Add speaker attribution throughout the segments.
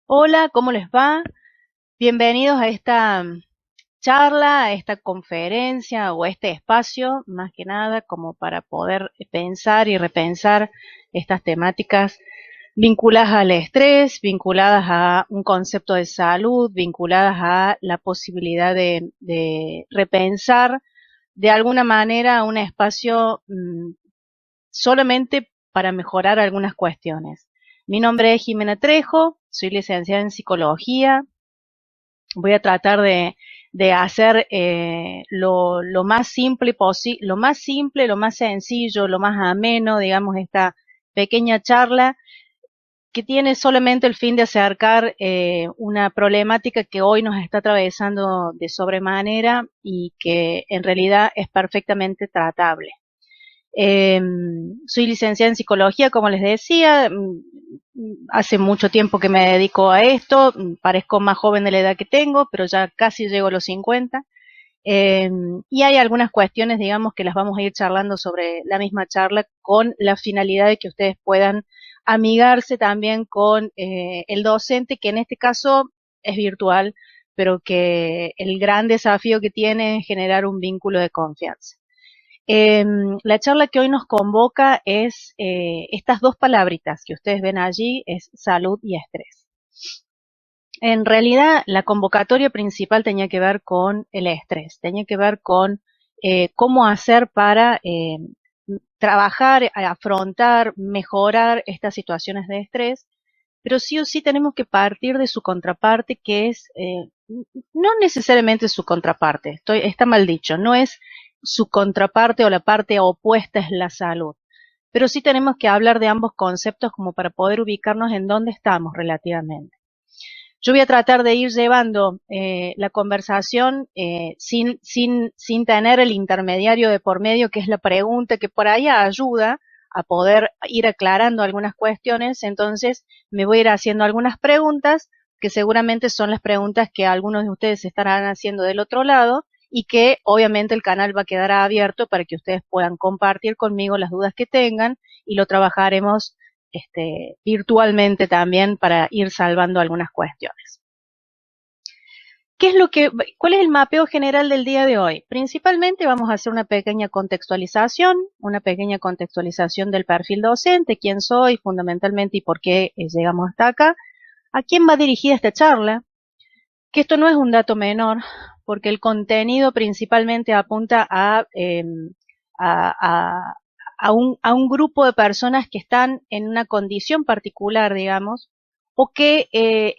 Speaker 1: Hola, ¿cómo les va? Bienvenidos a esta charla, a esta conferencia o a este espacio, más que nada como para poder pensar y repensar estas temáticas vinculadas al estrés, vinculadas a un concepto de salud, vinculadas a la posibilidad de repensar de alguna manera un espacio solamente para mejorar algunas cuestiones. Mi nombre es Jimena Trejo, soy licenciada en psicología. Voy a tratar de hacer lo más simple posible, lo más sencillo, lo más ameno, digamos, esta pequeña charla que tiene solamente el fin de acercar una problemática que hoy nos está atravesando de sobremanera y que en realidad es perfectamente tratable. Eh, Soy licenciada en psicología, como les decía, hace mucho tiempo que me dedico a esto, parezco más joven de la edad que tengo, pero ya casi llego a los 50. Eh, y hay algunas cuestiones, digamos, que las vamos a ir charlando sobre la misma charla con la finalidad de que ustedes puedan amigarse también con el docente, que en este caso es virtual, pero que el gran desafío que tiene es generar un vínculo de confianza. La charla que hoy nos convoca es estas dos palabritas que ustedes ven allí, es salud y estrés. En realidad, la convocatoria principal tenía que ver con el estrés, tenía que ver con cómo hacer para trabajar, afrontar, mejorar estas situaciones de estrés, pero sí o sí tenemos que partir de su contraparte, que es, no necesariamente su contraparte, está mal dicho, no es su contraparte o la parte opuesta es la salud, pero sí tenemos que hablar de ambos conceptos como para poder ubicarnos en dónde estamos relativamente. Yo voy a tratar de ir llevando la conversación sin tener el intermediario de por medio, que es la pregunta que por ahí ayuda a poder ir aclarando algunas cuestiones. Entonces me voy a ir haciendo algunas preguntas que seguramente son las preguntas que algunos de ustedes estarán haciendo del otro lado y que obviamente el canal va a quedar abierto para que ustedes puedan compartir conmigo las dudas que tengan y lo trabajaremos virtualmente también para ir salvando algunas cuestiones. ¿Cuál es el mapeo general del día de hoy? Principalmente vamos a hacer una pequeña contextualización del perfil docente, quién soy fundamentalmente y por qué llegamos hasta acá, a quién va dirigida esta charla, que esto no es un dato menor, porque el contenido principalmente apunta a, a un grupo de personas que están en una condición particular, digamos, o que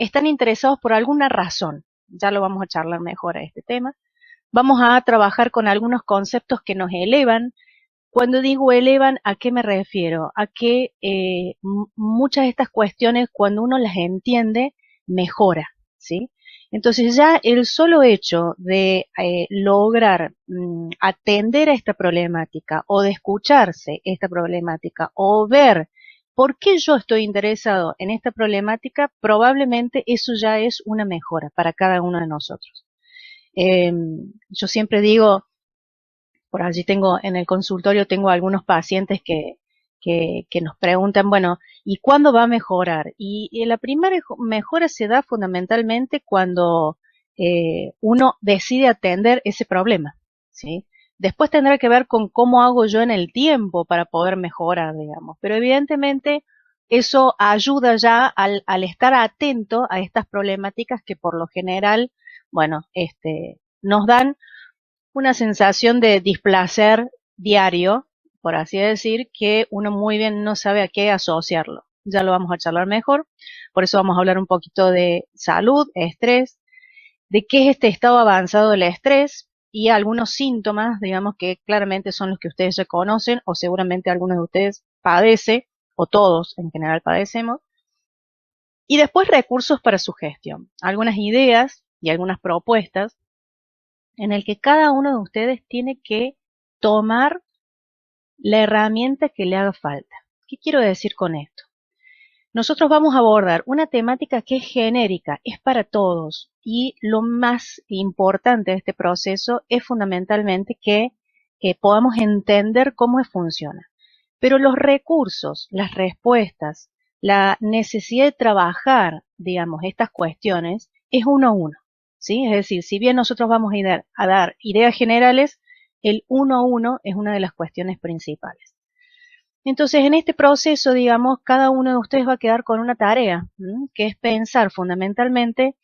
Speaker 1: están interesados por alguna razón. Ya lo vamos a charlar mejor a este tema. Vamos a trabajar con algunos conceptos que nos elevan. Cuando digo elevan, ¿a qué me refiero? A que muchas de estas cuestiones, cuando uno las entiende, mejora, ¿sí? Entonces ya el solo hecho de lograr atender a esta problemática o de escucharse esta problemática o ver por qué yo estoy interesado en esta problemática, probablemente eso ya es una mejora para cada uno de nosotros. Yo siempre digo, por allí tengo, en el consultorio tengo algunos pacientes que nos preguntan, bueno, ¿y cuándo va a mejorar? Y la primera mejora se da fundamentalmente cuando uno decide atender ese problema, ¿sí? Después tendrá que ver con cómo hago yo en el tiempo para poder mejorar, digamos. Pero evidentemente eso ayuda ya al estar atento a estas problemáticas que por lo general, bueno, nos dan una sensación de displacer diario, por así decir, que uno muy bien no sabe a qué asociarlo. Ya lo vamos a charlar mejor, por eso vamos a hablar un poquito de salud, estrés, de qué es este estado avanzado del estrés y algunos síntomas, digamos que claramente son los que ustedes reconocen o seguramente algunos de ustedes padecen o todos en general padecemos. Y después recursos para su gestión, algunas ideas y algunas propuestas en el que cada uno de ustedes tiene que tomar la herramienta que le haga falta. ¿Qué quiero decir con esto? Nosotros vamos a abordar una temática que es genérica, es para todos y lo más importante de este proceso es fundamentalmente que podamos entender cómo funciona. Pero los recursos, las respuestas, la necesidad de trabajar, digamos, estas cuestiones es uno a uno, ¿sí? Es decir, si bien nosotros vamos a dar ideas generales, el uno a uno es una de las cuestiones principales. Entonces, en este proceso, digamos, cada uno de ustedes va a quedar con una tarea, que es pensar fundamentalmente,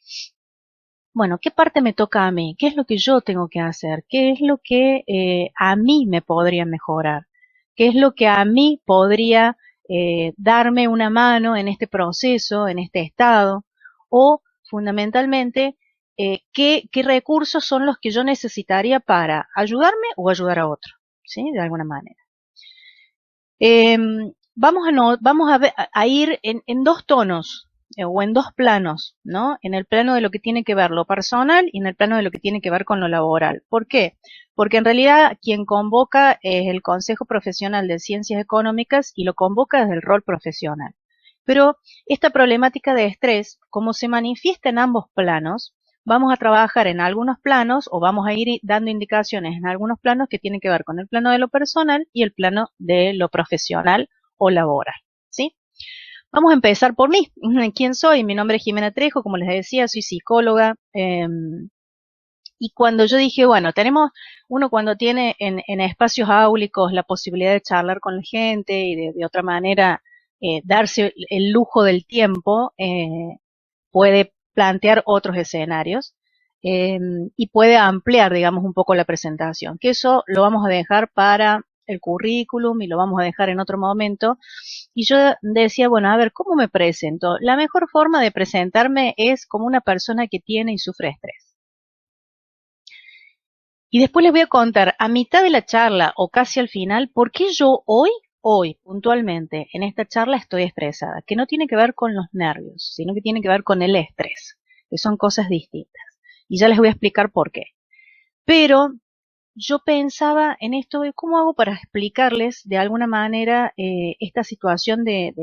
Speaker 1: bueno, ¿qué parte me toca a mí? ¿Qué es lo que yo tengo que hacer? ¿Qué es lo que a mí me podría mejorar? ¿Qué es lo que a mí podría darme una mano en este proceso, en este estado? O, fundamentalmente, ¿qué recursos son los que yo necesitaría para ayudarme o ayudar a otro? ¿Sí? De alguna manera. Vamos a ir en dos tonos o en dos planos, ¿no? En el plano de lo que tiene que ver lo personal y en el plano de lo que tiene que ver con lo laboral. ¿Por qué? Porque en realidad quien convoca es el Consejo Profesional de Ciencias Económicas y lo convoca desde el rol profesional. Pero esta problemática de estrés, como se manifiesta en ambos planos, vamos a trabajar en algunos planos o vamos a ir dando indicaciones en algunos planos que tienen que ver con el plano de lo personal y el plano de lo profesional o laboral, ¿sí? Vamos a empezar por mí. ¿Quién soy? Mi nombre es Jimena Trejo, como les decía, soy psicóloga. Y cuando yo dije, bueno, tenemos uno cuando tiene en espacios áulicos la posibilidad de charlar con la gente y de otra manera darse el lujo del tiempo, puede plantear otros escenarios eh, y puede ampliar, digamos, un poco la presentación. Que eso lo vamos a dejar para el currículum y lo vamos a dejar en otro momento. Y yo decía, bueno, a ver, ¿cómo me presento? La mejor forma de presentarme es como una persona que tiene y sufre estrés. Y después les voy a contar a mitad de la charla o casi al final por qué yo hoy, puntualmente, en esta charla estoy estresada, que no tiene que ver con los nervios, sino que tiene que ver con el estrés, que son cosas distintas. Y ya les voy a explicar por qué. Pero yo pensaba en esto de cómo hago para explicarles de alguna manera esta situación de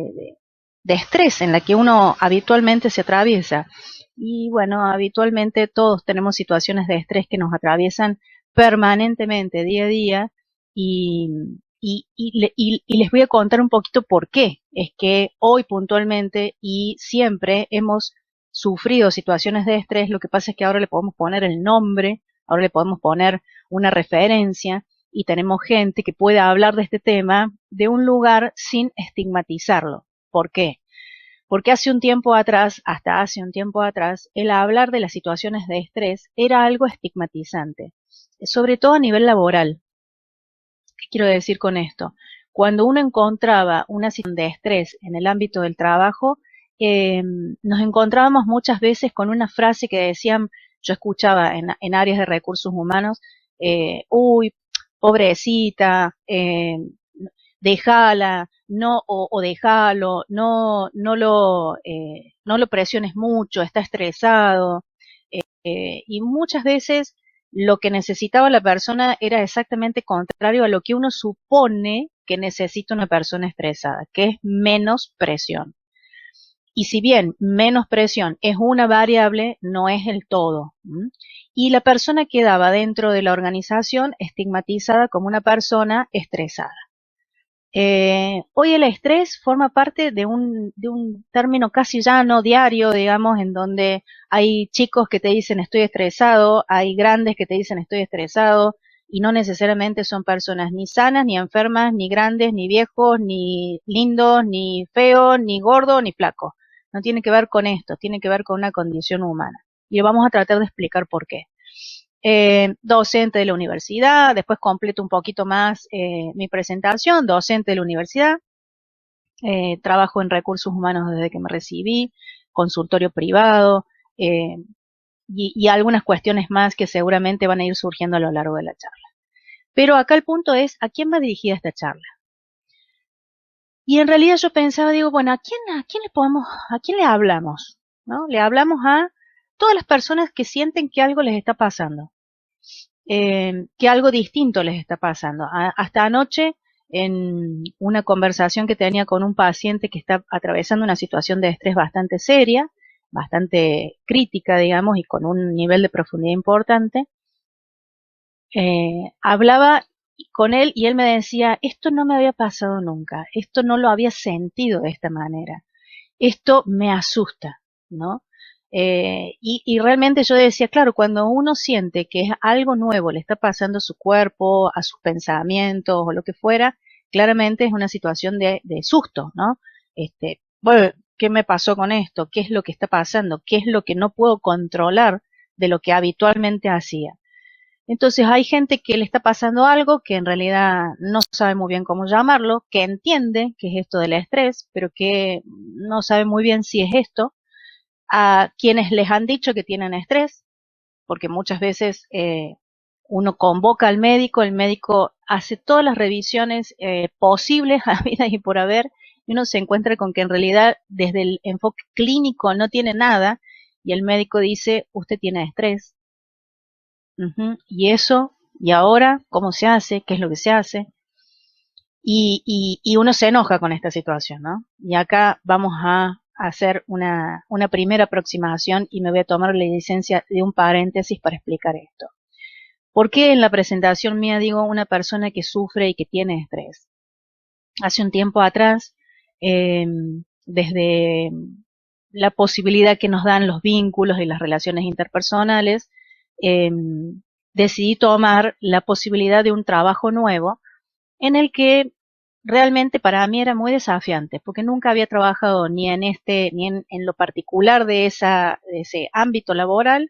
Speaker 1: estrés en la que uno habitualmente se atraviesa. Y bueno, habitualmente todos tenemos situaciones de estrés que nos atraviesan permanentemente, día a día, y, y les voy a contar un poquito por qué. Es que hoy puntualmente y siempre hemos sufrido situaciones de estrés, lo que pasa es que ahora le podemos poner el nombre, ahora le podemos poner una referencia y tenemos gente que pueda hablar de este tema de un lugar sin estigmatizarlo. ¿Por qué? Porque hace un tiempo atrás, hasta hace un tiempo atrás, el hablar de las situaciones de estrés era algo estigmatizante, sobre todo a nivel laboral. ¿Qué quiero decir con esto? Cuando uno encontraba una situación de estrés en el ámbito del trabajo, nos encontrábamos muchas veces con una frase que decían, yo escuchaba en áreas de recursos humanos, uy, pobrecita, déjala, no, o déjalo, no lo presiones mucho, está estresado, y muchas veces lo que necesitaba la persona era exactamente contrario a lo que uno supone que necesita una persona estresada, que es menos presión. Y si bien menos presión es una variable, no es el todo. Y la persona quedaba dentro de la organización estigmatizada como una persona estresada. Hoy el estrés forma parte de un término casi llano, diario, digamos, en donde hay chicos que te dicen estoy estresado, hay grandes que te dicen estoy estresado, y no necesariamente son personas ni sanas, ni enfermas, ni grandes, ni viejos, ni lindos, ni feos, ni gordos, ni flacos. No tiene que ver con esto, tiene que ver con una condición humana. Y vamos a tratar de explicar por qué. Docente de la universidad, después completo un poquito más mi presentación, docente de la universidad, trabajo en recursos humanos desde que me recibí, consultorio privado y algunas cuestiones más que seguramente van a ir surgiendo a lo largo de la charla. Pero acá el punto es, ¿a quién va dirigida esta charla? Y en realidad yo pensaba, digo, bueno, a quién le podemos, a quién le hablamos? ¿No? Le hablamos a todas las personas que sienten que algo les está pasando. Que algo distinto les está pasando. Hasta anoche, en una conversación que tenía con un paciente que está atravesando una situación de estrés bastante seria, bastante crítica, digamos, y con un nivel de profundidad importante, hablaba con él y él me decía, esto no me había pasado nunca, esto no lo había sentido de esta manera. esto me asusta, ¿no? Y realmente yo decía, claro, cuando uno siente que es algo nuevo, le está pasando a su cuerpo, a sus pensamientos o lo que fuera, claramente es una situación de susto, ¿no? Bueno, ¿qué me pasó con esto? ¿Qué es lo que está pasando? ¿Qué es lo que no puedo controlar de lo que habitualmente hacía? Entonces hay gente que le está pasando algo que en realidad no sabe muy bien cómo llamarlo, que entiende que es esto del estrés, pero que no sabe muy bien si es esto. A quienes les han dicho que tienen estrés, porque muchas veces uno convoca al médico, el médico hace todas las revisiones posibles a vida y por haber, y uno se encuentra con que en realidad desde el enfoque clínico no tiene nada, y el médico dice, usted tiene estrés. Y eso, y ahora, ¿cómo se hace? ¿Qué es lo que se hace? Y uno se enoja con esta situación, ¿no? Y acá vamos a hacer una primera aproximación y me voy a tomar la licencia de un paréntesis para explicar esto. ¿Por qué en la presentación mía digo una persona que sufre y que tiene estrés? Hace un tiempo atrás, eh, desde la posibilidad que nos dan los vínculos y las relaciones interpersonales, eh, decidí tomar la posibilidad de un trabajo nuevo en el que realmente para mí era muy desafiante, porque nunca había trabajado ni en ni en lo particular de de ese ámbito laboral,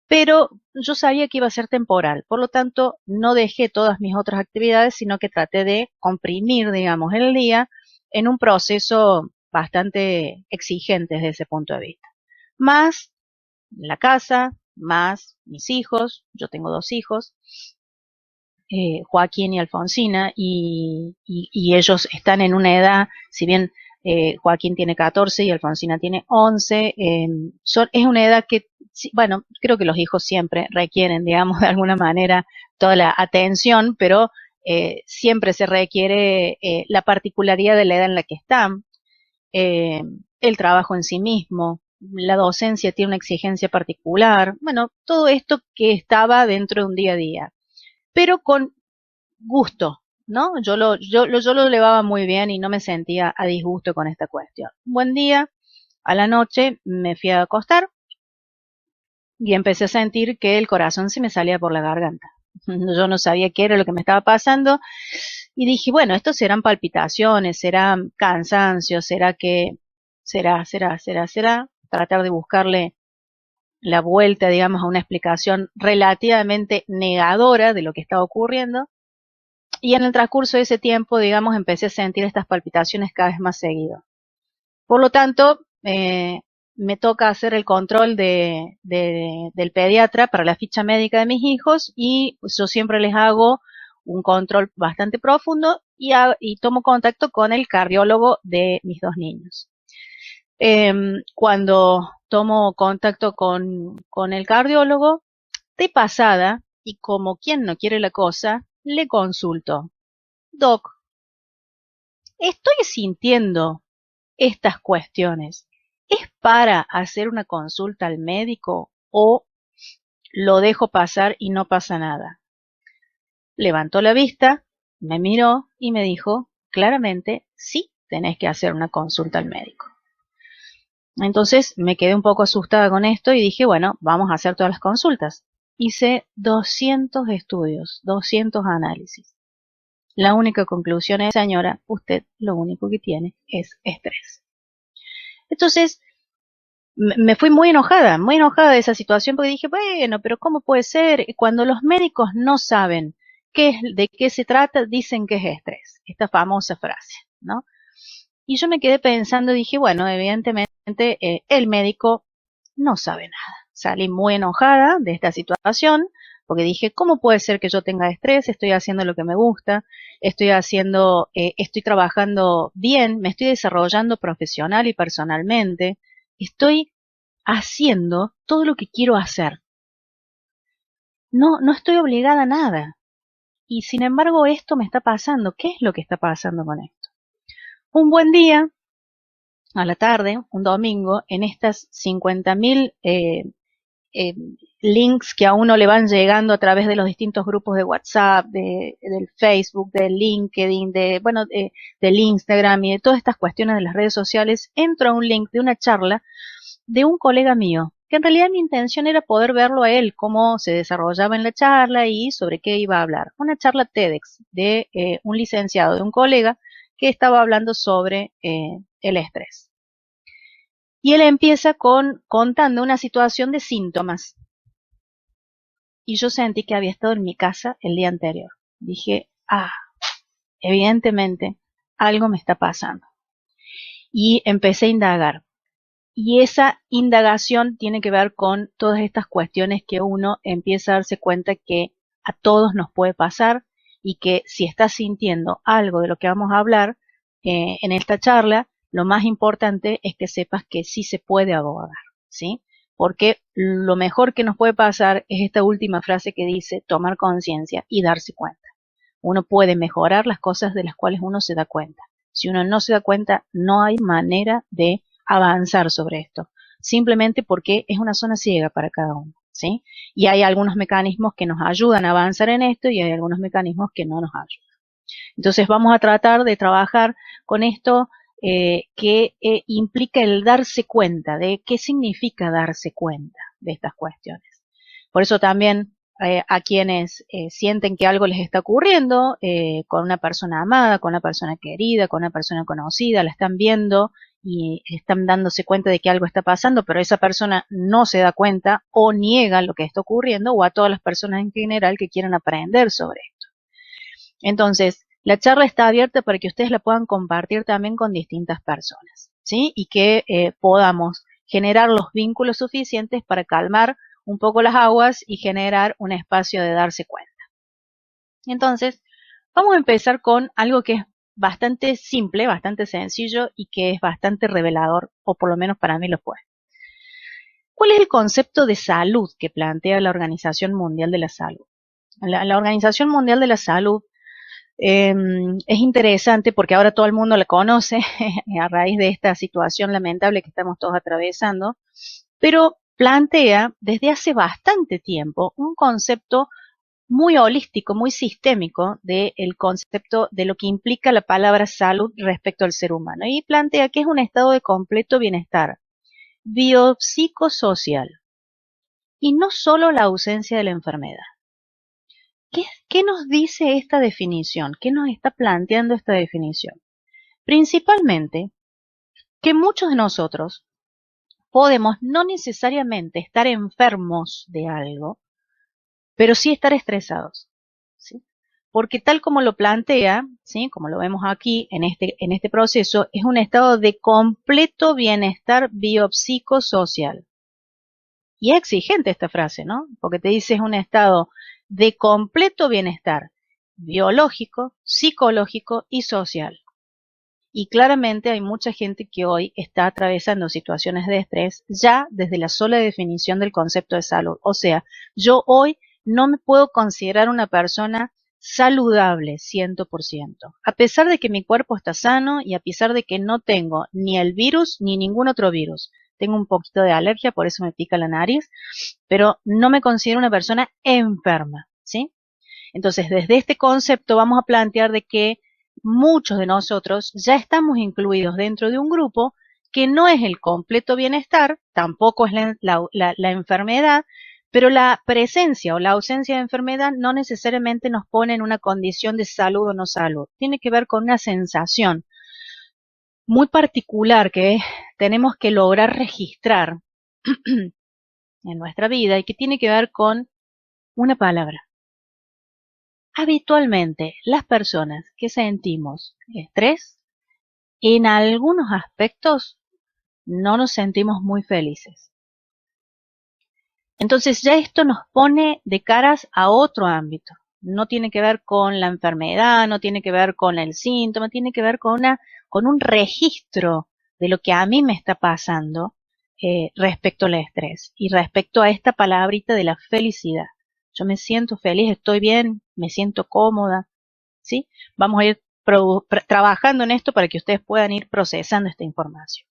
Speaker 1: pero yo sabía que iba a ser temporal, por lo tanto no dejé todas mis otras actividades, sino que traté de comprimir, digamos, el día en un proceso bastante exigente desde ese punto de vista. Más la casa, más mis hijos, yo tengo dos hijos, Joaquín y Alfonsina, y ellos están en una edad, si bien Joaquín tiene 14 y Alfonsina tiene 11, es una edad que, bueno, creo que los hijos siempre requieren, digamos, de alguna manera toda la atención, pero siempre se requiere la particularidad de la edad en la que están, eh, el trabajo en sí mismo, la docencia tiene una exigencia particular, bueno, todo esto que estaba dentro de un día a día, pero con gusto, ¿no? Yo lo llevaba muy bien y no me sentía a disgusto con esta cuestión. Un buen día, a la noche, me fui a acostar y empecé a sentir que el corazón se me salía por la garganta. Yo no sabía qué era lo que me estaba pasando y dije, bueno, esto serán palpitaciones, será cansancio, será, tratar de buscarle la vuelta, digamos, a una explicación relativamente negadora de lo que estaba ocurriendo. Y en el transcurso de ese tiempo, digamos, empecé a sentir estas palpitaciones cada vez más seguido. Por lo tanto, me toca hacer el control del pediatra para la ficha médica de mis hijos y pues, yo siempre les hago un control bastante profundo y tomo contacto con el cardiólogo de mis dos niños. Cuando tomo contacto con el cardiólogo, de pasada, y como quien no quiere la cosa, le consulto. Doc, estoy sintiendo estas cuestiones. ¿Es para hacer una consulta al médico o lo dejo pasar y no pasa nada? Levantó la vista, me miró y me dijo claramente, sí, tenés que hacer una consulta al médico. Entonces me quedé un poco asustada con esto y dije, bueno, vamos a hacer todas las consultas. Hice 200 estudios, 200 análisis. La única conclusión es, señora, usted lo único que tiene es estrés. Entonces, me fui muy enojada de esa situación porque dije, bueno, pero ¿cómo puede ser? Cuando los médicos no saben de qué se trata, dicen que es estrés. Esta famosa frase, ¿no? Y yo me quedé pensando y dije, bueno, evidentemente el médico no sabe nada. Salí muy enojada de esta situación porque dije, ¿cómo puede ser que yo tenga estrés? Estoy haciendo lo que me gusta, estoy trabajando bien, me estoy desarrollando profesional y personalmente, estoy haciendo todo lo que quiero hacer. No estoy obligada a nada. Y sin embargo esto me está pasando. ¿Qué es lo que está pasando con esto? Un buen día, a la tarde, un domingo, en estas 50.000 links que a uno le van llegando a través de los distintos grupos de WhatsApp, del Facebook, del LinkedIn, del Instagram y de todas estas cuestiones de las redes sociales, entro a un link de una charla de un colega mío, que en realidad mi intención era poder verlo a él, cómo se desarrollaba en la charla y sobre qué iba a hablar. Una charla TEDx de un licenciado, de un colega, que estaba hablando sobre el estrés. Y él empieza contando una situación de síntomas. Y yo sentí que había estado en mi casa el día anterior. Dije, evidentemente algo me está pasando. Y empecé a indagar. Y esa indagación tiene que ver con todas estas cuestiones que uno empieza a darse cuenta que a todos nos puede pasar y que si estás sintiendo algo de lo que vamos a hablar en esta charla, lo más importante es que sepas que sí se puede abordar, ¿sí? Porque lo mejor que nos puede pasar es esta última frase que dice tomar conciencia y darse cuenta. Uno puede mejorar las cosas de las cuales uno se da cuenta. Si uno no se da cuenta, no hay manera de avanzar sobre esto, simplemente porque es una zona ciega para cada uno, ¿sí? Y hay algunos mecanismos que nos ayudan a avanzar en esto y hay algunos mecanismos que no nos ayudan. Entonces vamos a tratar de trabajar con esto que implica el darse cuenta de qué significa darse cuenta de estas cuestiones. Por eso también a quienes sienten que algo les está ocurriendo con una persona amada, con una persona querida, con una persona conocida, la están viendo y están dándose cuenta de que algo está pasando, pero esa persona no se da cuenta o niega lo que está ocurriendo, o a todas las personas en general que quieran aprender sobre esto. Entonces, la charla está abierta para que ustedes la puedan compartir también con distintas personas, ¿sí? Y que podamos generar los vínculos suficientes para calmar un poco las aguas y generar un espacio de darse cuenta. Entonces, vamos a empezar con algo que es bastante simple, bastante sencillo y que es bastante revelador, o por lo menos para mí lo fue. ¿Cuál es el concepto de salud que plantea la Organización Mundial de la Salud? La Organización Mundial de la Salud es interesante porque ahora todo el mundo la conoce a raíz de esta situación lamentable que estamos todos atravesando, pero plantea desde hace bastante tiempo un concepto muy holístico, muy sistémico del concepto de lo que implica la palabra salud respecto al ser humano, y plantea que es un estado de completo bienestar biopsicosocial y no solo la ausencia de la enfermedad. ¿Qué nos dice esta definición? ¿Qué nos está planteando esta definición? Principalmente que muchos de nosotros podemos no necesariamente estar enfermos de algo, pero sí estar estresados, ¿sí? Porque tal como lo plantea, ¿sí? Como lo vemos aquí en este proceso, es un estado de completo bienestar biopsicosocial. Y es exigente esta frase, ¿no? Porque te dice es un estado de completo bienestar biológico, psicológico y social. Y claramente hay mucha gente que hoy está atravesando situaciones de estrés ya desde la sola definición del concepto de salud. O sea, yo hoy no me puedo considerar una persona saludable 100%, a pesar de que mi cuerpo está sano y a pesar de que no tengo ni el virus ni ningún otro virus. Tengo un poquito de alergia, por eso me pica la nariz, pero no me considero una persona enferma, ¿sí? Entonces, desde este concepto vamos a plantear de que muchos de nosotros ya estamos incluidos dentro de un grupo que no es el completo bienestar, tampoco es la enfermedad, pero la presencia o la ausencia de enfermedad no necesariamente nos pone en una condición de salud o no salud. Tiene que ver con una sensación muy particular que tenemos que lograr registrar en nuestra vida y que tiene que ver con una palabra. Habitualmente, las personas que sentimos estrés, en algunos aspectos no nos sentimos muy felices. Entonces ya esto nos pone de caras a otro ámbito. No tiene que ver con la enfermedad, no tiene que ver con el síntoma, tiene que ver con un registro de lo que a mí me está pasando respecto al estrés y respecto a esta palabrita de la felicidad. Yo me siento feliz, estoy bien, me siento cómoda, ¿sí? Vamos a ir trabajando en esto para que ustedes puedan ir procesando esta información.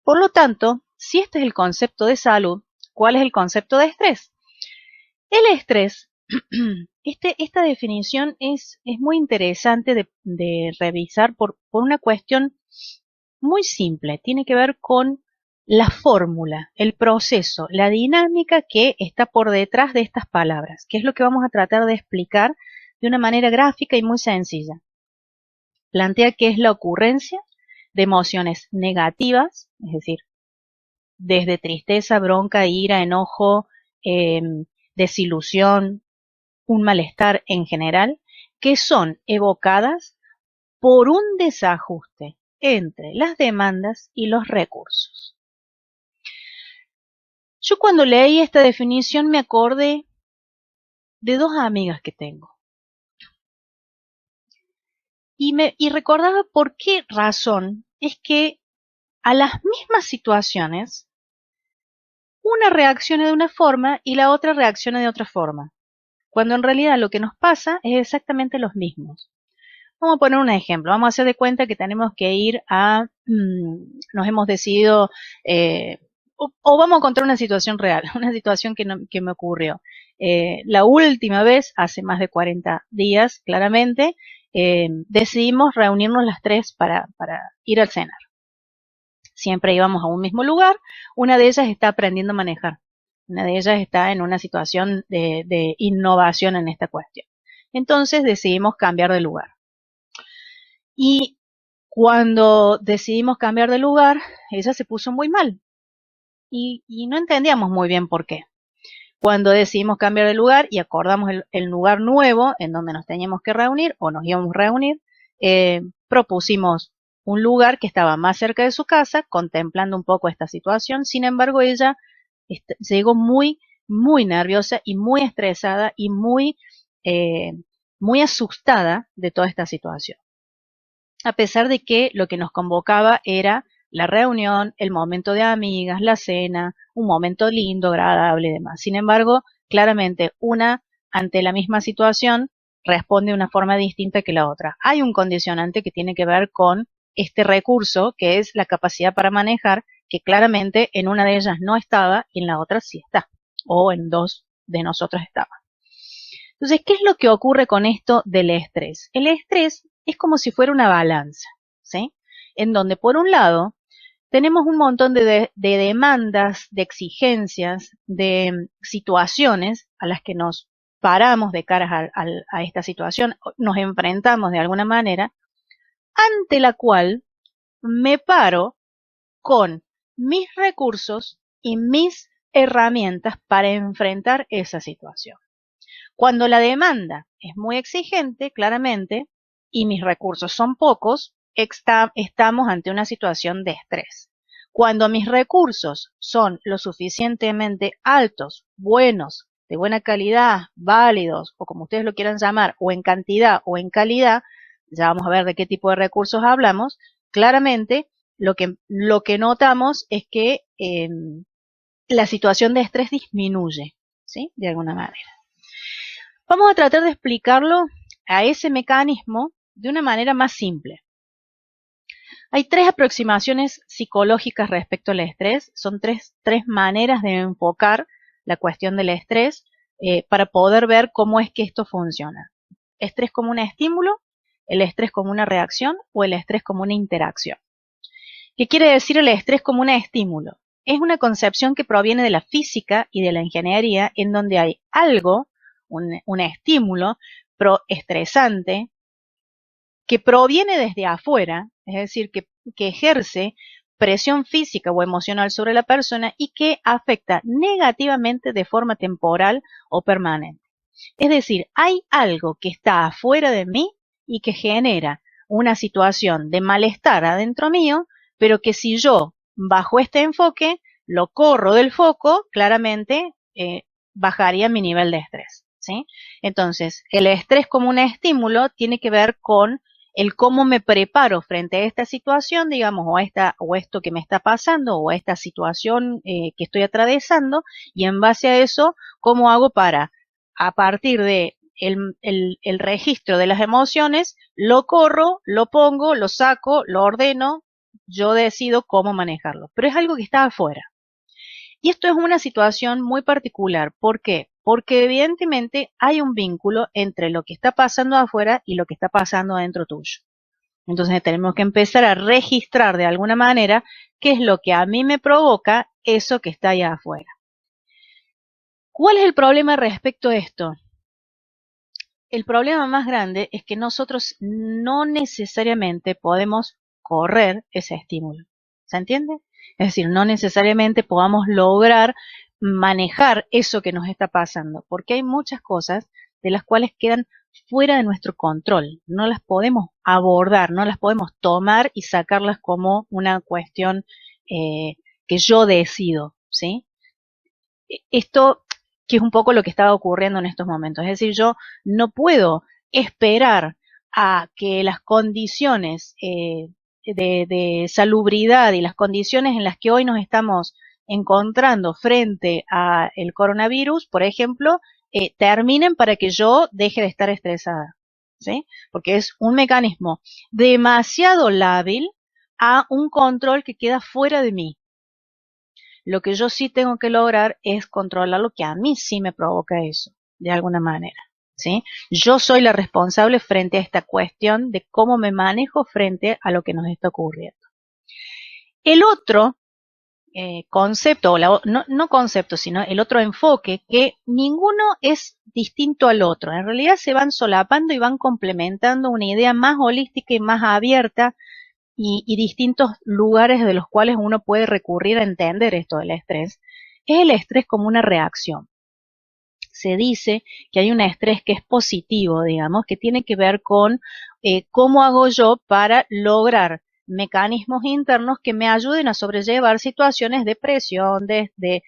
Speaker 1: Por lo tanto, si este es el concepto de salud, ¿Cuál es el concepto de estrés? El estrés, esta definición es muy interesante de revisar por una cuestión muy simple. Tiene que ver con la fórmula, el proceso, la dinámica que está por detrás de estas palabras, que es lo que vamos a tratar de explicar de una manera gráfica y muy sencilla. Plantea que es la ocurrencia de emociones negativas, es decir, desde tristeza, bronca, ira, enojo, desilusión, un malestar en general, que son evocadas por un desajuste entre las demandas y los recursos. Yo cuando leí esta definición me acordé de dos amigas que tengo. Y recordaba por qué razón es que a las mismas situaciones una reacciona de una forma y la otra reacciona de otra forma, cuando en realidad lo que nos pasa es exactamente los mismos. Vamos a poner un ejemplo, vamos a hacer de cuenta que tenemos que ir nos hemos decidido, o vamos a contar una situación real, una situación que me ocurrió. La última vez, hace más de 40 días, claramente, decidimos reunirnos las tres para ir al cenar. Siempre íbamos a un mismo lugar, una de ellas está aprendiendo a manejar, una de ellas está en una situación de innovación en esta cuestión. Entonces decidimos cambiar de lugar. Y cuando decidimos cambiar de lugar, ella se puso muy mal y no entendíamos muy bien por qué. Cuando decidimos cambiar de lugar y acordamos el lugar nuevo en donde nos teníamos que reunir o nos íbamos a reunir, propusimos un lugar que estaba más cerca de su casa, contemplando un poco esta situación. Sin embargo, ella llegó muy, muy nerviosa y muy estresada y muy asustada de toda esta situación. A pesar de que lo que nos convocaba era la reunión, el momento de amigas, la cena, un momento lindo, agradable y demás. Sin embargo, claramente una ante la misma situación responde de una forma distinta que la otra. Hay un condicionante que tiene que ver con este recurso, que es la capacidad para manejar, que claramente en una de ellas no estaba y en la otra sí está, o en dos de nosotros estaba. Entonces, ¿qué es lo que ocurre con esto del estrés? El estrés es como si fuera una balanza, ¿sí? En donde por un lado tenemos un montón de demandas, de exigencias, de situaciones a las que nos paramos de cara a esta situación, nos enfrentamos de alguna manera, ante la cual me paro con mis recursos y mis herramientas para enfrentar esa situación. Cuando la demanda es muy exigente, claramente, y mis recursos son pocos, estamos ante una situación de estrés. Cuando mis recursos son lo suficientemente altos, buenos, de buena calidad, válidos, o como ustedes lo quieran llamar, o en cantidad o en calidad, ya vamos a ver de qué tipo de recursos hablamos, claramente lo que notamos es que la situación de estrés disminuye, ¿sí? De alguna manera. Vamos a tratar de explicarlo a ese mecanismo de una manera más simple. Hay tres aproximaciones psicológicas respecto al estrés, son tres maneras de enfocar la cuestión del estrés para poder ver cómo es que esto funciona. Estrés como un estímulo, el estrés como una reacción o el estrés como una interacción. ¿Qué quiere decir el estrés como un estímulo? Es una concepción que proviene de la física y de la ingeniería en donde hay algo, un estímulo estresante que proviene desde afuera, es decir, que ejerce presión física o emocional sobre la persona y que afecta negativamente de forma temporal o permanente. Es decir, hay algo que está afuera de mí y que genera una situación de malestar adentro mío, pero que si yo, bajo este enfoque, lo corro del foco, claramente bajaría mi nivel de estrés, ¿sí? Entonces, el estrés como un estímulo tiene que ver con el cómo me preparo frente a esta situación, digamos, o esto que me está pasando, o esta situación que estoy atravesando, y en base a eso, cómo hago para, a partir de el registro de las emociones, lo corro, lo pongo, lo saco, lo ordeno, yo decido cómo manejarlo. Pero es algo que está afuera. Y esto es una situación muy particular. ¿Por qué? Porque evidentemente hay un vínculo entre lo que está pasando afuera y lo que está pasando adentro tuyo. Entonces tenemos que empezar a registrar de alguna manera qué es lo que a mí me provoca eso que está allá afuera. ¿Cuál es el problema respecto a esto? El problema más grande es que nosotros no necesariamente podemos correr ese estímulo. ¿Se entiende? Es decir, no necesariamente podamos lograr manejar eso que nos está pasando, porque hay muchas cosas de las cuales quedan fuera de nuestro control. No las podemos abordar, no las podemos tomar y sacarlas como una cuestión que yo decido, ¿sí? Esto que es un poco lo que estaba ocurriendo en estos momentos. Es decir, yo no puedo esperar a que las condiciones de salubridad y las condiciones en las que hoy nos estamos encontrando frente a el coronavirus, por ejemplo, terminen para que yo deje de estar estresada, ¿sí? Porque es un mecanismo demasiado lábil a un control que queda fuera de mí. Lo que yo sí tengo que lograr es controlar lo que a mí sí me provoca eso, de alguna manera, ¿sí? Yo soy la responsable frente a esta cuestión de cómo me manejo frente a lo que nos está ocurriendo. El otro concepto, o no concepto, sino el otro enfoque, que ninguno es distinto al otro. En realidad se van solapando y van complementando una idea más holística y más abierta y distintos lugares de los cuales uno puede recurrir a entender esto del estrés, es el estrés como una reacción. Se dice que hay un estrés que es positivo, digamos, que tiene que ver con cómo hago yo para lograr mecanismos internos que me ayuden a sobrellevar situaciones de presión, de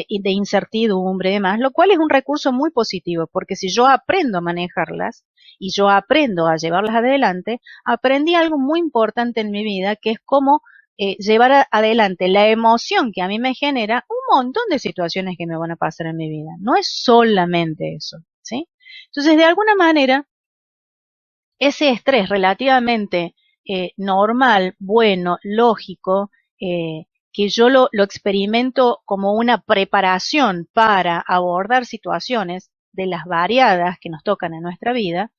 Speaker 1: incertidumbre y demás, lo cual es un recurso muy positivo, porque si yo aprendo a manejarlas y yo aprendo a llevarlas adelante, aprendí algo muy importante en mi vida, que es cómo llevar adelante la emoción que a mí me genera un montón de situaciones que me van a pasar en mi vida. No es solamente eso, ¿sí? Entonces, de alguna manera, ese estrés relativamente normal, bueno, lógico, que yo lo experimento como una preparación para abordar situaciones de las variadas que nos tocan en nuestra vida,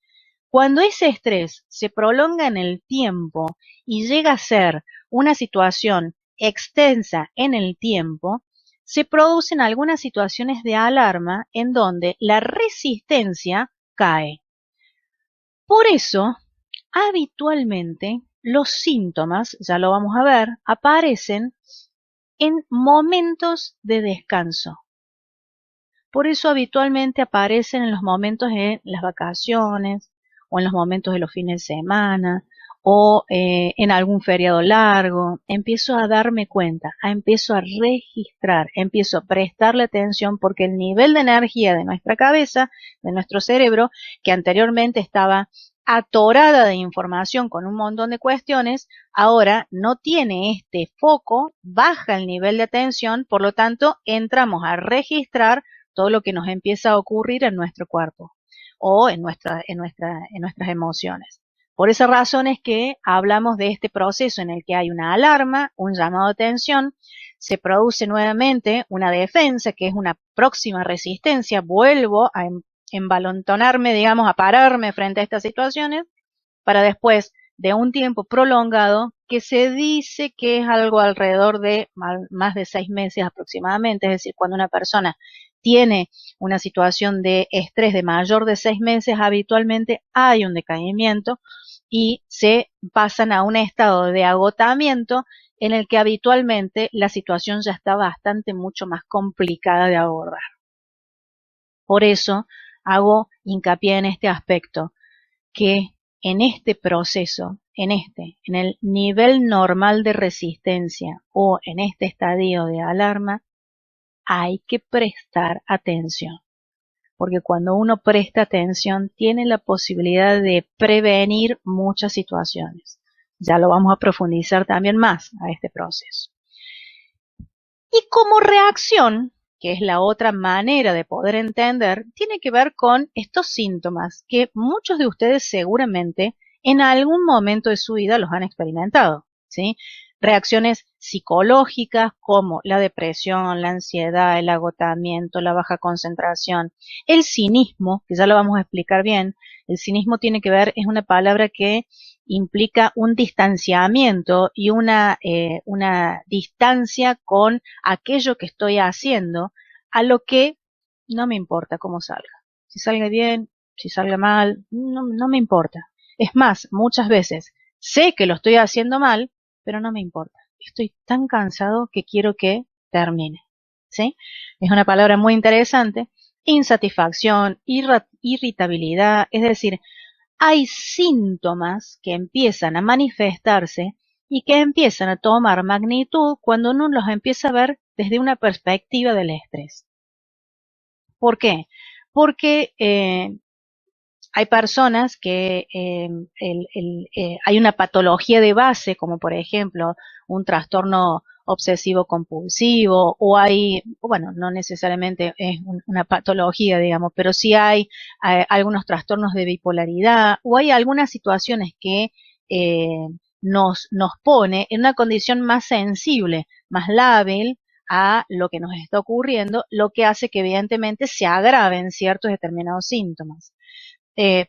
Speaker 1: cuando ese estrés se prolonga en el tiempo y llega a ser una situación extensa en el tiempo, se producen algunas situaciones de alarma en donde la resistencia cae. Por eso, habitualmente, los síntomas, ya lo vamos a ver, aparecen en momentos de descanso. Por eso habitualmente aparecen en los momentos de las vacaciones, o en los momentos de los fines de semana, o en algún feriado largo. Empiezo a darme cuenta, empiezo a registrar, empiezo a prestarle atención, porque el nivel de energía de nuestra cabeza, de nuestro cerebro, que anteriormente estaba atorada de información con un montón de cuestiones, ahora no tiene este foco, baja el nivel de atención, por lo tanto entramos a registrar todo lo que nos empieza a ocurrir en nuestro cuerpo o en nuestras emociones. Por esa razón es que hablamos de este proceso en el que hay una alarma, un llamado de atención, se produce nuevamente una defensa, que es una próxima resistencia, vuelvo a envalentonarme, digamos, a pararme frente a estas situaciones, para después de un tiempo prolongado, que se dice que es algo alrededor de más de 6 meses aproximadamente, es decir, cuando una persona tiene una situación de estrés de mayor de 6 meses, habitualmente hay un decaimiento y se pasan a un estado de agotamiento en el que habitualmente la situación ya está bastante mucho más complicada de abordar. Por eso hago hincapié en este aspecto, que en este proceso, en el nivel normal de resistencia o en este estadio de alarma, hay que prestar atención, porque cuando uno presta atención tiene la posibilidad de prevenir muchas situaciones. Ya lo vamos a profundizar también más a este proceso. Y como reacción, que es la otra manera de poder entender, tiene que ver con estos síntomas que muchos de ustedes seguramente en algún momento de su vida los han experimentado, ¿sí? reacciones psicológicas como la depresión, la ansiedad, el agotamiento, la baja concentración, el cinismo, que ya lo vamos a explicar bien. El cinismo tiene que ver, es una palabra que implica un distanciamiento y una distancia con aquello que estoy haciendo, a lo que no me importa cómo salga. Si salga bien, si salga mal, no me importa. Es más, muchas veces sé que lo estoy haciendo mal, pero no me importa. Estoy tan cansado que quiero que termine. ¿Sí? Es una palabra muy interesante. Insatisfacción, irritabilidad, es decir, hay síntomas que empiezan a manifestarse y que empiezan a tomar magnitud cuando uno los empieza a ver desde una perspectiva del estrés. ¿Por qué? Porque hay personas que hay una patología de base, como por ejemplo un trastorno obsesivo compulsivo, o hay, bueno, no necesariamente es una patología, digamos, pero sí hay algunos trastornos de bipolaridad, o hay algunas situaciones que nos pone en una condición más sensible, más lábil a lo que nos está ocurriendo, lo que hace que evidentemente se agraven ciertos determinados síntomas.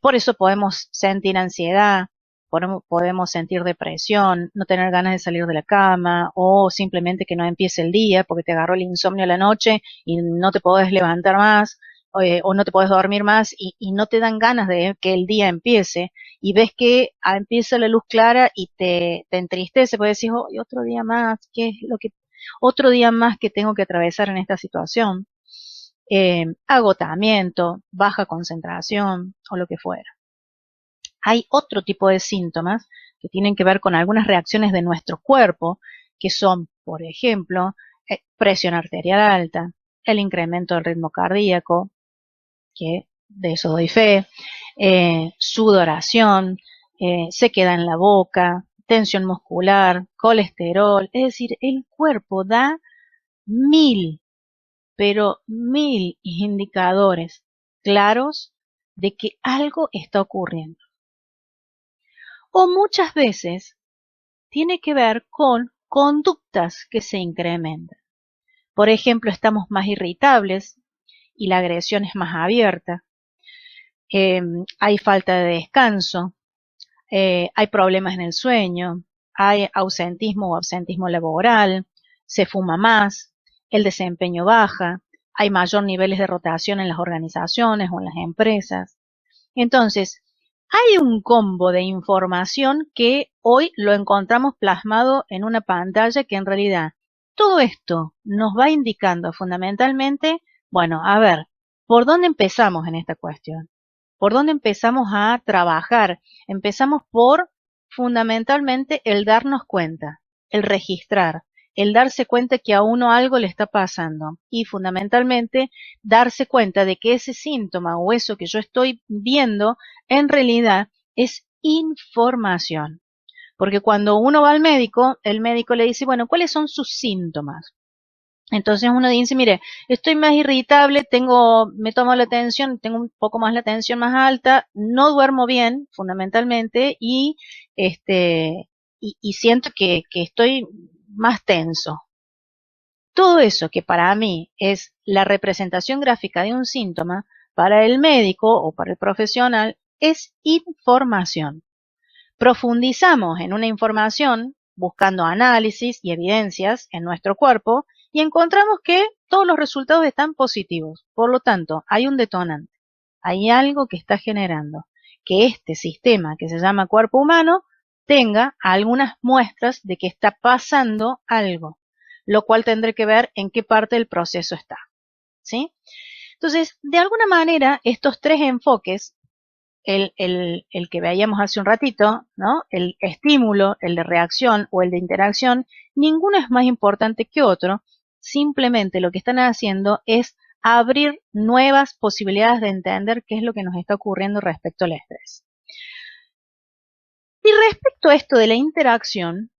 Speaker 1: Por eso podemos sentir ansiedad, podemos sentir depresión, no tener ganas de salir de la cama o simplemente que no empiece el día porque te agarró el insomnio a la noche y no te podés levantar más o no te podés dormir más y no te dan ganas de que el día empiece y ves que empieza la luz clara y te entristece porque decís, oh, y otro día más, ¿qué es lo que otro día más que tengo que atravesar en esta situación? Agotamiento, baja concentración o lo que fuera. Hay otro tipo de síntomas que tienen que ver con algunas reacciones de nuestro cuerpo, que son, por ejemplo, presión arterial alta, el incremento del ritmo cardíaco, que de eso doy fe, sudoración, sequedad en la boca, tensión muscular, colesterol, es decir, el cuerpo da pero mil indicadores claros de que algo está ocurriendo. O muchas veces tiene que ver con conductas que se incrementan. Por ejemplo, estamos más irritables y la agresión es más abierta. Hay falta de descanso, hay problemas en el sueño, hay ausentismo o absentismo laboral, se fuma más, el desempeño baja, hay mayor niveles de rotación en las organizaciones o en las empresas. Entonces, hay un combo de información que hoy lo encontramos plasmado en una pantalla que en realidad todo esto nos va indicando fundamentalmente, bueno, a ver, ¿por dónde empezamos en esta cuestión? ¿Por dónde empezamos a trabajar? Empezamos por fundamentalmente el darnos cuenta, el registrar, el darse cuenta que a uno algo le está pasando y fundamentalmente darse cuenta de que ese síntoma o eso que yo estoy viendo en realidad es información. Porque cuando uno va al médico, el médico le dice, bueno, ¿cuáles son sus síntomas? Entonces uno dice, mire, estoy más irritable, me tomo la tensión, tengo un poco más la tensión más alta, no duermo bien, fundamentalmente, y siento que estoy más tenso. Todo eso que para mí es la representación gráfica de un síntoma, para el médico o para el profesional es información. Profundizamos en una información buscando análisis y evidencias en nuestro cuerpo y encontramos que todos los resultados están positivos. Por lo tanto, hay un detonante, hay algo que está generando que este sistema que se llama cuerpo humano tenga algunas muestras de que está pasando algo, lo cual tendré que ver en qué parte del proceso está. ¿Sí? Entonces, de alguna manera, estos tres enfoques, el que veíamos hace un ratito, ¿no? El estímulo, el de reacción o el de interacción, ninguno es más importante que otro, simplemente lo que están haciendo es abrir nuevas posibilidades de entender qué es lo que nos está ocurriendo respecto al estrés. Y respecto a esto de la interacción,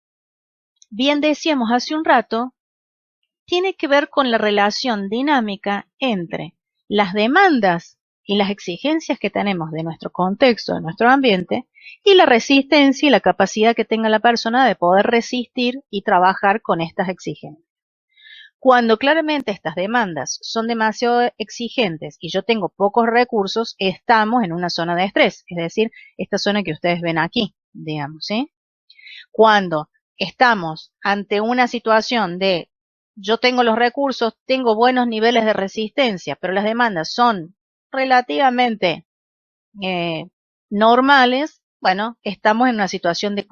Speaker 1: bien decíamos hace un rato, tiene que ver con la relación dinámica entre las demandas y las exigencias que tenemos de nuestro contexto, de nuestro ambiente, y la resistencia y la capacidad que tenga la persona de poder resistir y trabajar con estas exigencias. Cuando claramente estas demandas son demasiado exigentes y yo tengo pocos recursos, estamos en una zona de estrés, es decir, esta zona que ustedes ven aquí, digamos, ¿sí? Cuando estamos ante una situación de yo tengo los recursos, tengo buenos niveles de resistencia, pero las demandas son relativamente normales, bueno, estamos en una situación de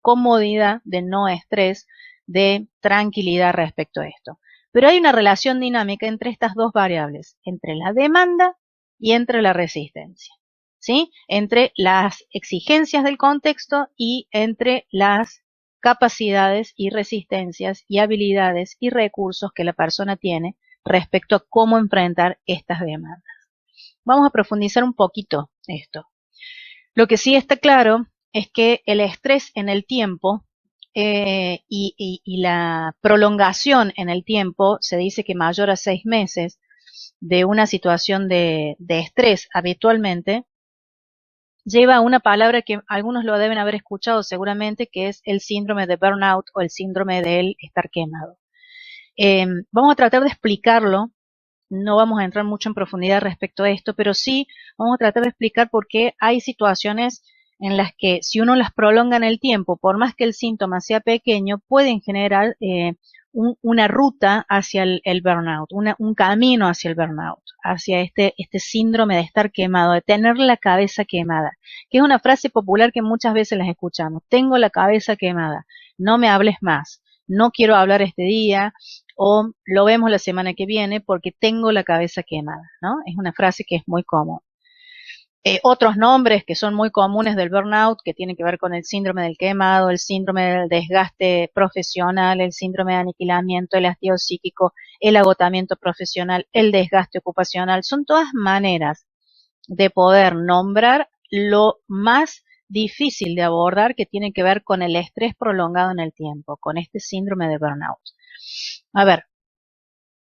Speaker 1: comodidad, de no estrés, de tranquilidad respecto a esto. Pero hay una relación dinámica entre estas dos variables, entre la demanda y entre la resistencia, ¿sí? Entre las exigencias del contexto y entre las capacidades y resistencias y habilidades y recursos que la persona tiene respecto a cómo enfrentar estas demandas. Vamos a profundizar un poquito esto. Lo que sí está claro es que el estrés en el tiempo y la prolongación en el tiempo, se dice que mayor a 6 meses de una situación de estrés habitualmente, lleva a una palabra que algunos lo deben haber escuchado seguramente, que es el síndrome de burnout o el síndrome del estar quemado. Vamos a tratar de explicarlo. No vamos a entrar mucho en profundidad respecto a esto, pero sí vamos a tratar de explicar por qué hay situaciones en las que si uno las prolonga en el tiempo, por más que el síntoma sea pequeño, pueden generar una ruta hacia el burnout, un camino hacia el burnout, hacia este síndrome de estar quemado, de tener la cabeza quemada, que es una frase popular que muchas veces las escuchamos. Tengo la cabeza quemada, no me hables más, no quiero hablar este día, o lo vemos la semana que viene porque tengo la cabeza quemada, ¿no? Es una frase que es muy común. Otros nombres que son muy comunes del burnout, que tienen que ver con el síndrome del quemado, el síndrome del desgaste profesional, el síndrome de aniquilamiento, el hastío psíquico, el agotamiento profesional, el desgaste ocupacional, son todas maneras de poder nombrar lo más difícil de abordar que tiene que ver con el estrés prolongado en el tiempo, con este síndrome de burnout. A ver,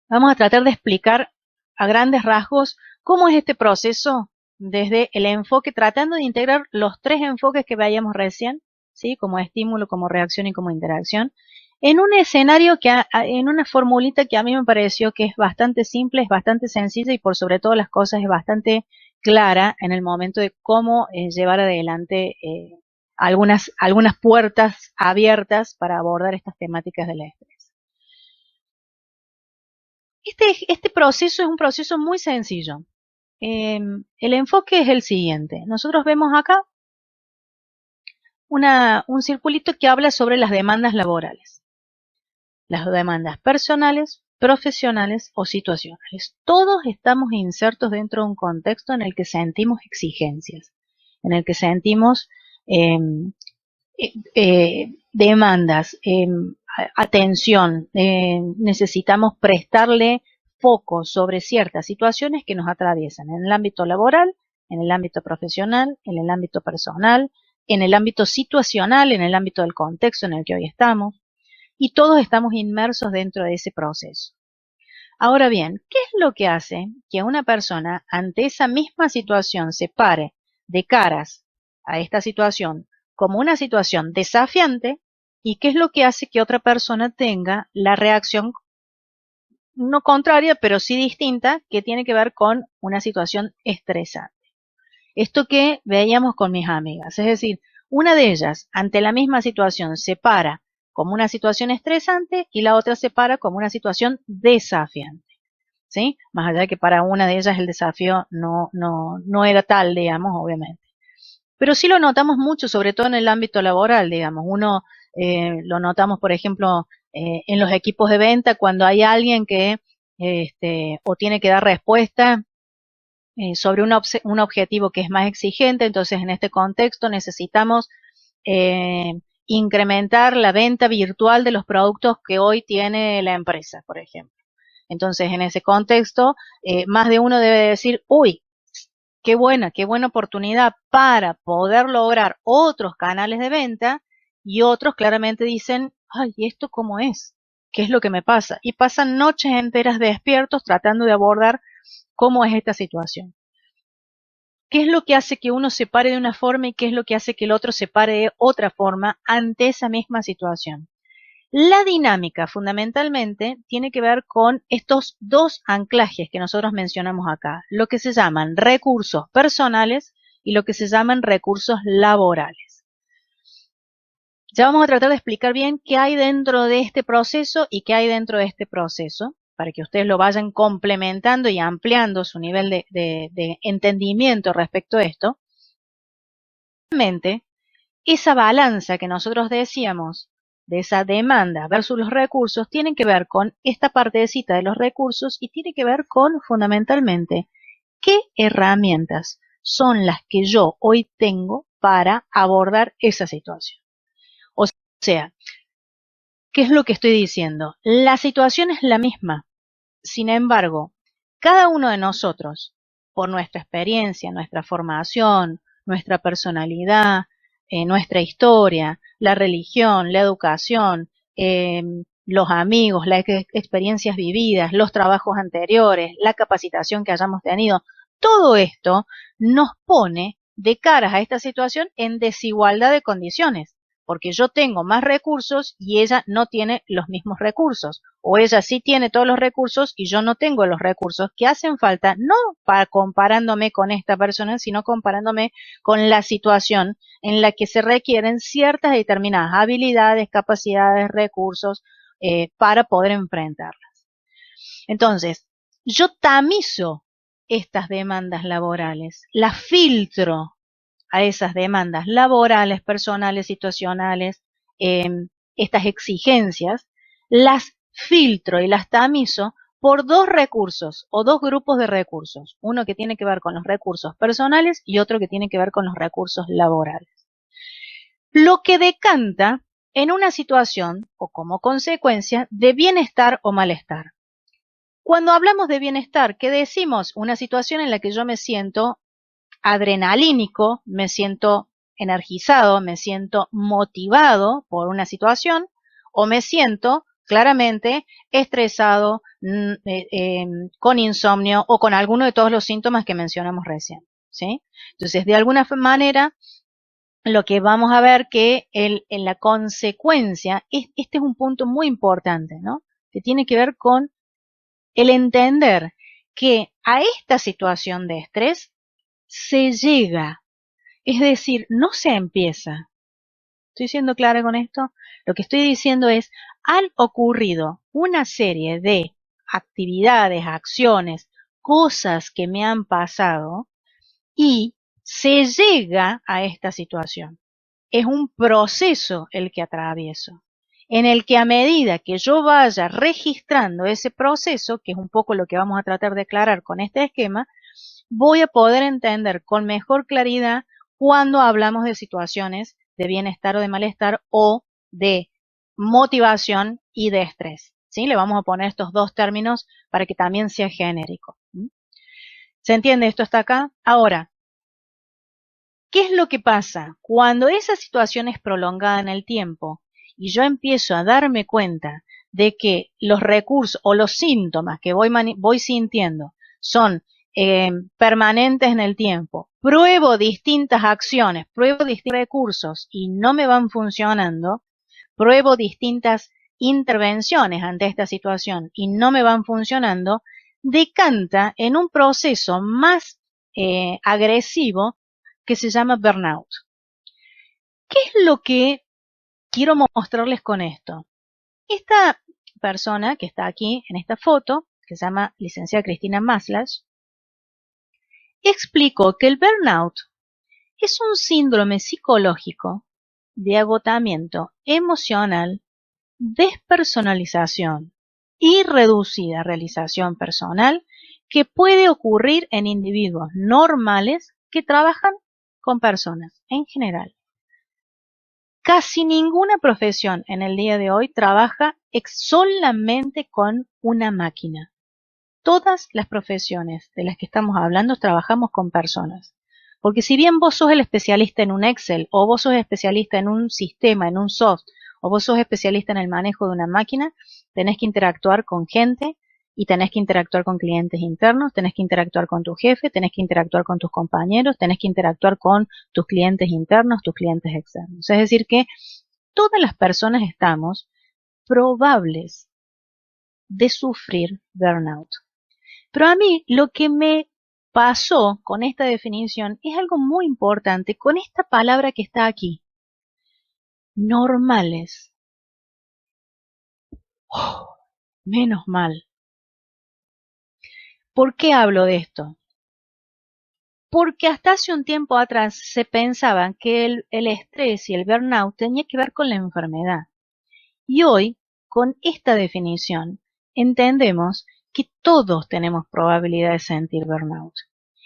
Speaker 1: vamos a tratar de explicar a grandes rasgos cómo es este proceso desde el enfoque, tratando de integrar los tres enfoques que veíamos recién, ¿sí? Como estímulo, como reacción y como interacción, en un escenario en una formulita que a mí me pareció que es bastante simple, es bastante sencilla y por sobre todas las cosas es bastante clara en el momento de cómo llevar adelante algunas puertas abiertas para abordar estas temáticas del estrés. Este proceso es un proceso muy sencillo. El enfoque es el siguiente. Nosotros vemos acá un circulito que habla sobre las demandas laborales. Las demandas personales, profesionales o situacionales. Todos estamos insertos dentro de un contexto en el que sentimos exigencias, en el que sentimos demandas, atención, necesitamos prestarle foco sobre ciertas situaciones que nos atraviesan en el ámbito laboral, en el ámbito profesional, en el ámbito personal, en el ámbito situacional, en el ámbito del contexto en el que hoy estamos, y todos estamos inmersos dentro de ese proceso. Ahora bien, ¿qué es lo que hace que una persona ante esa misma situación se pare de caras a esta situación como una situación desafiante? ¿Y qué es lo que hace que otra persona tenga la reacción no contraria, pero sí distinta, que tiene que ver con una situación estresante? Esto que veíamos con mis amigas, es decir, una de ellas ante la misma situación se para como una situación estresante y la otra se para como una situación desafiante, ¿sí? Más allá de que para una de ellas el desafío no era tal, digamos, obviamente. Pero sí lo notamos mucho, sobre todo en el ámbito laboral, digamos. Uno lo notamos, por ejemplo, en los equipos de venta, cuando hay alguien que o tiene que dar respuesta sobre un objetivo que es más exigente, entonces en este contexto necesitamos incrementar la venta virtual de los productos que hoy tiene la empresa, por ejemplo. Entonces, en ese contexto, más de uno debe decir, uy, qué buena oportunidad para poder lograr otros canales de venta, y otros claramente dicen, ay, ¿y esto cómo es? ¿Qué es lo que me pasa? Y pasan noches enteras despiertos tratando de abordar cómo es esta situación. ¿Qué es lo que hace que uno se pare de una forma y qué es lo que hace que el otro se pare de otra forma ante esa misma situación? La dinámica fundamentalmente tiene que ver con estos dos anclajes que nosotros mencionamos acá, lo que se llaman recursos personales y lo que se llaman recursos laborales. Ya vamos a tratar de explicar bien qué hay dentro de este proceso y qué hay dentro de este proceso, para que ustedes lo vayan complementando y ampliando su nivel de entendimiento respecto a esto. Realmente, esa balanza que nosotros decíamos de esa demanda versus los recursos tiene que ver con esta partecita de los recursos y tiene que ver con fundamentalmente qué herramientas son las que yo hoy tengo para abordar esa situación. O sea, ¿qué es lo que estoy diciendo? La situación es la misma. Sin embargo, cada uno de nosotros, por nuestra experiencia, nuestra formación, nuestra personalidad, nuestra historia, la religión, la educación, los amigos, las experiencias vividas, los trabajos anteriores, la capacitación que hayamos tenido, todo esto nos pone de caras a esta situación en desigualdad de condiciones, porque yo tengo más recursos y ella no tiene los mismos recursos, o ella sí tiene todos los recursos y yo no tengo los recursos que hacen falta, no para comparándome con esta persona, sino comparándome con la situación en la que se requieren ciertas determinadas habilidades, capacidades, recursos para poder enfrentarlas. Entonces, yo tamizo estas demandas laborales, las filtro a esas demandas laborales, personales, situacionales, estas exigencias, las filtro y las tamizo por dos recursos o dos grupos de recursos, uno que tiene que ver con los recursos personales y otro que tiene que ver con los recursos laborales. Lo que decanta en una situación o como consecuencia de bienestar o malestar. Cuando hablamos de bienestar, ¿qué decimos? Una situación en la que yo me siento adrenalínico, me siento energizado, me siento motivado por una situación o me siento claramente estresado, con insomnio o con alguno de todos los síntomas que mencionamos recién, ¿sí? Entonces, de alguna manera, lo que vamos a ver que en la consecuencia, este es un punto muy importante, ¿no? Que tiene que ver con el entender que a esta situación de estrés se llega, es decir, no se empieza. ¿Estoy siendo clara con esto? Lo que estoy diciendo es, han ocurrido una serie de actividades, acciones, cosas que me han pasado y se llega a esta situación. Es un proceso el que atravieso, en el que a medida que yo vaya registrando ese proceso, que es un poco lo que vamos a tratar de aclarar con este esquema, voy a poder entender con mejor claridad cuando hablamos de situaciones de bienestar o de malestar o de motivación y de estrés. ¿Sí? Le vamos a poner estos dos términos para que también sea genérico. ¿Se entiende esto hasta acá? Ahora, ¿qué es lo que pasa? Cuando esa situación es prolongada en el tiempo y yo empiezo a darme cuenta de que los recursos o los síntomas que voy sintiendo son permanentes en el tiempo, pruebo distintas acciones, pruebo distintos recursos y no me van funcionando, pruebo distintas intervenciones ante esta situación y no me van funcionando, decanta en un proceso más agresivo que se llama burnout. ¿Qué es lo que quiero mostrarles con esto? Esta persona que está aquí en esta foto, que se llama licenciada Cristina Maslach, explicó que el burnout es un síndrome psicológico de agotamiento emocional, despersonalización y reducida realización personal que puede ocurrir en individuos normales que trabajan con personas en general. Casi ninguna profesión en el día de hoy trabaja solamente con una máquina. Todas las profesiones de las que estamos hablando trabajamos con personas. Porque si bien vos sos el especialista en un Excel, o vos sos especialista en un sistema, en un soft, o vos sos especialista en el manejo de una máquina, tenés que interactuar con gente y tenés que interactuar con clientes internos, tenés que interactuar con tu jefe, tenés que interactuar con tus compañeros, tenés que interactuar con tus clientes internos, tus clientes externos. Es decir que todas las personas estamos probables de sufrir burnout. Pero a mí lo que me pasó con esta definición es algo muy importante con esta palabra que está aquí. Normales. Oh, menos mal. ¿Por qué hablo de esto? Porque hasta hace un tiempo atrás se pensaba que el estrés y el burnout tenía que ver con la enfermedad. Y hoy, con esta definición, entendemos que todos tenemos probabilidad de sentir burnout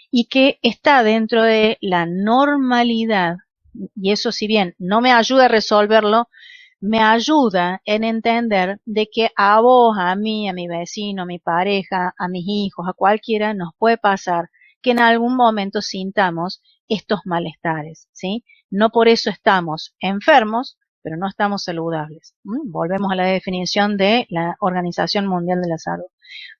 Speaker 1: y que está dentro de la normalidad, y eso si bien no me ayuda a resolverlo, me ayuda en entender de que a vos, a mí, a mi vecino, a mi pareja, a mis hijos, a cualquiera nos puede pasar que en algún momento sintamos estos malestares, ¿sí? No por eso estamos enfermos, pero no estamos saludables. Volvemos a la definición de la Organización Mundial de la Salud.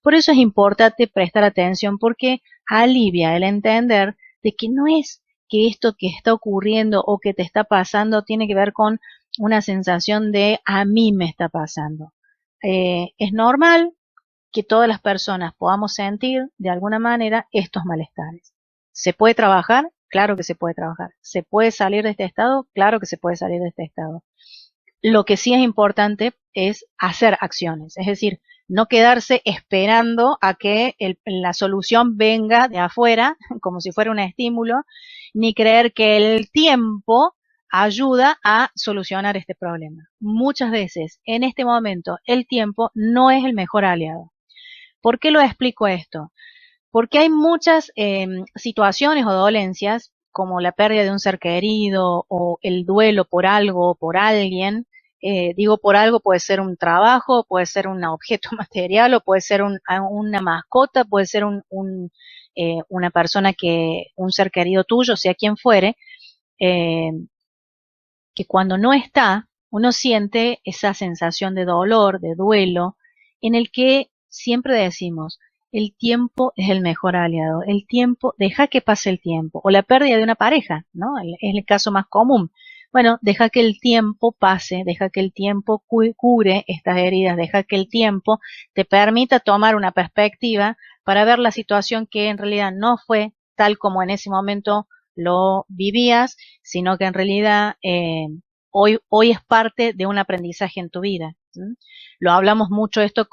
Speaker 1: Por eso es importante prestar atención porque alivia el entender de que no es que esto que está ocurriendo o que te está pasando tiene que ver con una sensación de a mí me está pasando. Es normal que todas las personas podamos sentir de alguna manera estos malestares. ¿Se puede trabajar? Claro que se puede trabajar. ¿Se puede salir de este estado? Claro que se puede salir de este estado. Lo que sí es importante es hacer acciones, es decir, no quedarse esperando a que la solución venga de afuera, como si fuera un estímulo, ni creer que el tiempo ayuda a solucionar este problema. Muchas veces, en este momento, el tiempo no es el mejor aliado. ¿Por qué lo explico esto? Porque hay muchas situaciones o dolencias, como la pérdida de un ser querido o el duelo por algo o por alguien. Digo por algo, puede ser un trabajo, puede ser un objeto material o puede ser una mascota, puede ser una persona un ser querido tuyo, sea quien fuere, eh, que cuando no está, uno siente esa sensación de dolor, de duelo, en el que siempre decimos, el tiempo es el mejor aliado, el tiempo, deja que pase el tiempo, o la pérdida de una pareja, ¿no? Es el caso más común. Bueno, deja que el tiempo pase, deja que el tiempo cure estas heridas, deja que el tiempo te permita tomar una perspectiva para ver la situación que en realidad no fue tal como en ese momento lo vivías, sino que en realidad hoy es parte de un aprendizaje en tu vida. ¿Sí? Lo hablamos mucho esto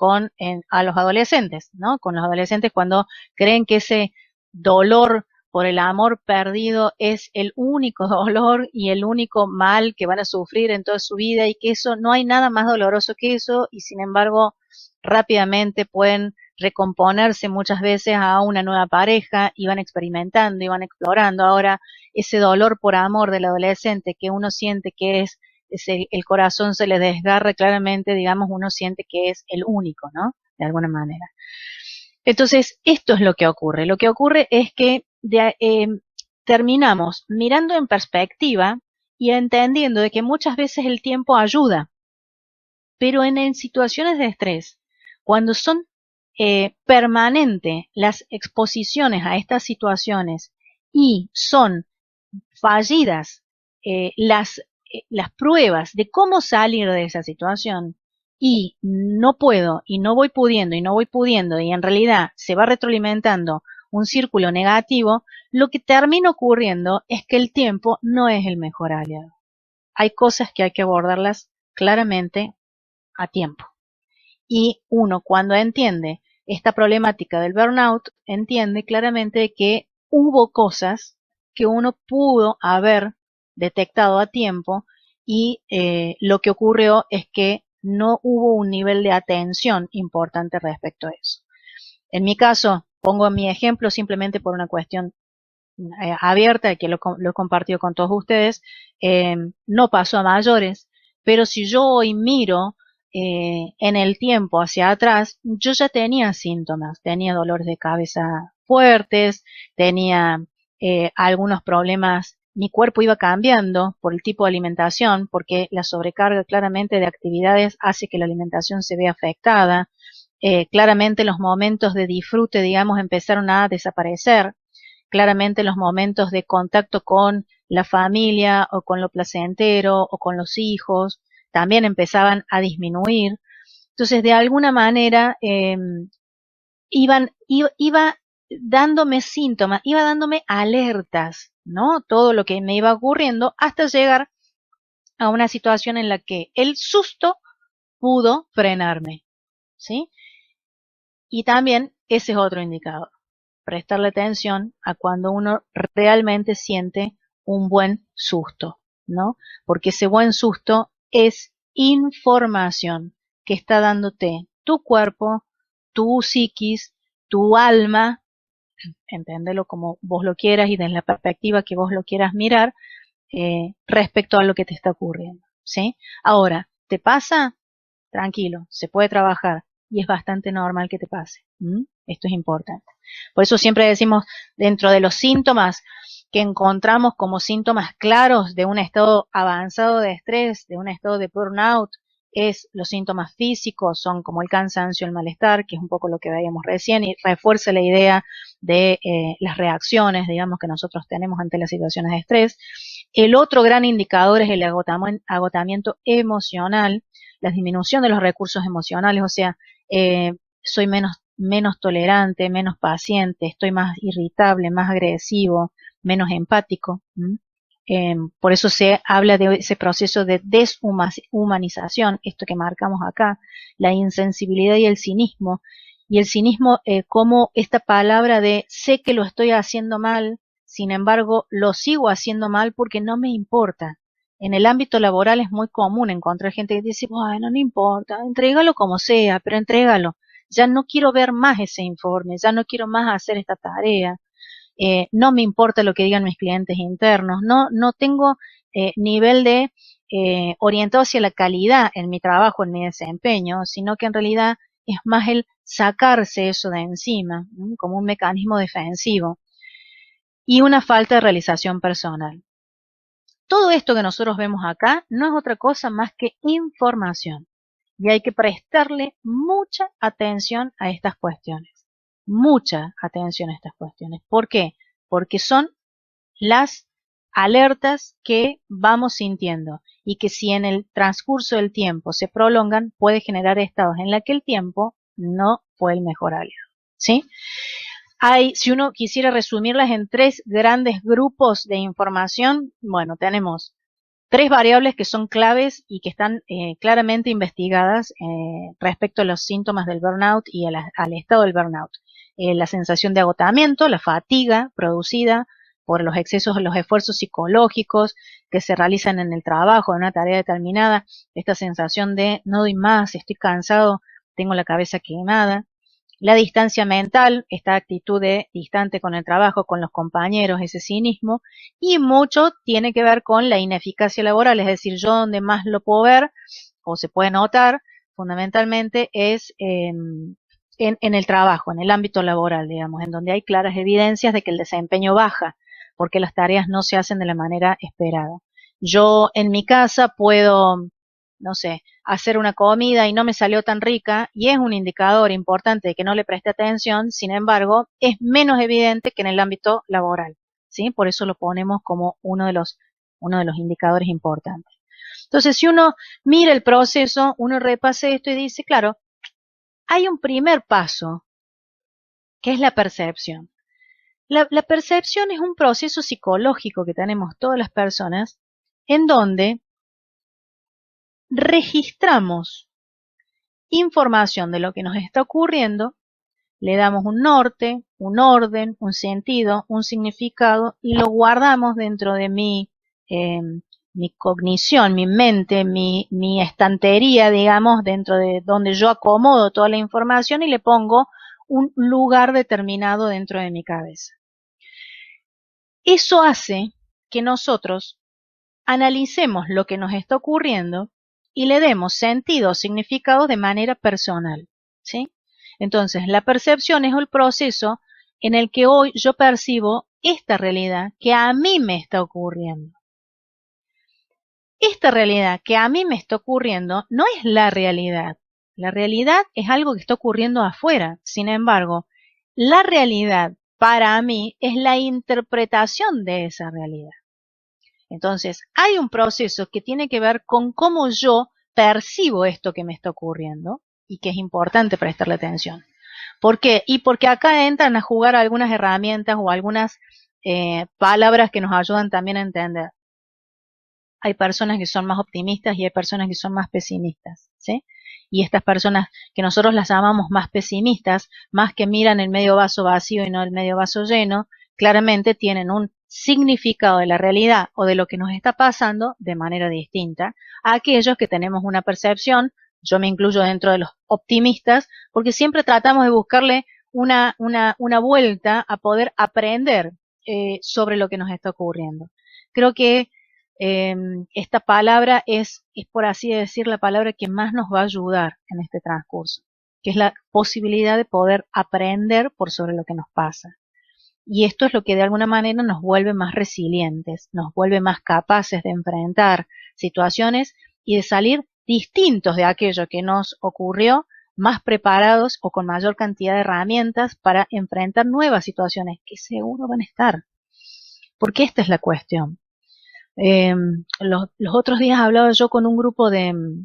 Speaker 1: a los adolescentes, ¿no? Con los adolescentes cuando creen que ese dolor por el amor perdido es el único dolor y el único mal que van a sufrir en toda su vida y que eso no hay nada más doloroso que eso y sin embargo rápidamente pueden recomponerse muchas veces a una nueva pareja y van experimentando y van explorando. Ahora, ese dolor por amor del adolescente que uno siente que es el corazón se le desgarra claramente, digamos, uno siente que es el único, ¿no? De alguna manera. Entonces, esto es lo que ocurre. Lo que ocurre es que terminamos mirando en perspectiva y entendiendo de que muchas veces el tiempo ayuda, pero en situaciones de estrés, cuando son permanentes las exposiciones a estas situaciones y son fallidas las pruebas de cómo salir de esa situación y no puedo y no voy pudiendo y no voy pudiendo y en realidad se va retroalimentando un círculo negativo, lo que termina ocurriendo es que el tiempo no es el mejor aliado. Hay cosas que hay que abordarlas claramente a tiempo. Y uno cuando entiende esta problemática del burnout, entiende claramente que hubo cosas que uno pudo haber detectado a tiempo y lo que ocurrió es que no hubo un nivel de atención importante respecto a eso. En mi caso, pongo mi ejemplo simplemente por una cuestión abierta que lo he compartido con todos ustedes, no pasó a mayores, pero si yo hoy miro en el tiempo hacia atrás, yo ya tenía síntomas, tenía dolores de cabeza fuertes, tenía algunos problemas, mi cuerpo iba cambiando por el tipo de alimentación, porque la sobrecarga claramente de actividades hace que la alimentación se vea afectada, Claramente los momentos de disfrute, digamos, empezaron a desaparecer. Claramente los momentos de contacto con la familia o con lo placentero o con los hijos también empezaban a disminuir. Entonces, de alguna manera, iba dándome síntomas, iba dándome alertas, ¿no? Todo lo que me iba ocurriendo hasta llegar a una situación en la que el susto pudo frenarme, ¿sí? Y también ese es otro indicador, prestarle atención a cuando uno realmente siente un buen susto, ¿no? Porque ese buen susto es información que está dándote tu cuerpo, tu psiquis, tu alma, enténdelo como vos lo quieras y desde la perspectiva que vos lo quieras mirar, respecto a lo que te está ocurriendo, ¿sí? Ahora, ¿te pasa? Tranquilo, se puede trabajar y es bastante normal que te pase. Esto es importante. Por eso siempre decimos, dentro de los síntomas que encontramos como síntomas claros de un estado avanzado de estrés, de un estado de burnout, es los síntomas físicos, son como el cansancio, el malestar, que es un poco lo que veíamos recién, y refuerza la idea de las reacciones, digamos, que nosotros tenemos ante las situaciones de estrés. El otro gran indicador es el agotamiento emocional, la disminución de los recursos emocionales, o sea, soy menos tolerante, menos paciente, estoy más irritable, más agresivo, menos empático. Por eso se habla de ese proceso de deshumanización, esto que marcamos acá, la insensibilidad y el cinismo. Y el cinismo como esta palabra de sé que lo estoy haciendo mal, sin embargo lo sigo haciendo mal porque no me importa. En el ámbito laboral es muy común encontrar gente que dice, bueno, no importa, entrégalo como sea, pero entrégalo. Ya no quiero ver más ese informe, ya no quiero más hacer esta tarea. No me importa lo que digan mis clientes internos, no tengo nivel de orientado hacia la calidad en mi trabajo, en mi desempeño, sino que en realidad es más el sacarse eso de encima, como un mecanismo defensivo y una falta de realización personal. Todo esto que nosotros vemos acá no es otra cosa más que información y hay que prestarle mucha atención a estas cuestiones. Mucha atención a estas cuestiones. ¿Por qué? Porque son las alertas que vamos sintiendo y que si en el transcurso del tiempo se prolongan puede generar estados en los que el tiempo no fue el mejor aliado. ¿Sí? Si uno quisiera resumirlas en tres grandes grupos de información, bueno, tenemos tres variables que son claves y que están claramente investigadas respecto a los síntomas del burnout y al estado del burnout. La sensación de agotamiento, la fatiga producida por los excesos, los esfuerzos psicológicos que se realizan en el trabajo, en una tarea determinada, esta sensación de no doy más, estoy cansado, tengo la cabeza quemada. La distancia mental, esta actitud de distante con el trabajo, con los compañeros, ese cinismo, y mucho tiene que ver con la ineficacia laboral, es decir, yo donde más lo puedo ver o se puede notar fundamentalmente es en el trabajo, en el ámbito laboral, digamos, en donde hay claras evidencias de que el desempeño baja, porque las tareas no se hacen de la manera esperada. Yo en mi casa puedo, no sé, hacer una comida y no me salió tan rica y es un indicador importante de que no le presté atención, sin embargo, es menos evidente que en el ámbito laboral, ¿sí? Por eso lo ponemos como uno de los indicadores importantes. Entonces, si uno mira el proceso, uno repasa esto y dice, claro, hay un primer paso, que es la percepción. La percepción es un proceso psicológico que tenemos todas las personas en donde registramos información de lo que nos está ocurriendo, le damos un norte, un orden, un sentido, un significado y lo guardamos dentro de mi cognición, mi mente, mi estantería, digamos, dentro de donde yo acomodo toda la información y le pongo un lugar determinado dentro de mi cabeza. Eso hace que nosotros analicemos lo que nos está ocurriendo y le demos sentido o significado de manera personal, ¿sí? Entonces, la percepción es el proceso en el que hoy yo percibo esta realidad que a mí me está ocurriendo. Esta realidad que a mí me está ocurriendo no es la realidad, La realidad es algo que está ocurriendo afuera. Sin embargo, la realidad para mí es la interpretación de esa realidad. Entonces, hay un proceso que tiene que ver con cómo yo percibo esto que me está ocurriendo y que es importante prestarle atención. ¿Por qué? Y porque acá entran a jugar algunas herramientas o algunas palabras que nos ayudan también a entender. Hay personas que son más optimistas y hay personas que son más pesimistas, ¿sí? Y estas personas que nosotros las llamamos más pesimistas, más que miran el medio vaso vacío y no el medio vaso lleno, claramente tienen un significado de la realidad o de lo que nos está pasando de manera distinta a aquellos que tenemos una percepción. Yo me incluyo dentro de los optimistas porque siempre tratamos de buscarle una vuelta a poder aprender sobre lo que nos está ocurriendo. Creo que esta palabra es por así decir la palabra que más nos va a ayudar en este transcurso, que es la posibilidad de poder aprender por sobre lo que nos pasa. Y esto es lo que de alguna manera nos vuelve más resilientes, nos vuelve más capaces de enfrentar situaciones y de salir distintos de aquello que nos ocurrió, más preparados o con mayor cantidad de herramientas para enfrentar nuevas situaciones que seguro van a estar. Porque esta es la cuestión. Los otros días hablaba yo con un grupo de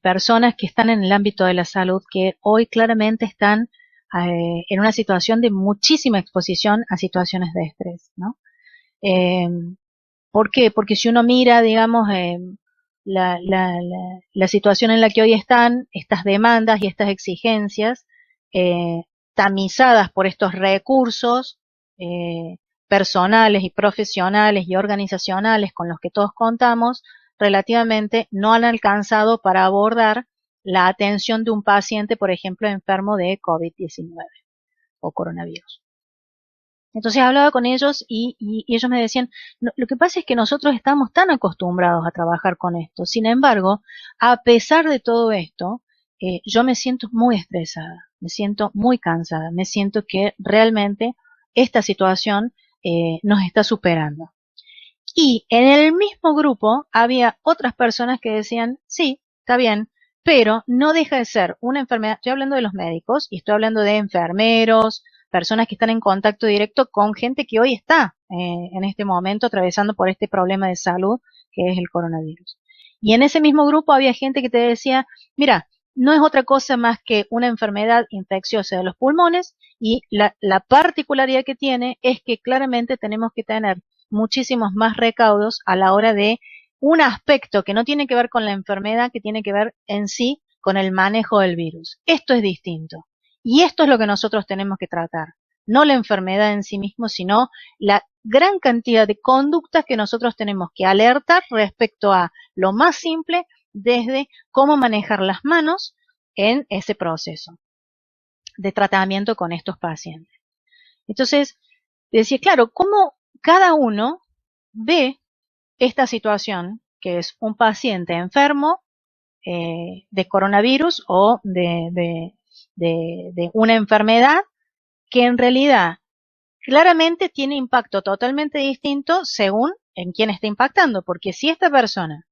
Speaker 1: personas que están en el ámbito de la salud que hoy claramente están en una situación de muchísima exposición a situaciones de estrés, ¿no? ¿Por qué? Porque si uno mira, digamos, la situación en la que hoy están, estas demandas y estas exigencias, tamizadas por estos recursos personales y profesionales y organizacionales con los que todos contamos, relativamente no han alcanzado para abordar la atención de un paciente, por ejemplo, enfermo de COVID-19 o coronavirus. Entonces hablaba con ellos y ellos me decían, no, lo que pasa es que nosotros estamos tan acostumbrados a trabajar con esto. Sin embargo, a pesar de todo esto, yo me siento muy estresada, me siento muy cansada, me siento que realmente esta situación nos está superando. Y en el mismo grupo había otras personas que decían, sí, está bien, pero no deja de ser una enfermedad. Estoy hablando de los médicos y estoy hablando de enfermeros, personas que están en contacto directo con gente que hoy está en este momento atravesando por este problema de salud que es el coronavirus. Y en ese mismo grupo había gente que te decía, mira, no es otra cosa más que una enfermedad infecciosa de los pulmones y la particularidad que tiene es que claramente tenemos que tener muchísimos más recaudos a la hora de un aspecto que no tiene que ver con la enfermedad, que tiene que ver en sí con el manejo del virus. Esto es distinto. Y esto es lo que nosotros tenemos que tratar. No la enfermedad en sí mismo, sino la gran cantidad de conductas que nosotros tenemos que alertar respecto a lo más simple, desde cómo manejar las manos en ese proceso de tratamiento con estos pacientes. Entonces, decía, claro, cómo cada uno ve esta situación, que es un paciente enfermo de coronavirus o de una enfermedad que en realidad claramente tiene impacto totalmente distinto según en quién está impactando, porque si esta persona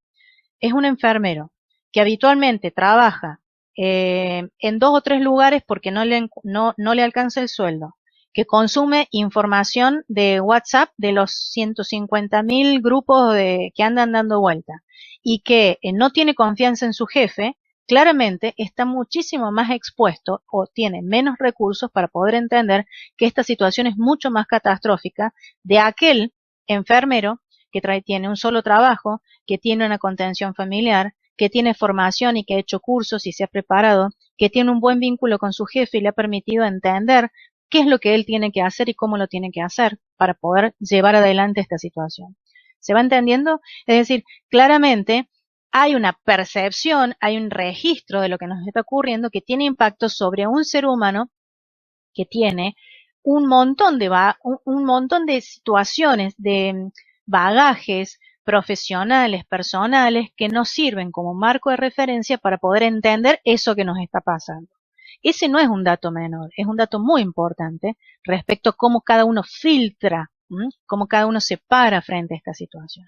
Speaker 1: es un enfermero que habitualmente trabaja en 2 o 3 lugares porque no le alcanza el sueldo, que consume información de WhatsApp de los 150.000 grupos que andan dando vuelta y que no tiene confianza en su jefe, claramente está muchísimo más expuesto o tiene menos recursos para poder entender que esta situación es mucho más catastrófica de aquel enfermero que tiene un solo trabajo, que tiene una contención familiar, que tiene formación y que ha hecho cursos y se ha preparado, que tiene un buen vínculo con su jefe y le ha permitido entender qué es lo que él tiene que hacer y cómo lo tiene que hacer para poder llevar adelante esta situación. ¿Se va entendiendo? Es decir, claramente hay una percepción, hay un registro de lo que nos está ocurriendo que tiene impacto sobre un ser humano que tiene un montón de situaciones, de bagajes profesionales, personales, que nos sirven como marco de referencia para poder entender eso que nos está pasando. Ese no es un dato menor, es un dato muy importante respecto a cómo cada uno filtra, cómo cada uno se para frente a esta situación.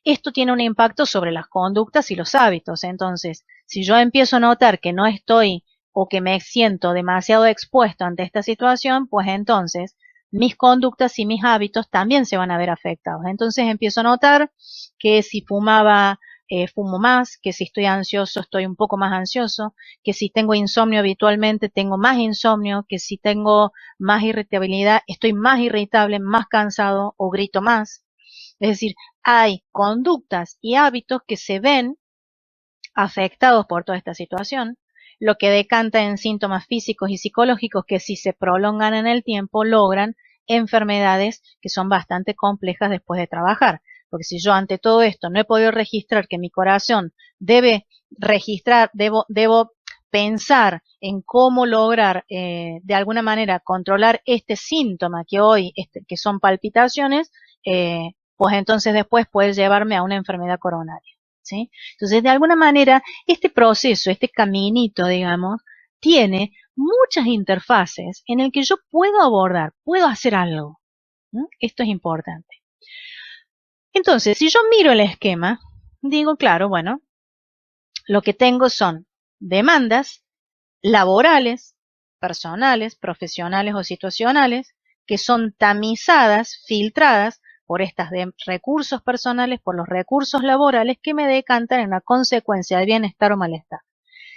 Speaker 1: esto tiene un impacto sobre las conductas y los hábitos. Entonces, si yo empiezo a notar que no estoy o que me siento demasiado expuesto ante esta situación, pues entonces mis conductas y mis hábitos también se van a ver afectados. Entonces empiezo a notar que si fumaba, fumo más, que si estoy ansioso, estoy un poco más ansioso, que si tengo insomnio habitualmente, tengo más insomnio, que si tengo más irritabilidad, estoy más irritable, más cansado o grito más. Es decir, hay conductas y hábitos que se ven afectados por toda esta situación, lo que decanta en síntomas físicos y psicológicos que si se prolongan en el tiempo logran enfermedades que son bastante complejas después de trabajar. Porque si yo ante todo esto no he podido registrar que mi corazón debe registrar, debo pensar en cómo lograr de alguna manera controlar este síntoma que hoy, que son palpitaciones, pues entonces después puede llevarme a una enfermedad coronaria. ¿Sí? Entonces, de alguna manera, este proceso, este caminito, digamos, tiene muchas interfaces en el que yo puedo abordar, puedo hacer algo. ¿Mm? Esto es importante. Entonces, si yo miro el esquema, digo, claro, bueno, lo que tengo son demandas laborales, personales, profesionales o situacionales, que son tamizadas, filtradas por estos recursos personales, por los recursos laborales que me decantan en una consecuencia de bienestar o malestar.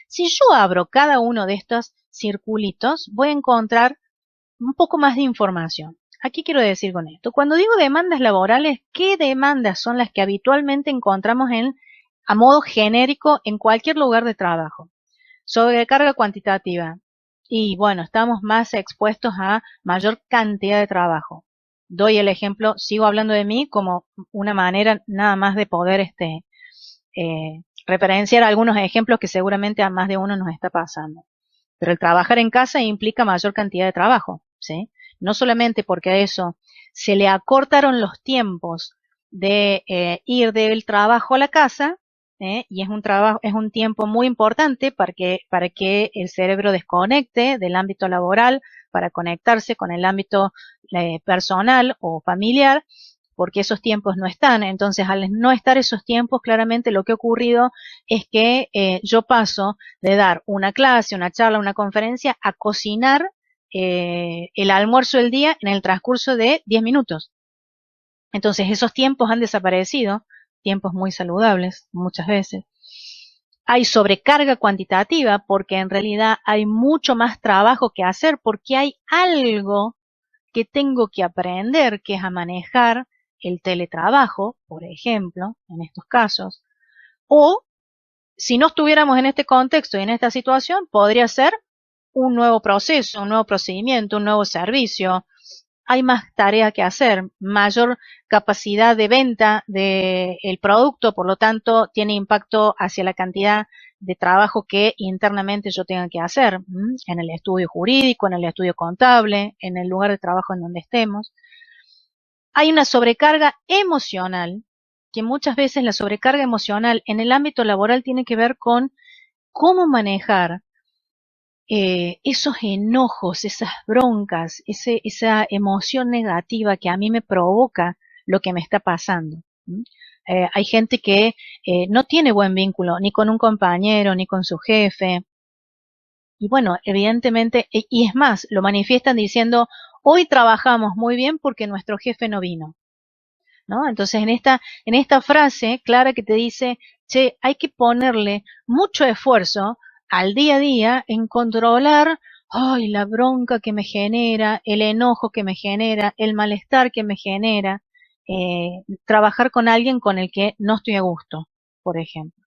Speaker 1: Si yo abro cada uno de estos circulitos, voy a encontrar un poco más de información. ¿A qué quiero decir con esto? Cuando digo demandas laborales, ¿qué demandas son las que habitualmente encontramos a modo genérico en cualquier lugar de trabajo? Sobrecarga cuantitativa. Y bueno, estamos más expuestos a mayor cantidad de trabajo. Doy el ejemplo, sigo hablando de mí como una manera nada más de poder referenciar algunos ejemplos que seguramente a más de uno nos está pasando. Pero el trabajar en casa implica mayor cantidad de trabajo, ¿sí? No solamente porque a eso se le acortaron los tiempos de ir del trabajo a la casa, y es un tiempo muy importante para que el cerebro desconecte del ámbito laboral, para conectarse con el ámbito personal o familiar, porque esos tiempos no están. Entonces, al no estar esos tiempos, claramente lo que ha ocurrido es que yo paso de dar una clase, una charla, una conferencia, a cocinar el almuerzo del día en el transcurso de 10 minutos. Entonces, esos tiempos han desaparecido, tiempos muy saludables muchas veces. Hay sobrecarga cuantitativa porque en realidad hay mucho más trabajo que hacer porque hay algo que tengo que aprender, que es a manejar el teletrabajo, por ejemplo, en estos casos. O, si no estuviéramos en este contexto y en esta situación, podría ser un nuevo proceso, un nuevo procedimiento, un nuevo servicio. Hay más tarea que hacer, mayor capacidad de venta del producto, por lo tanto, tiene impacto hacia la cantidad de trabajo que internamente yo tenga que hacer, en el estudio jurídico, en el estudio contable, en el lugar de trabajo en donde estemos. Hay una sobrecarga emocional, que muchas veces la sobrecarga emocional en el ámbito laboral tiene que ver con cómo manejar esos enojos, esas broncas, esa emoción negativa que a mí me provoca lo que me está pasando. Hay gente que no tiene buen vínculo ni con un compañero, ni con su jefe. Y bueno, evidentemente, y es más, lo manifiestan diciendo, hoy trabajamos muy bien porque nuestro jefe no vino. ¿No? Entonces, en esta frase clara que te dice, che, hay que ponerle mucho esfuerzo al día a día en controlar, ay, la bronca que me genera, el enojo que me genera, el malestar que me genera, trabajar con alguien con el que no estoy a gusto, por ejemplo.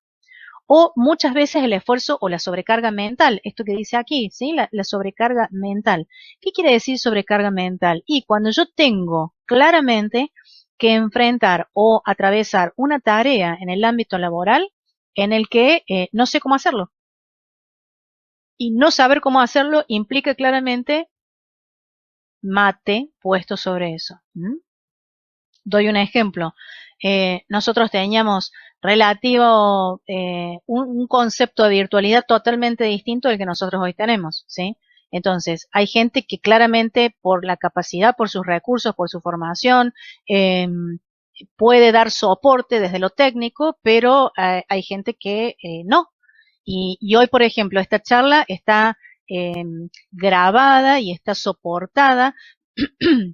Speaker 1: O muchas veces el esfuerzo o la sobrecarga mental, esto que dice aquí, ¿sí? La sobrecarga mental. ¿Qué quiere decir sobrecarga mental? Y cuando yo tengo claramente que enfrentar o atravesar una tarea en el ámbito laboral en el que no sé cómo hacerlo. Y no saber cómo hacerlo implica claramente mate puesto sobre eso. Doy un ejemplo. Nosotros teníamos relativo un concepto de virtualidad totalmente distinto del que nosotros hoy tenemos, ¿sí? Entonces, hay gente que claramente por la capacidad, por sus recursos, por su formación, puede dar soporte desde lo técnico, pero hay gente que no. Y hoy, por ejemplo, esta charla está eh, grabada y está soportada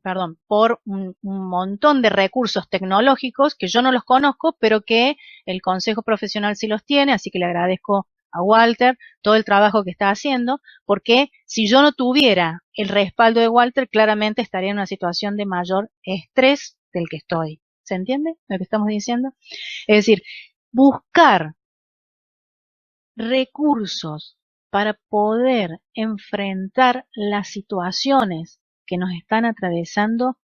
Speaker 1: perdón, por un montón de recursos tecnológicos que yo no los conozco, pero que el Consejo Profesional sí los tiene, así que le agradezco a Walter todo el trabajo que está haciendo, porque si yo no tuviera el respaldo de Walter, claramente estaría en una situación de mayor estrés del que estoy. ¿Se entiende lo que estamos diciendo? Es decir, buscar recursos para poder enfrentar las situaciones que nos están atravesando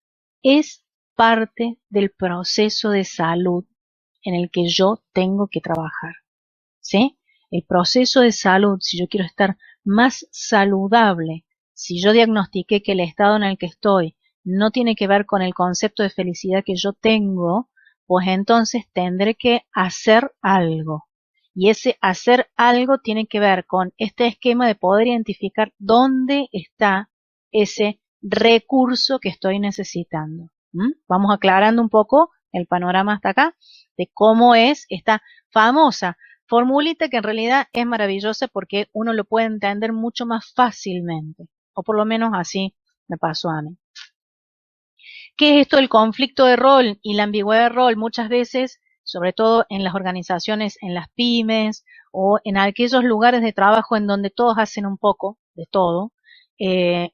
Speaker 1: es parte del proceso de salud en el que yo tengo que trabajar. ¿Sí? El proceso de salud, si yo quiero estar más saludable, si yo diagnostiqué que el estado en el que estoy no tiene que ver con el concepto de felicidad que yo tengo, pues entonces tendré que hacer algo. Y ese hacer algo tiene que ver con este esquema de poder identificar dónde está ese recurso que estoy necesitando. Vamos aclarando un poco el panorama hasta acá de cómo es esta famosa formulita que en realidad es maravillosa porque uno lo puede entender mucho más fácilmente, o por lo menos así me pasó a mí. ¿Qué es esto del conflicto de rol y la ambigüedad de rol? Muchas veces, sobre todo en las organizaciones, en las pymes o en aquellos lugares de trabajo en donde todos hacen un poco de todo,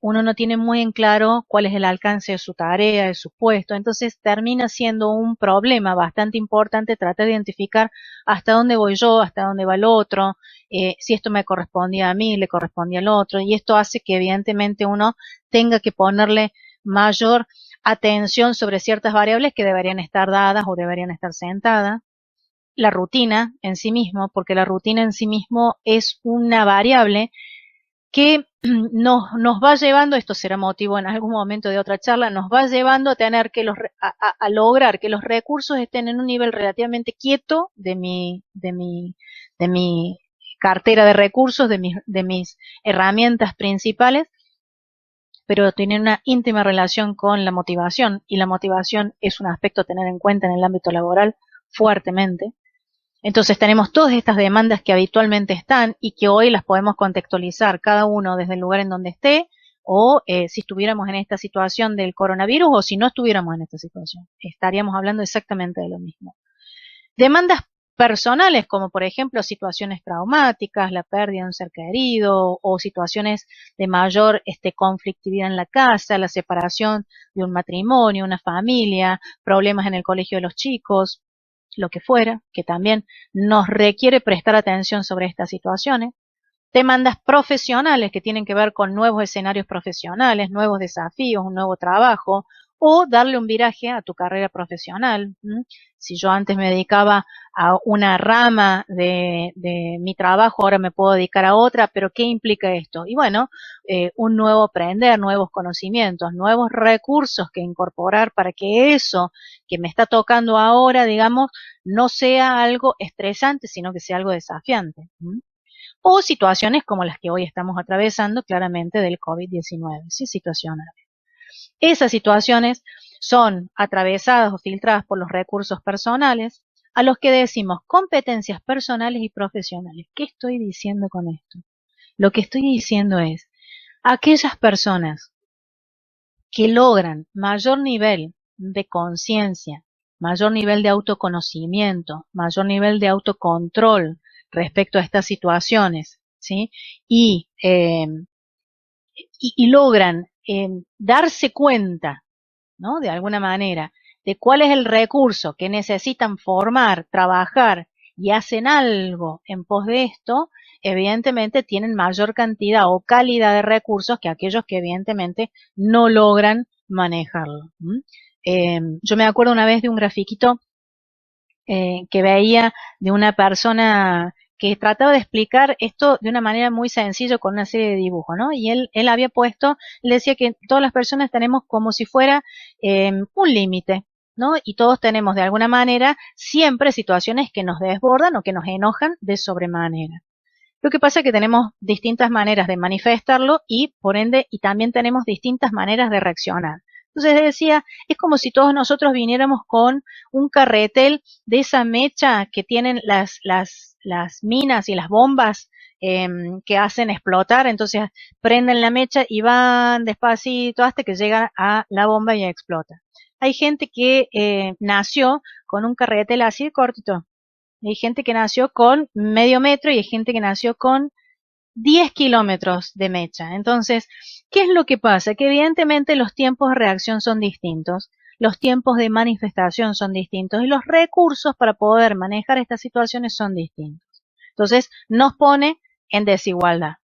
Speaker 1: uno no tiene muy en claro cuál es el alcance de su tarea, de su puesto, entonces termina siendo un problema bastante importante tratar de identificar hasta dónde voy yo, hasta dónde va el otro, si esto me correspondía a mí, le correspondía al otro, y esto hace que evidentemente uno tenga que ponerle mayor atención sobre ciertas variables que deberían estar dadas o deberían estar sentadas. La rutina en sí mismo, porque la rutina en sí mismo es una variable que nos va llevando, esto será motivo en algún momento de otra charla, nos va llevando a tener que a lograr que los recursos estén en un nivel relativamente quieto de mi cartera de recursos, de mis herramientas principales, pero tienen una íntima relación con la motivación, y la motivación es un aspecto a tener en cuenta en el ámbito laboral fuertemente. Entonces tenemos todas estas demandas que habitualmente están y que hoy las podemos contextualizar cada uno desde el lugar en donde esté, o si estuviéramos en esta situación del coronavirus o si no estuviéramos en esta situación. Estaríamos hablando exactamente de lo mismo. Demandas personales, como por ejemplo situaciones traumáticas, la pérdida de un ser querido, o situaciones de mayor conflictividad en la casa, la separación de un matrimonio, una familia, problemas en el colegio de los chicos, lo que fuera, que también nos requiere prestar atención sobre estas situaciones. Demandas profesionales que tienen que ver con nuevos escenarios profesionales, nuevos desafíos, un nuevo trabajo, o darle un viraje a tu carrera profesional. Si yo antes me dedicaba a una rama de mi trabajo, ahora me puedo dedicar a otra, pero ¿qué implica esto? Y bueno, un nuevo aprender, nuevos conocimientos, nuevos recursos que incorporar para que eso que me está tocando ahora, digamos, no sea algo estresante, sino que sea algo desafiante. O situaciones como las que hoy estamos atravesando, claramente del COVID-19, ¿sí? Situacionales. Esas situaciones son atravesadas o filtradas por los recursos personales, a los que decimos competencias personales y profesionales. ¿Qué estoy diciendo con esto? Lo que estoy diciendo es, aquellas personas que logran mayor nivel de conciencia, mayor nivel de autoconocimiento, mayor nivel de autocontrol respecto a estas situaciones, ¿sí? Y logran darse cuenta, ¿no? De alguna manera, de cuál es el recurso que necesitan formar, trabajar y hacen algo en pos de esto, evidentemente tienen mayor cantidad o calidad de recursos que aquellos que evidentemente no logran manejarlo. Yo me acuerdo una vez de un grafiquito que veía de una persona que trataba de explicar esto de una manera muy sencilla con una serie de dibujos, ¿no? Y él había puesto, él decía que todas las personas tenemos como si fuera un límite, ¿no? Y todos tenemos de alguna manera siempre situaciones que nos desbordan o que nos enojan de sobremanera. Lo que pasa es que tenemos distintas maneras de manifestarlo y por ende y también tenemos distintas maneras de reaccionar. Entonces decía, es como si todos nosotros viniéramos con un carretel de esa mecha que tienen las minas y las bombas que hacen explotar, entonces prenden la mecha y van despacito hasta que llegan a la bomba y explota. Hay gente que nació con un carretel así de cortito. Hay gente que nació con medio metro y hay gente que nació con 10 kilómetros de mecha. Entonces, ¿qué es lo que pasa? Que evidentemente los tiempos de reacción son distintos, los tiempos de manifestación son distintos y los recursos para poder manejar estas situaciones son distintos. Entonces, nos pone en desigualdad.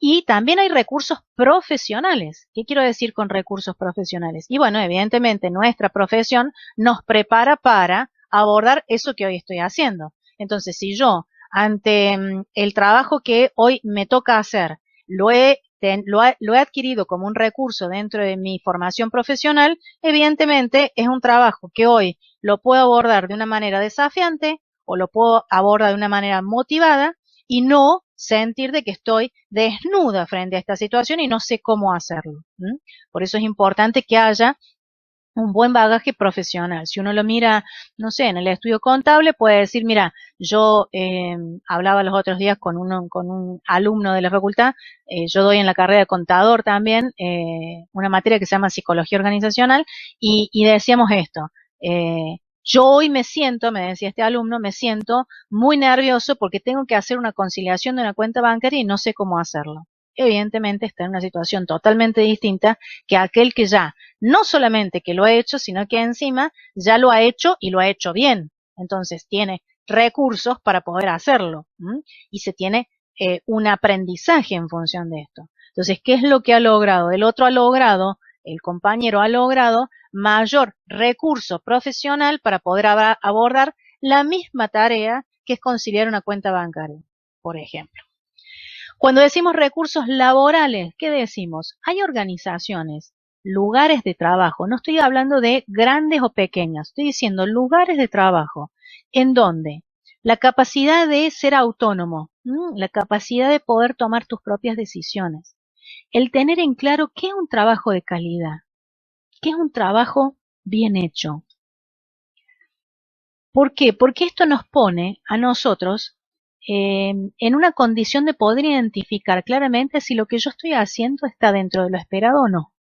Speaker 1: Y también hay recursos profesionales. ¿Qué quiero decir con recursos profesionales? Y bueno, evidentemente nuestra profesión nos prepara para abordar eso que hoy estoy haciendo. Entonces, si yo, ante el trabajo que hoy me toca hacer, lo he adquirido como un recurso dentro de mi formación profesional, evidentemente es un trabajo que hoy lo puedo abordar de una manera desafiante o lo puedo abordar de una manera motivada y no sentir de que estoy desnuda frente a esta situación y no sé cómo hacerlo. Por eso es importante que haya un buen bagaje profesional. Si uno lo mira, no sé, en el estudio contable, puede decir, mira, yo hablaba los otros días con un alumno de la facultad, yo doy en la carrera de contador también, una materia que se llama psicología organizacional, y decíamos esto, yo hoy me siento, me decía este alumno, me siento muy nervioso porque tengo que hacer una conciliación de una cuenta bancaria y no sé cómo hacerlo. Evidentemente está en una situación totalmente distinta que aquel que ya no solamente que lo ha hecho, sino que encima ya lo ha hecho y lo ha hecho bien. Entonces tiene recursos para poder hacerlo y se tiene un aprendizaje en función de esto. Entonces, ¿qué es lo que ha logrado? El otro ha logrado, el compañero ha logrado mayor recurso profesional para poder abordar la misma tarea que es conciliar una cuenta bancaria, por ejemplo. Cuando decimos recursos laborales, ¿qué decimos? Hay organizaciones, lugares de trabajo, no estoy hablando de grandes o pequeñas, estoy diciendo lugares de trabajo en donde la capacidad de ser autónomo, la capacidad de poder tomar tus propias decisiones, el tener en claro qué es un trabajo de calidad, qué es un trabajo bien hecho. ¿Por qué? Porque esto nos pone a nosotros en una condición de poder identificar claramente si lo que yo estoy haciendo está dentro de lo esperado o no.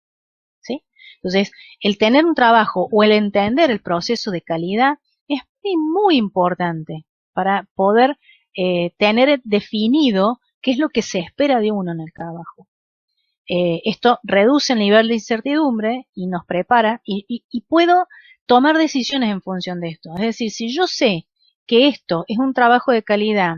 Speaker 1: ¿Sí? Entonces, el tener un trabajo o el entender el proceso de calidad es muy importante para poder tener definido qué es lo que se espera de uno en el trabajo. Esto reduce el nivel de incertidumbre y nos prepara y puedo tomar decisiones en función de esto. Es decir, si yo sé que esto es un trabajo de calidad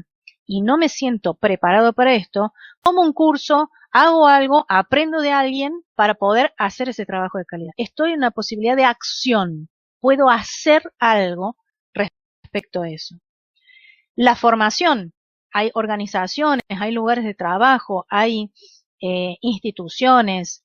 Speaker 1: y no me siento preparado para esto, tomo un curso, hago algo, aprendo de alguien para poder hacer ese trabajo de calidad. Estoy en una posibilidad de acción. Puedo hacer algo respecto a eso. La formación. Hay organizaciones, hay lugares de trabajo, hay instituciones,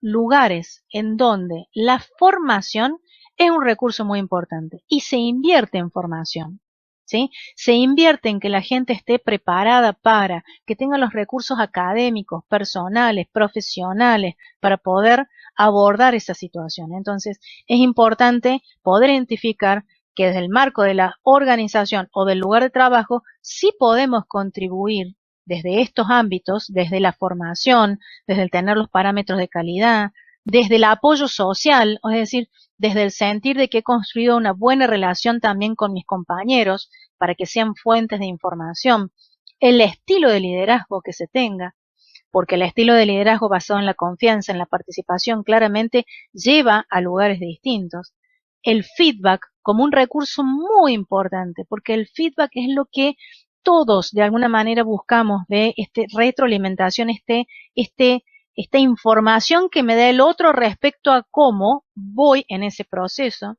Speaker 1: lugares en donde la formación es un recurso muy importante y se invierte en formación. ¿Sí? Se invierte en que la gente esté preparada para que tenga los recursos académicos, personales, profesionales, para poder abordar esa situación. Entonces, es importante poder identificar que desde el marco de la organización o del lugar de trabajo sí podemos contribuir desde estos ámbitos, desde la formación, desde el tener los parámetros de calidad, desde el apoyo social, es decir, desde el sentir de que he construido una buena relación también con mis compañeros para que sean fuentes de información, el estilo de liderazgo que se tenga, porque el estilo de liderazgo basado en la confianza, en la participación, claramente lleva a lugares distintos. El feedback como un recurso muy importante, porque el feedback es lo que todos de alguna manera buscamos de retroalimentación, esta información que me da el otro respecto a cómo voy en ese proceso,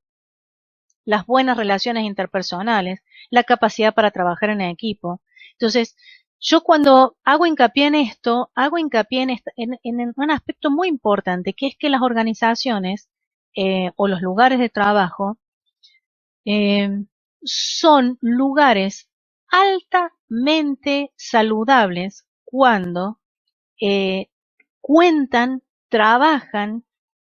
Speaker 1: las buenas relaciones interpersonales, la capacidad para trabajar en equipo. Entonces, yo cuando hago hincapié en esto, hago hincapié en un aspecto muy importante, que es que las organizaciones o los lugares de trabajo son lugares altamente saludables cuando cuentan, trabajan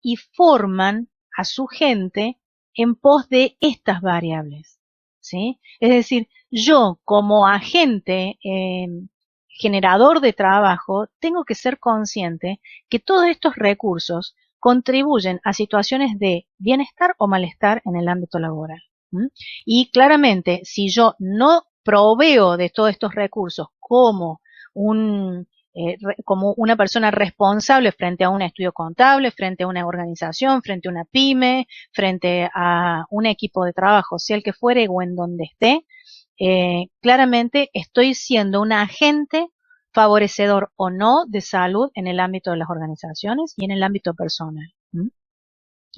Speaker 1: y forman a su gente en pos de estas variables, ¿sí? Es decir, yo como agente generador de trabajo tengo que ser consciente que todos estos recursos contribuyen a situaciones de bienestar o malestar en el ámbito laboral. ¿Mm? Y claramente, si yo no proveo de todos estos recursos como como una persona responsable frente a un estudio contable, frente a una organización, frente a una pyme, frente a un equipo de trabajo, sea el que fuere o en donde esté, claramente estoy siendo un agente favorecedor o no de salud en el ámbito de las organizaciones y en el ámbito personal. ¿Mm?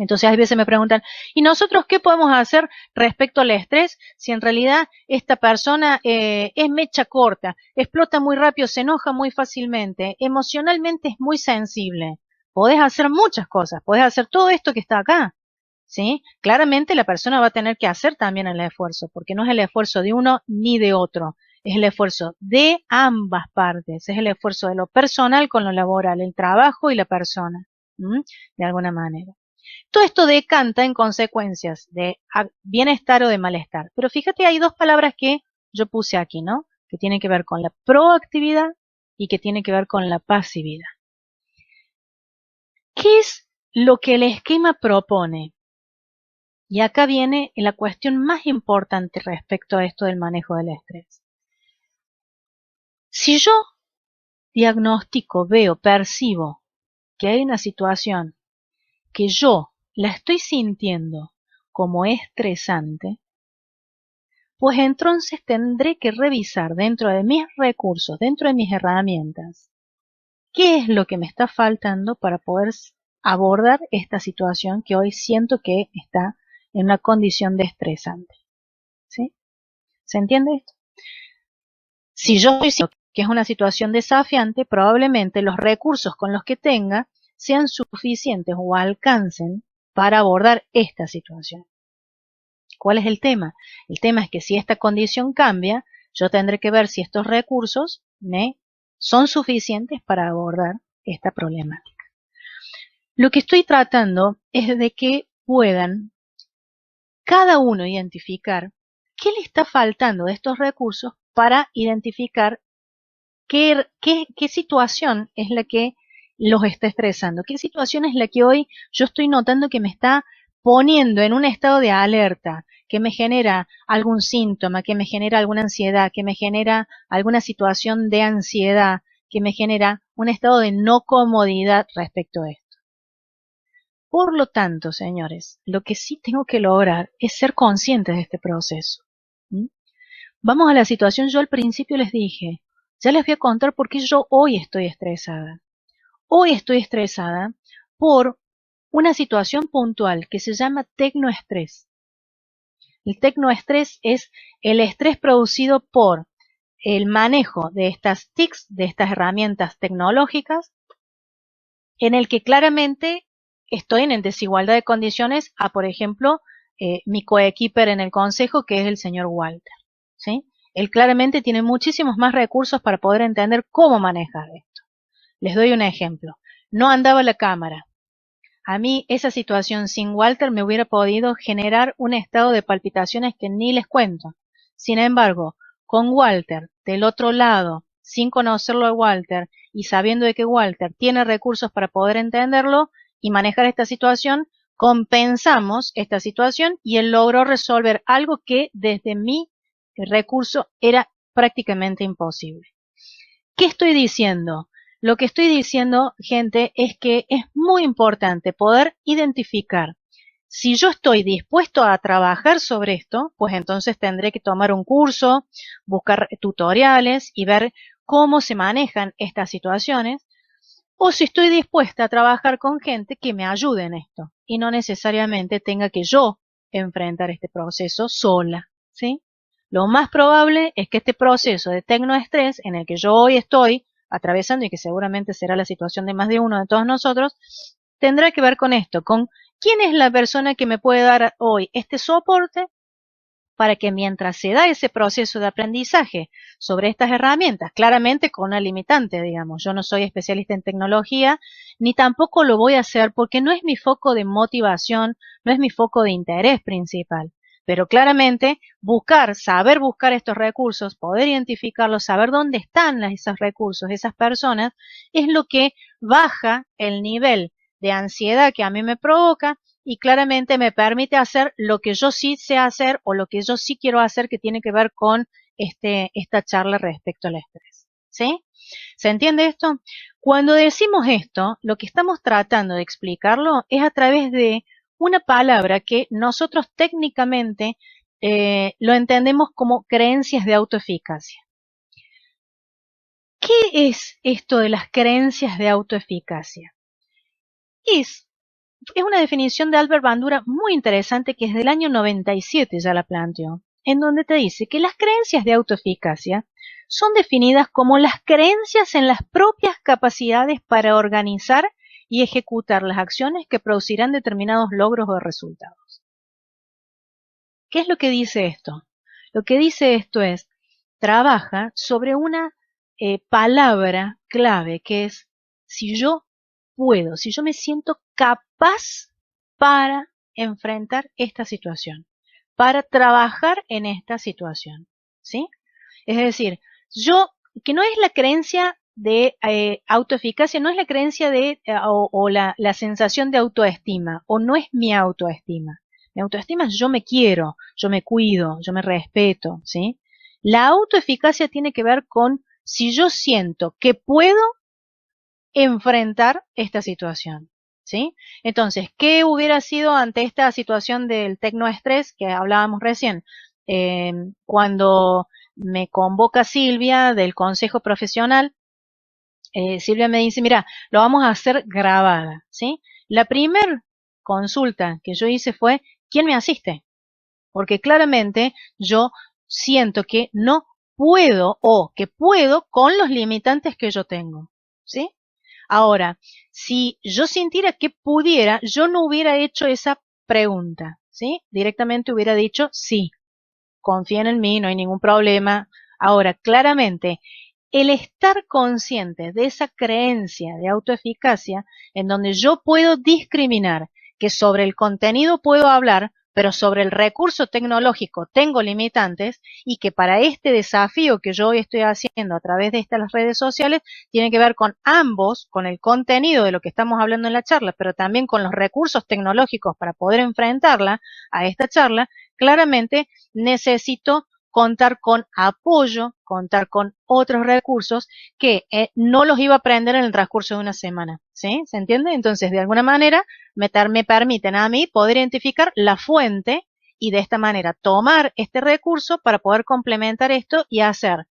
Speaker 1: Entonces, a veces me preguntan, ¿y nosotros qué podemos hacer respecto al estrés si en realidad esta persona es mecha corta, explota muy rápido, se enoja muy fácilmente, emocionalmente es muy sensible? Podés hacer muchas cosas, podés hacer todo esto que está acá, ¿sí? Claramente la persona va a tener que hacer también el esfuerzo, porque no es el esfuerzo de uno ni de otro, es el esfuerzo de ambas partes, es el esfuerzo de lo personal con lo laboral, el trabajo y la persona, ¿m? De alguna manera. Todo esto decanta en consecuencias de bienestar o de malestar. Pero fíjate, hay dos palabras que yo puse aquí, ¿no? Que tienen que ver con la proactividad y que tienen que ver con la pasividad. ¿Qué es lo que el esquema propone? Y acá viene la cuestión más importante respecto a esto del manejo del estrés. Si yo diagnostico, veo, percibo que hay una situación que yo la estoy sintiendo como estresante, pues entonces tendré que revisar dentro de mis recursos, dentro de mis herramientas, qué es lo que me está faltando para poder abordar esta situación que hoy siento que está en una condición de estresante. ¿Sí? ¿Se entiende esto? Si yo siento que es una situación desafiante, probablemente los recursos con los que tenga sean suficientes o alcancen para abordar esta situación. ¿Cuál es el tema? El tema es que si esta condición cambia, yo tendré que ver si estos recursos son suficientes para abordar esta problemática. Lo que estoy tratando es de que puedan cada uno identificar qué le está faltando de estos recursos para identificar qué situación es la que los está estresando, qué situación es la que hoy yo estoy notando que me está poniendo en un estado de alerta, que me genera algún síntoma, que me genera alguna ansiedad, que me genera alguna situación de ansiedad, que me genera un estado de no comodidad respecto a esto. Por lo tanto, señores, lo que sí tengo que lograr es ser conscientes de este proceso. ¿Mm? Vamos a la situación, yo al principio les dije, ya les voy a contar por qué yo hoy estoy estresada. Hoy estoy estresada por una situación puntual que se llama tecnoestrés. El tecnoestrés es el estrés producido por el manejo de estas TICs, de estas herramientas tecnológicas, en el que claramente estoy en desigualdad de condiciones a, por ejemplo, mi coequiper en el consejo, que es el señor Walter, ¿sí? Él claramente tiene muchísimos más recursos para poder entender cómo manejar esto. Les doy un ejemplo. No andaba la cámara. A mí esa situación sin Walter me hubiera podido generar un estado de palpitaciones que ni les cuento. Sin embargo, con Walter del otro lado, sin conocerlo a Walter y sabiendo de que Walter tiene recursos para poder entenderlo y manejar esta situación, compensamos esta situación y él logró resolver algo que desde mi recurso era prácticamente imposible. ¿Qué estoy diciendo? Lo que estoy diciendo, gente, es que es muy importante poder identificar si yo estoy dispuesto a trabajar sobre esto, pues entonces tendré que tomar un curso, buscar tutoriales y ver cómo se manejan estas situaciones, o si estoy dispuesta a trabajar con gente que me ayude en esto y no necesariamente tenga que yo enfrentar este proceso sola, ¿sí? Lo más probable es que este proceso de tecnoestrés en el que yo hoy estoy atravesando y que seguramente será la situación de más de uno de todos nosotros, tendrá que ver con esto, con quién es la persona que me puede dar hoy este soporte para que mientras se da ese proceso de aprendizaje sobre estas herramientas, claramente con una limitante, digamos, yo no soy especialista en tecnología, ni tampoco lo voy a hacer porque no es mi foco de motivación, no es mi foco de interés principal. Pero claramente saber buscar estos recursos, poder identificarlos, saber dónde están esos recursos, esas personas, es lo que baja el nivel de ansiedad que a mí me provoca y claramente me permite hacer lo que yo sí sé hacer o lo que yo sí quiero hacer que tiene que ver con esta charla respecto al estrés. ¿Sí? ¿Se entiende esto? Cuando decimos esto, lo que estamos tratando de explicarlo es a través de una palabra que nosotros técnicamente lo entendemos como creencias de autoeficacia. ¿Qué es esto de las creencias de autoeficacia? Es una definición de Albert Bandura muy interesante que es del año 97 ya la planteó, en donde te dice que las creencias de autoeficacia son definidas como las creencias en las propias capacidades para organizar y ejecutar las acciones que producirán determinados logros o resultados. ¿Qué es lo que dice esto? Lo que dice esto es, trabaja sobre una palabra clave que es si yo puedo, si yo me siento capaz para enfrentar esta situación, para trabajar en esta situación, ¿sí? Es decir, que no es la creencia de autoeficacia, no es la creencia de o la sensación de autoestima, o no es mi autoestima. Mi autoestima es yo me quiero, yo me cuido, yo me respeto, ¿sí? La autoeficacia tiene que ver con si yo siento que puedo enfrentar esta situación, ¿sí? Entonces, ¿qué hubiera sido ante esta situación del tecnoestrés que hablábamos recién? Cuando me convoca Silvia del Consejo Profesional, Silvia me dice, mira, lo vamos a hacer grabada, ¿sí? La primer consulta que yo hice fue, ¿quién me asiste? Porque claramente yo siento que no puedo o que puedo con los limitantes que yo tengo, ¿sí? Ahora, si yo sintiera que pudiera, yo no hubiera hecho esa pregunta, ¿sí? Directamente hubiera dicho sí, confíen en mí, no hay ningún problema. Ahora, claramente, el estar consciente de esa creencia de autoeficacia en donde yo puedo discriminar que sobre el contenido puedo hablar, pero sobre el recurso tecnológico tengo limitantes y que para este desafío que yo hoy estoy haciendo a través de estas redes sociales tiene que ver con ambos, con el contenido de lo que estamos hablando en la charla, pero también con los recursos tecnológicos para poder enfrentarla a esta charla, claramente necesito contar con apoyo, contar con otros recursos que no los iba a aprender en el transcurso de una semana, ¿sí? ¿Se entiende? Entonces, de alguna manera, me permiten a mí poder identificar la fuente y de esta manera tomar este recurso para poder complementar esto y hacer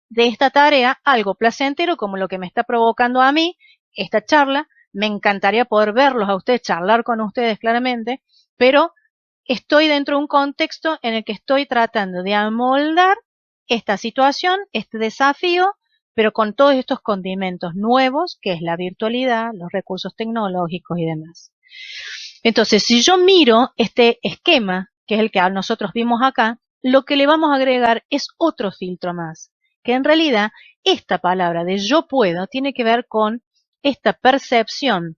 Speaker 1: de esta tarea algo placentero como lo que me está provocando a mí esta charla. Me encantaría poder verlos a ustedes, charlar con ustedes claramente, pero estoy dentro de un contexto en el que estoy tratando de amoldar esta situación, este desafío, pero con todos estos condimentos nuevos, que es la virtualidad, los recursos tecnológicos y demás. Entonces, si yo miro este esquema, que es el que nosotros vimos acá, lo que le vamos a agregar es otro filtro más, que en realidad esta palabra de yo puedo tiene que ver con esta percepción,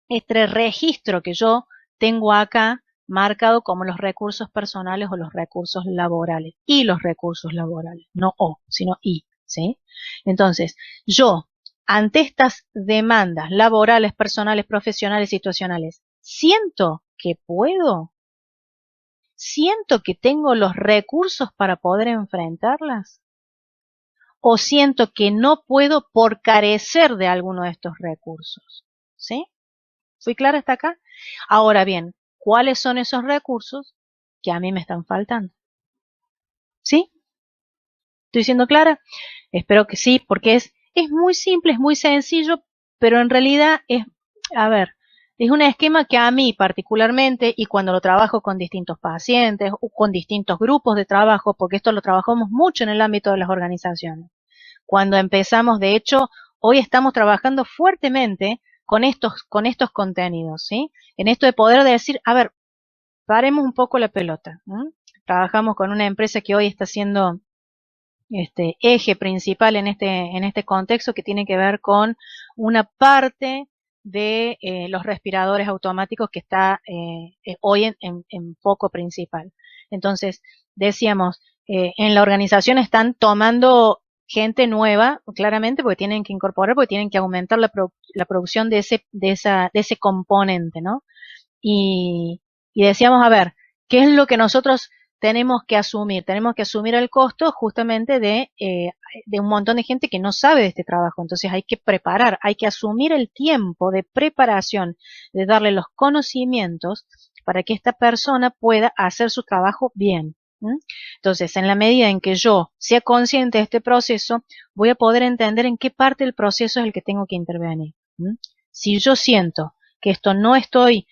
Speaker 1: este registro que yo tengo acá marcado como los recursos personales o los recursos laborales. Y los recursos laborales, no o, sino y, ¿sí? Entonces, yo, ante estas demandas laborales, personales, profesionales, situacionales, siento que puedo, siento que tengo los recursos para poder enfrentarlas, o siento que no puedo por carecer de alguno de estos recursos, ¿sí? ¿Fui clara hasta acá? Ahora bien, ¿cuáles son esos recursos que a mí me están faltando? ¿Sí? ¿Estoy siendo clara? Espero que sí, porque es muy simple, es muy sencillo, pero en realidad es un esquema que a mí particularmente, y cuando lo trabajo con distintos pacientes o con distintos grupos de trabajo, porque esto lo trabajamos mucho en el ámbito de las organizaciones. Cuando empezamos, de hecho, hoy estamos trabajando fuertemente con estos contenidos, ¿sí? En esto de poder decir, a ver, paremos un poco la pelota, ¿no? trabajamos con una empresa que hoy está siendo eje principal en este contexto, que tiene que ver con una parte de los respiradores automáticos que está hoy en foco principal. Entonces, decíamos, en la organización están tomando gente nueva, claramente, porque tienen que incorporar, porque tienen que aumentar la producción de ese componente, ¿no? Y decíamos, a ver, ¿qué es lo que nosotros tenemos que asumir? Tenemos que asumir el costo justamente de un montón de gente que no sabe de este trabajo. Entonces hay que preparar, hay que asumir el tiempo de preparación, de darle los conocimientos para que esta persona pueda hacer su trabajo bien. Entonces, en la medida en que yo sea consciente de este proceso, voy a poder entender en qué parte del proceso es el que tengo que intervenir. Si yo siento que esto no estoy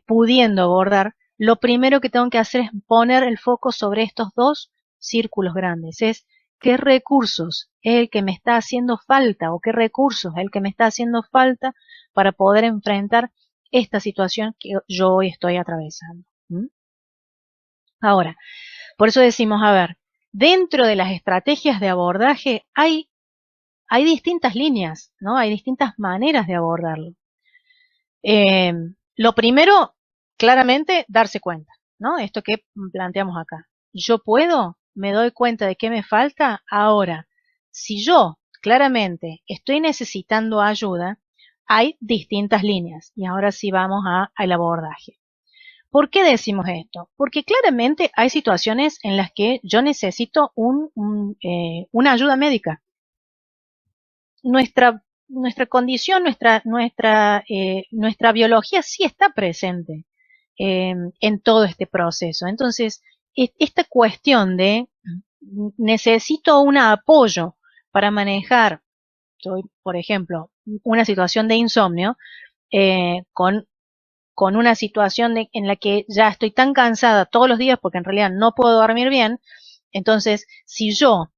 Speaker 1: pudiendo abordar, lo primero que tengo que hacer es poner el foco sobre estos dos círculos grandes. Es qué recursos es el que me está haciendo falta o qué recursos es el que me está haciendo falta para poder enfrentar esta situación que yo hoy estoy atravesando. Ahora, por eso decimos, a ver, dentro de las estrategias de abordaje hay distintas líneas, ¿no? Hay distintas maneras de abordarlo. Lo primero, claramente, darse cuenta, ¿no? Esto que planteamos acá. Yo puedo, me doy cuenta de qué me falta. Ahora, si yo claramente estoy necesitando ayuda, hay distintas líneas. Y ahora sí vamos al abordaje. ¿Por qué decimos esto? Porque claramente hay situaciones en las que yo necesito una ayuda médica. Nuestra condición, nuestra biología sí está presente en todo este proceso. Entonces, esta cuestión de necesito un apoyo para manejar, por ejemplo, una situación de insomnio, con una situación en la que ya estoy tan cansada todos los días porque en realidad no puedo dormir bien. Entonces, si yo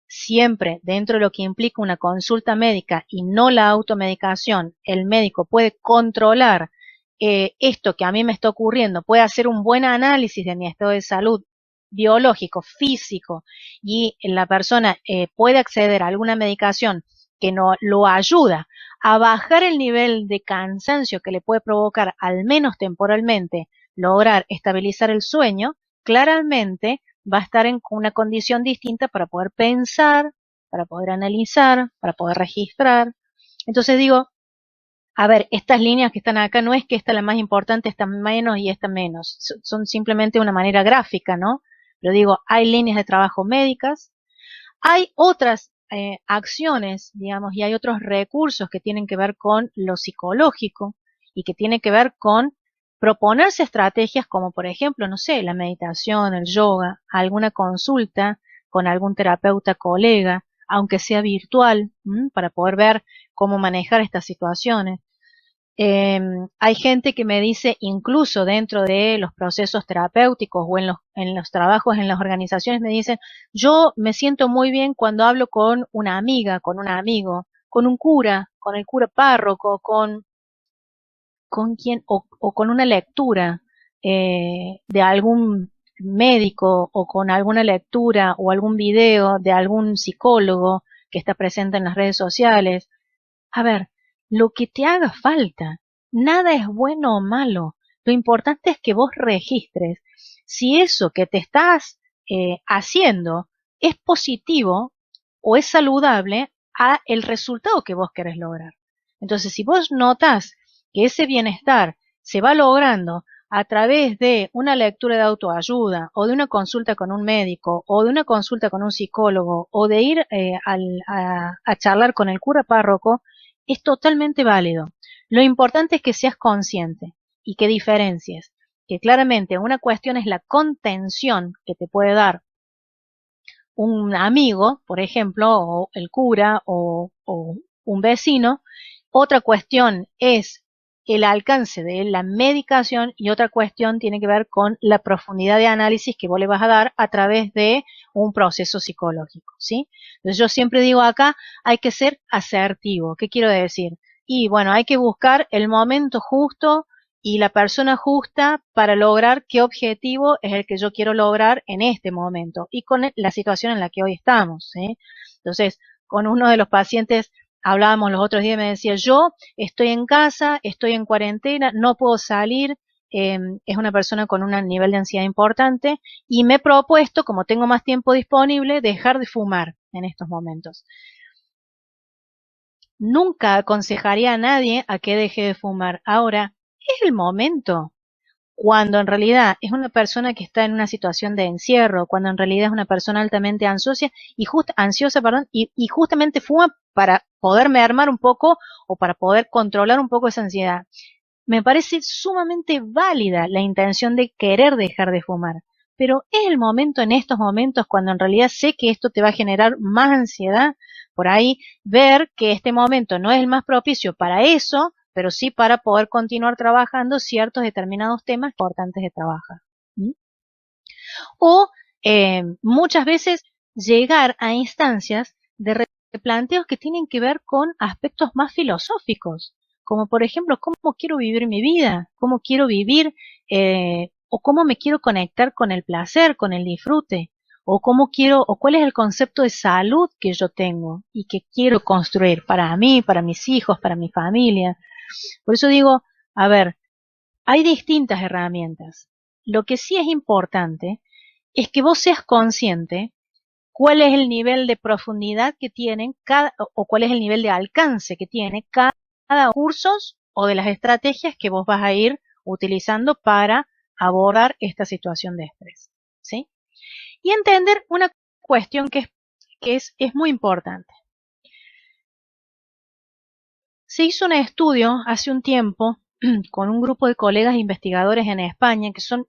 Speaker 1: siempre, dentro de lo que implica una consulta médica y no la automedicación, el médico puede controlar esto que a mí me está ocurriendo, puede hacer un buen análisis de mi estado de salud biológico, físico, y la persona puede acceder a alguna medicación que no lo ayuda a bajar el nivel de cansancio que le puede provocar, al menos temporalmente, lograr estabilizar el sueño, claramente va a estar en una condición distinta para poder pensar, para poder analizar, para poder registrar. Entonces digo, a ver, estas líneas que están acá no es que esta es la más importante, esta menos y esta menos. Son simplemente una manera gráfica, ¿no? Pero digo, hay líneas de trabajo médicas, hay otras acciones, digamos, y hay otros recursos que tienen que ver con lo psicológico y que tienen que ver con proponerse estrategias como, por ejemplo, no sé, la meditación, el yoga, alguna consulta con algún terapeuta colega, aunque sea virtual, para poder ver cómo manejar estas situaciones. Hay gente que me dice, incluso dentro de los procesos terapéuticos o en los trabajos en las organizaciones, me dicen, yo me siento muy bien cuando hablo con una amiga, con un amigo, con un cura, con el cura párroco, con quien, o con una lectura de algún médico, o con alguna lectura o algún video de algún psicólogo que está presente en las redes sociales. A ver, lo que te haga falta, nada es bueno o malo. Lo importante es que vos registres si eso que te estás haciendo es positivo o es saludable a el resultado que vos querés lograr. Entonces, si vos notas que ese bienestar se va logrando a través de una lectura de autoayuda, o de una consulta con un médico, o de una consulta con un psicólogo, o de ir a charlar con el cura párroco, es totalmente válido. Lo importante es que seas consciente y que diferencies, que claramente una cuestión es la contención que te puede dar un amigo, por ejemplo, o el cura, o un vecino. Otra cuestión es el alcance de la medicación, y otra cuestión tiene que ver con la profundidad de análisis que vos le vas a dar a través de un proceso psicológico, ¿sí? Entonces yo siempre digo acá, hay que ser asertivo. ¿Qué quiero decir? Y bueno, hay que buscar el momento justo y la persona justa para lograr qué objetivo es el que yo quiero lograr en este momento y con la situación en la que hoy estamos, ¿sí? Entonces, con uno de los pacientes hablábamos los otros días y me decía, yo estoy en casa, estoy en cuarentena, no puedo salir, es una persona con un nivel de ansiedad importante y me he propuesto, como tengo más tiempo disponible, dejar de fumar en estos momentos. Nunca aconsejaría a nadie a que deje de fumar. Ahora, es el momento. Cuando en realidad es una persona que está en una situación de encierro, cuando en realidad es una persona altamente ansiosa, y justamente fuma para poder mermar un poco o para poder controlar un poco esa ansiedad. Me parece sumamente válida la intención de querer dejar de fumar, pero es el momento en estos momentos cuando en realidad sé que esto te va a generar más ansiedad, por ahí ver que este momento no es el más propicio para eso, pero sí para poder continuar trabajando ciertos determinados temas importantes de trabajar. ¿Mm? O muchas veces llegar a instancias de replanteos que tienen que ver con aspectos más filosóficos, como por ejemplo, cómo quiero vivir mi vida, cómo quiero vivir o cómo me quiero conectar con el placer, con el disfrute, o cómo quiero, o cuál es el concepto de salud que yo tengo y que quiero construir para mí, para mis hijos, para mi familia. Por eso digo, a ver, hay distintas herramientas. Lo que sí es importante es que vos seas consciente cuál es el nivel de profundidad que tienen o cuál es el nivel de alcance que tiene cada cursos o de las estrategias que vos vas a ir utilizando para abordar esta situación de estrés, ¿sí? Y entender una cuestión que es muy importante. Se hizo un estudio hace un tiempo con un grupo de colegas investigadores en España que son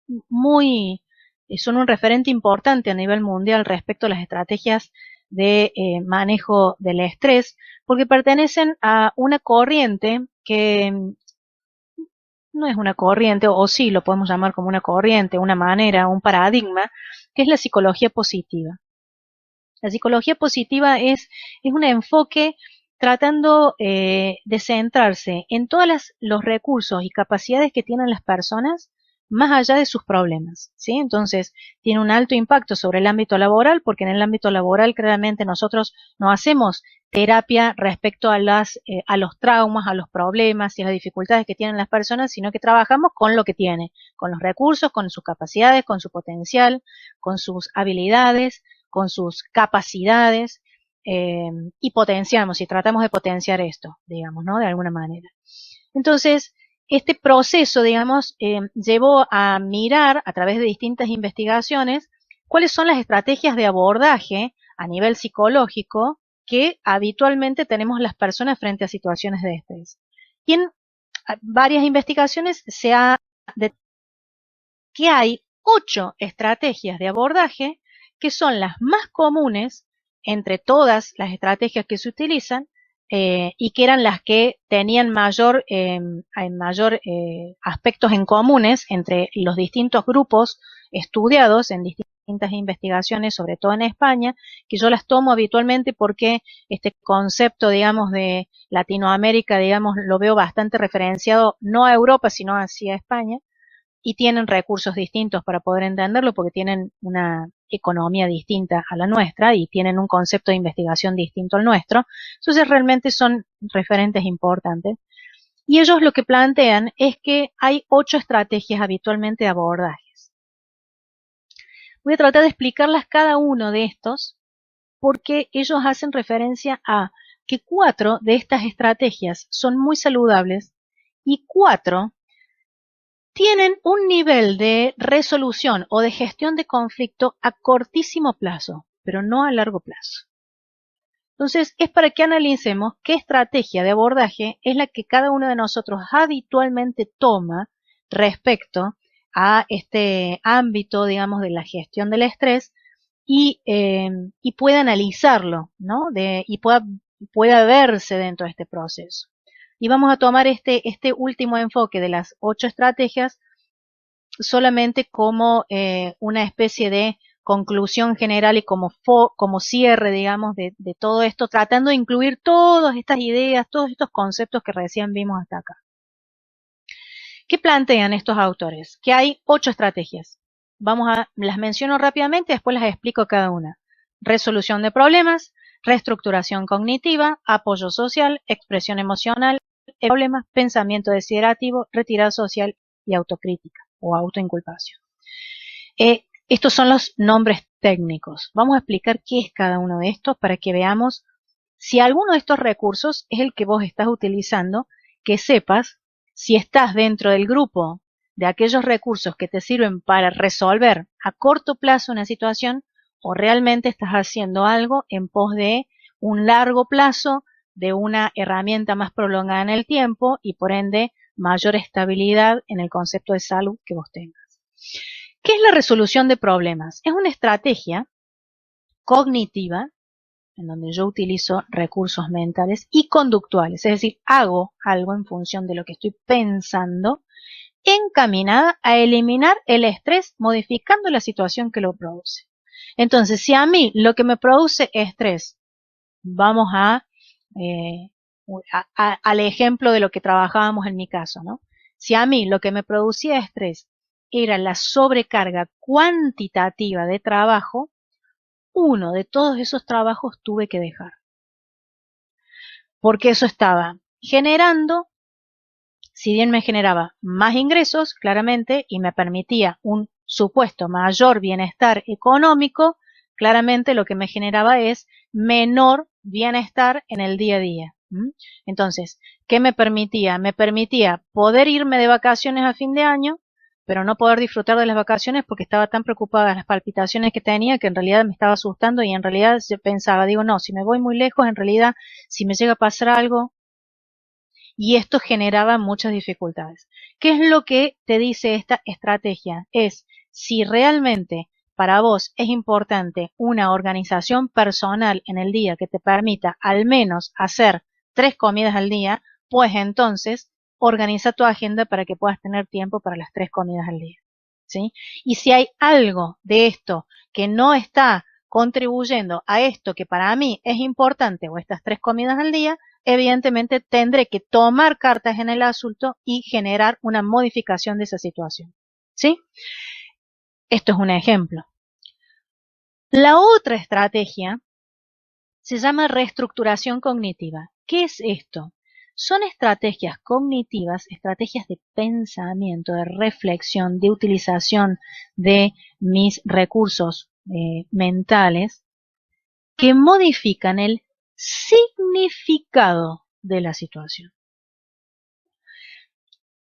Speaker 1: un referente importante a nivel mundial respecto a las estrategias de manejo del estrés, porque pertenecen a una corriente que no es una corriente, o sí lo podemos llamar como una corriente, una manera, un paradigma, que es la psicología positiva. La psicología positiva es un enfoque tratando de centrarse en todos los recursos y capacidades que tienen las personas más allá de sus problemas, ¿sí? Entonces, tiene un alto impacto sobre el ámbito laboral, porque en el ámbito laboral claramente nosotros no hacemos terapia respecto a los traumas, a los problemas y a las dificultades que tienen las personas, sino que trabajamos con lo que tiene, con los recursos, con sus capacidades, con su potencial, con sus habilidades, con sus capacidades, y potenciamos y tratamos de potenciar esto, digamos, ¿no? De alguna manera. Entonces, este proceso, digamos, llevó a mirar a través de distintas investigaciones cuáles son las estrategias de abordaje a nivel psicológico que habitualmente tenemos las personas frente a situaciones de estrés. Y en varias investigaciones se ha detectado que hay 8 estrategias de abordaje que son las más comunes entre todas las estrategias que se utilizan y que eran las que tenían mayor aspectos en comunes entre los distintos grupos estudiados en distintas investigaciones, sobre todo en España, que yo las tomo habitualmente porque este concepto, digamos, de Latinoamérica, digamos, lo veo bastante referenciado no a Europa, sino hacia España, y tienen recursos distintos para poder entenderlo porque tienen una economía distinta a la nuestra y tienen un concepto de investigación distinto al nuestro. Entonces realmente son referentes importantes. Y ellos lo que plantean es que hay 8 estrategias habitualmente de abordajes. Voy a tratar de explicarlas cada uno de estos porque ellos hacen referencia a que 4 de estas estrategias son muy saludables y 4 tienen un nivel de resolución o de gestión de conflicto a cortísimo plazo, pero no a largo plazo. Entonces, es para que analicemos qué estrategia de abordaje es la que cada uno de nosotros habitualmente toma respecto a este ámbito, digamos, de la gestión del estrés y pueda analizarlo, ¿no? Y pueda verse dentro de este proceso. Y vamos a tomar este último enfoque de las 8 estrategias solamente como una especie de conclusión general y como cierre, digamos, de todo esto, tratando de incluir todas estas ideas, todos estos conceptos que recién vimos hasta acá. ¿Qué plantean estos autores? Que hay 8 estrategias. Las menciono rápidamente, después las explico cada una. Resolución de problemas, reestructuración cognitiva, apoyo social, expresión emocional, problemas, pensamiento desiderativo, retirada social y autocrítica o autoinculpación. Estos son los nombres técnicos. Vamos a explicar qué es cada uno de estos para que veamos si alguno de estos recursos es el que vos estás utilizando, que sepas si estás dentro del grupo de aquellos recursos que te sirven para resolver a corto plazo una situación o realmente estás haciendo algo en pos de un largo plazo, de una herramienta más prolongada en el tiempo y por ende mayor estabilidad en el concepto de salud que vos tengas. ¿Qué es la resolución de problemas? Es una estrategia cognitiva en donde yo utilizo recursos mentales y conductuales, es decir, hago algo en función de lo que estoy pensando, encaminada a eliminar el estrés modificando la situación que lo produce. Entonces, si a mí lo que me produce estrés, vamos al ejemplo de lo que trabajábamos en mi caso, ¿no? Si a mí lo que me producía estrés era la sobrecarga cuantitativa de trabajo, uno de todos esos trabajos tuve que dejar. Porque eso estaba generando, si bien me generaba más ingresos, claramente, y me permitía un supuesto mayor bienestar económico, claramente lo que me generaba es menor bienestar en el día a día. Entonces, ¿qué me permitía? Me permitía poder irme de vacaciones a fin de año, pero no poder disfrutar de las vacaciones porque estaba tan preocupada de las palpitaciones que tenía que en realidad me estaba asustando y en realidad yo pensaba, digo, no, si me voy muy lejos, en realidad, si me llega a pasar algo, y esto generaba muchas dificultades. ¿Qué es lo que te dice esta estrategia? Es si realmente para vos es importante una organización personal en el día que te permita al menos hacer 3 comidas al día, pues entonces organiza tu agenda para que puedas tener tiempo para las 3 comidas al día. ¿Sí? Y si hay algo de esto que no está contribuyendo a esto que para mí es importante o estas 3 comidas al día, evidentemente tendré que tomar cartas en el asunto y generar una modificación de esa situación. ¿Sí? Esto es un ejemplo. La otra estrategia se llama reestructuración cognitiva. ¿Qué es esto? Son estrategias cognitivas, estrategias de pensamiento, de reflexión, de utilización de mis recursos mentales que modifican el significado de la situación.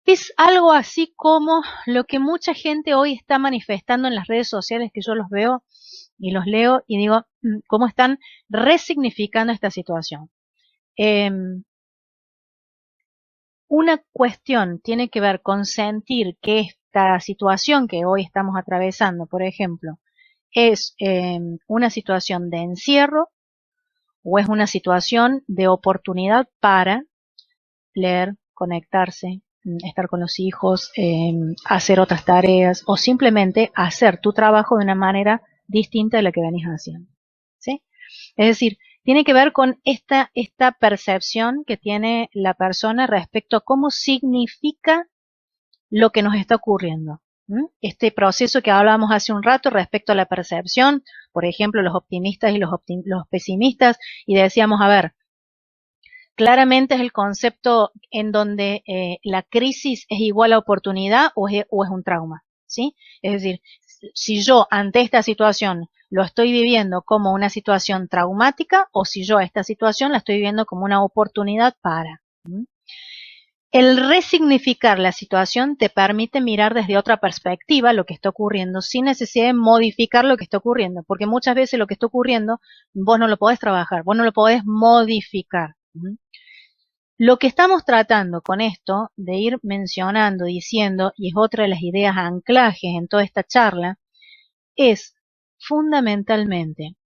Speaker 1: Es algo así como lo que mucha gente hoy está manifestando en las redes sociales, que yo los veo y los leo y digo, cómo están resignificando esta situación. Una cuestión tiene que ver con sentir que esta situación que hoy estamos atravesando, por ejemplo, es una situación de encierro o es una situación de oportunidad para leer, conectarse, estar con los hijos, hacer otras tareas o simplemente hacer tu trabajo de una manera distinta de la que venís haciendo. ¿Sí? Es decir, tiene que ver con esta percepción que tiene la persona respecto a cómo significa lo que nos está ocurriendo. Este proceso que hablábamos hace un rato respecto a la percepción, por ejemplo, los optimistas y los pesimistas, y decíamos, a ver, claramente es el concepto en donde la crisis es igual a oportunidad o es un trauma, ¿sí? Es decir, si yo ante esta situación lo estoy viviendo como una situación traumática o si yo esta situación la estoy viviendo como una oportunidad para. El resignificar la situación te permite mirar desde otra perspectiva lo que está ocurriendo sin necesidad de modificar lo que está ocurriendo, porque muchas veces lo que está ocurriendo vos no lo podés trabajar, vos no lo podés modificar. Lo que estamos tratando con esto de ir mencionando, diciendo, y es otra de las ideas anclajes en toda esta charla, es fundamentalmente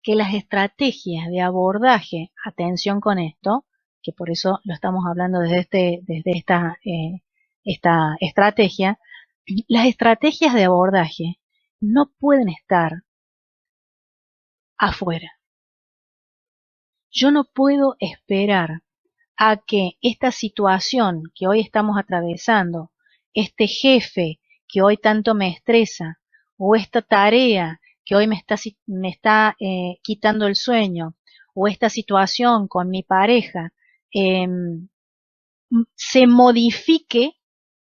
Speaker 1: que las estrategias de abordaje, atención con esto, que por eso lo estamos hablando desde esta estrategia, las estrategias de abordaje no pueden estar afuera. Yo no puedo esperar a que esta situación que hoy estamos atravesando, este jefe que hoy tanto me estresa, o esta tarea que hoy me está quitando el sueño, o esta situación con mi pareja, se modifique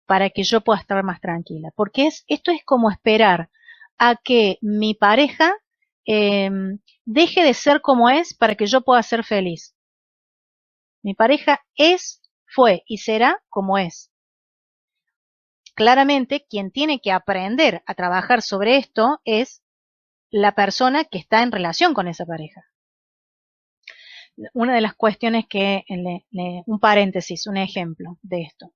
Speaker 1: para que yo pueda estar más tranquila. Porque esto es como esperar a que mi pareja deje de ser como es para que yo pueda ser feliz. Mi pareja es, fue y será como es. Claramente, quien tiene que aprender a trabajar sobre esto es la persona que está en relación con esa pareja. Una de las cuestiones que, un paréntesis, un ejemplo de esto.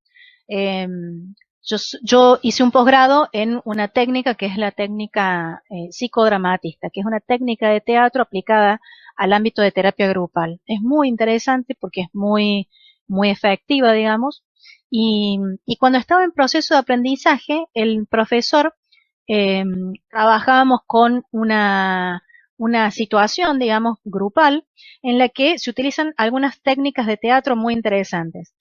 Speaker 1: Yo hice un posgrado en una técnica que es la técnica psicodramatista, que es una técnica de teatro aplicada al ámbito de terapia grupal. Es muy interesante porque es muy efectiva, digamos. Y cuando estaba en proceso de aprendizaje, el profesor trabajábamos con una situación, digamos, grupal, en la que se utilizan algunas técnicas de teatro muy interesantes.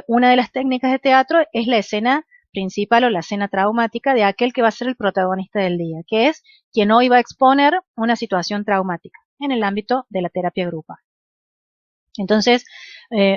Speaker 1: Una de las técnicas de teatro es la escena principal o la escena traumática de aquel que va a ser el protagonista del día, que es quien hoy va a exponer una situación traumática en el ámbito de la terapia grupal. Entonces,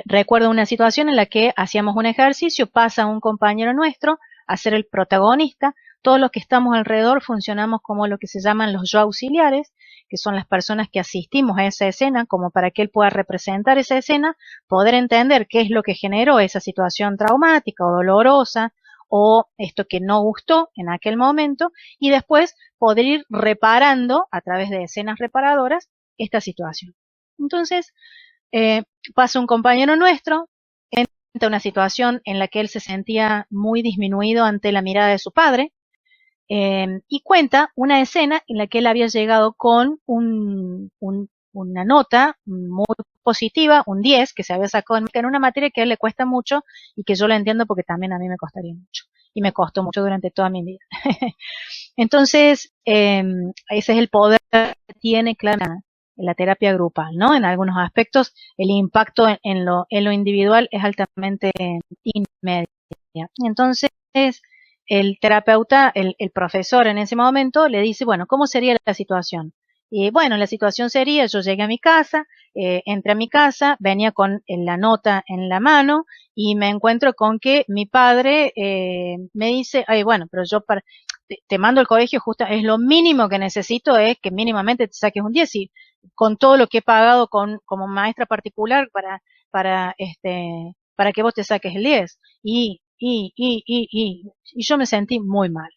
Speaker 1: recuerdo una situación en la que hacíamos un ejercicio, pasa un compañero nuestro a ser el protagonista, todos los que estamos alrededor funcionamos como lo que se llaman los yo auxiliares, que son las personas que asistimos a esa escena, como para que él pueda representar esa escena, poder entender qué es lo que generó esa situación traumática o dolorosa, o esto que no gustó en aquel momento, y después poder ir reparando a través de escenas reparadoras esta situación. Entonces, pasa un compañero nuestro, entra una situación en la que él se sentía muy disminuido ante la mirada de su padre, y cuenta una escena en la que él había llegado con una nota muy positiva, un 10, que se había sacado en una materia que a él le cuesta mucho y que yo la entiendo porque también a mí me costaría mucho. Y me costó mucho durante toda mi vida. Entonces, ese es el poder que tiene, claro, en la terapia grupal, ¿no? En algunos aspectos, el impacto en lo individual es altamente inmediato. Entonces, el terapeuta, el profesor en ese momento le dice, bueno, ¿cómo sería la situación? Y bueno, la situación sería, yo llegué a mi casa, entré a mi casa, venía con la nota en la mano y me encuentro con que mi padre me dice, ay, bueno, pero yo te mando al colegio justo, es lo mínimo que necesito es que mínimamente te saques un 10 y con todo lo que he pagado como maestra particular para que vos te saques el 10. Y yo me sentí muy mal.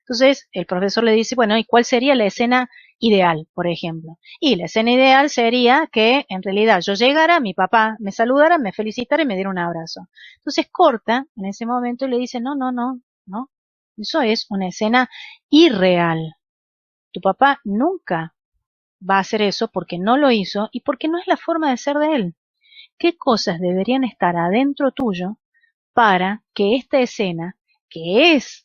Speaker 1: Entonces el profesor le dice, bueno, ¿y cuál sería la escena ideal, por ejemplo? Y la escena ideal sería que en realidad yo llegara, mi papá me saludara, me felicitara y me diera un abrazo. Entonces corta en ese momento y le dice, no, no, no, no. Eso es una escena irreal. Tu papá nunca va a hacer eso porque no lo hizo y porque no es la forma de ser de él. ¿Qué cosas deberían estar adentro tuyo para que esta escena, que es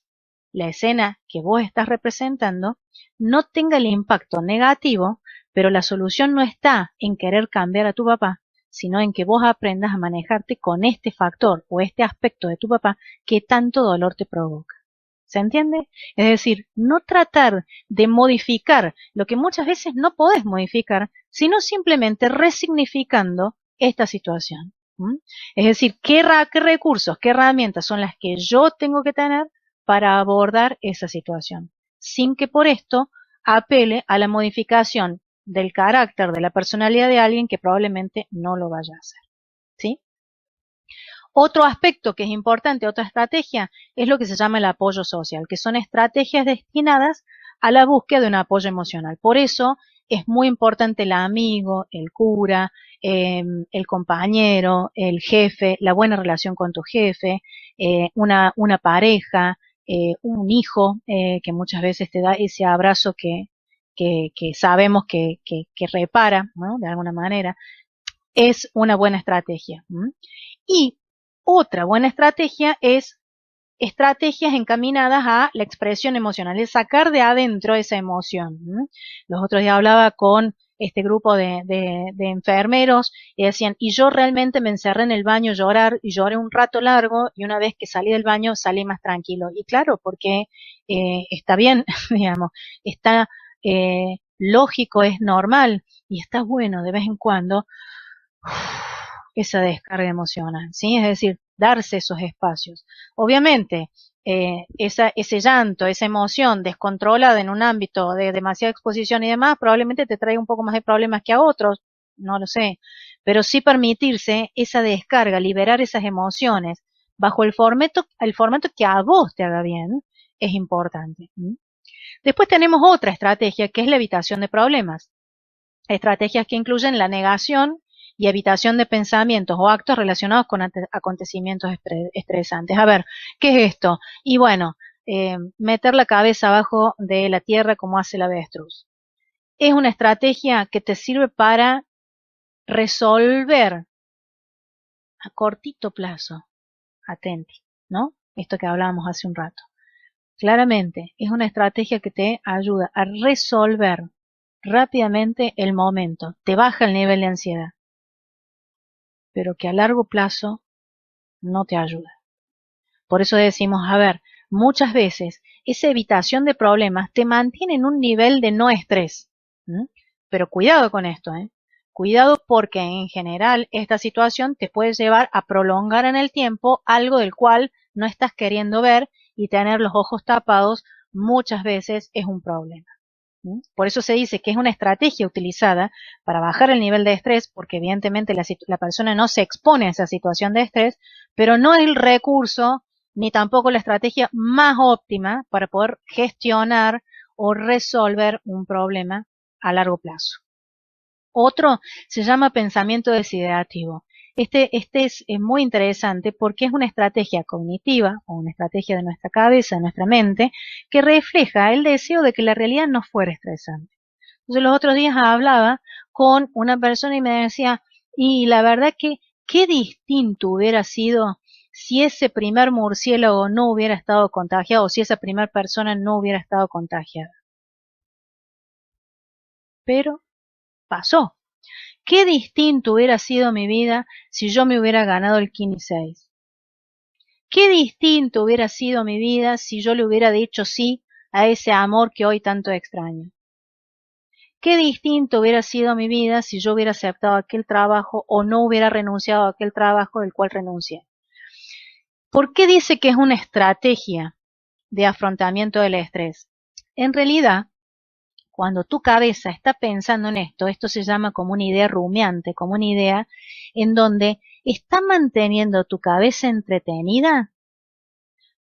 Speaker 1: la escena que vos estás representando, no tenga el impacto negativo, pero la solución no está en querer cambiar a tu papá, sino en que vos aprendas a manejarte con este factor o este aspecto de tu papá que tanto dolor te provoca? ¿Se entiende? Es decir, no tratar de modificar lo que muchas veces no podés modificar, sino simplemente resignificando esta situación. Es decir, ¿qué recursos, qué herramientas son las que yo tengo que tener para abordar esa situación? Sin que por esto apele a la modificación del carácter, de la personalidad de alguien que probablemente no lo vaya a hacer. ¿Sí? Otro aspecto que es importante, otra estrategia, es lo que se llama el apoyo social, que son estrategias destinadas a la búsqueda de un apoyo emocional. Por eso es muy importante el amigo, el cura, el compañero, el jefe, la buena relación con tu jefe, una pareja, un hijo que muchas veces te da ese abrazo que sabemos que repara, ¿no? De alguna manera. Es una buena estrategia. Y otra buena estrategia es estrategias encaminadas a la expresión emocional, es sacar de adentro esa emoción. Los otros días hablaba con este grupo de enfermeros y decían, y yo realmente me encerré en el baño a llorar y lloré un rato largo y una vez que salí del baño salí más tranquilo. Y claro, porque está bien, digamos, está lógico, es normal y está bueno de vez en cuando esa descarga emocional, ¿sí? Es decir, darse esos espacios. Obviamente, ese llanto, esa emoción descontrolada en un ámbito de demasiada exposición y demás, probablemente te traiga un poco más de problemas que a otros, no lo sé, pero sí permitirse esa descarga, liberar esas emociones bajo el formato que a vos te haga bien, es importante. ¿Mm? Después tenemos otra estrategia que es la evitación de problemas. Estrategias que incluyen la negación y evitación de pensamientos o actos relacionados con acontecimientos estresantes. A ver, ¿qué es esto? Y bueno, meter la cabeza abajo de la tierra como hace el avestruz. Es una estrategia que te sirve para resolver a cortito plazo. Atenti, ¿no? Esto que hablábamos hace un rato. Claramente, es una estrategia que te ayuda a resolver rápidamente el momento, te baja el nivel de ansiedad, pero que a largo plazo no te ayuda. Por eso decimos, a ver, muchas veces esa evitación de problemas te mantiene en un nivel de no estrés. ¿Mm? Pero cuidado con esto, ¿eh? Cuidado porque en general esta situación te puede llevar a prolongar en el tiempo algo del cual no estás queriendo ver y tener los ojos tapados muchas veces es un problema. ¿Mm? Por eso se dice que es una estrategia utilizada para bajar el nivel de estrés, porque evidentemente la persona no se expone a esa situación de estrés, pero no es el recurso ni tampoco la estrategia más óptima para poder gestionar o resolver un problema a largo plazo. Otro se llama pensamiento desiderativo. Este es muy interesante porque es una estrategia cognitiva o una estrategia de nuestra cabeza, de nuestra mente, que refleja el deseo de que la realidad no fuera estresante. Entonces los otros días hablaba con una persona y me decía, y la verdad que qué distinto hubiera sido si ese primer murciélago no hubiera estado contagiado o si esa primera persona no hubiera estado contagiada. Pero pasó. Qué distinto hubiera sido mi vida si yo me hubiera ganado el Kini 6. Qué distinto hubiera sido mi vida si yo le hubiera dicho sí a ese amor que hoy tanto extraño. Qué distinto hubiera sido mi vida si yo hubiera aceptado aquel trabajo o no hubiera renunciado a aquel trabajo del cual renuncié. ¿Por qué dice que es una estrategia de afrontamiento del estrés? En realidad, cuando tu cabeza está pensando en esto, esto se llama como una idea rumiante, como una idea en donde está manteniendo tu cabeza entretenida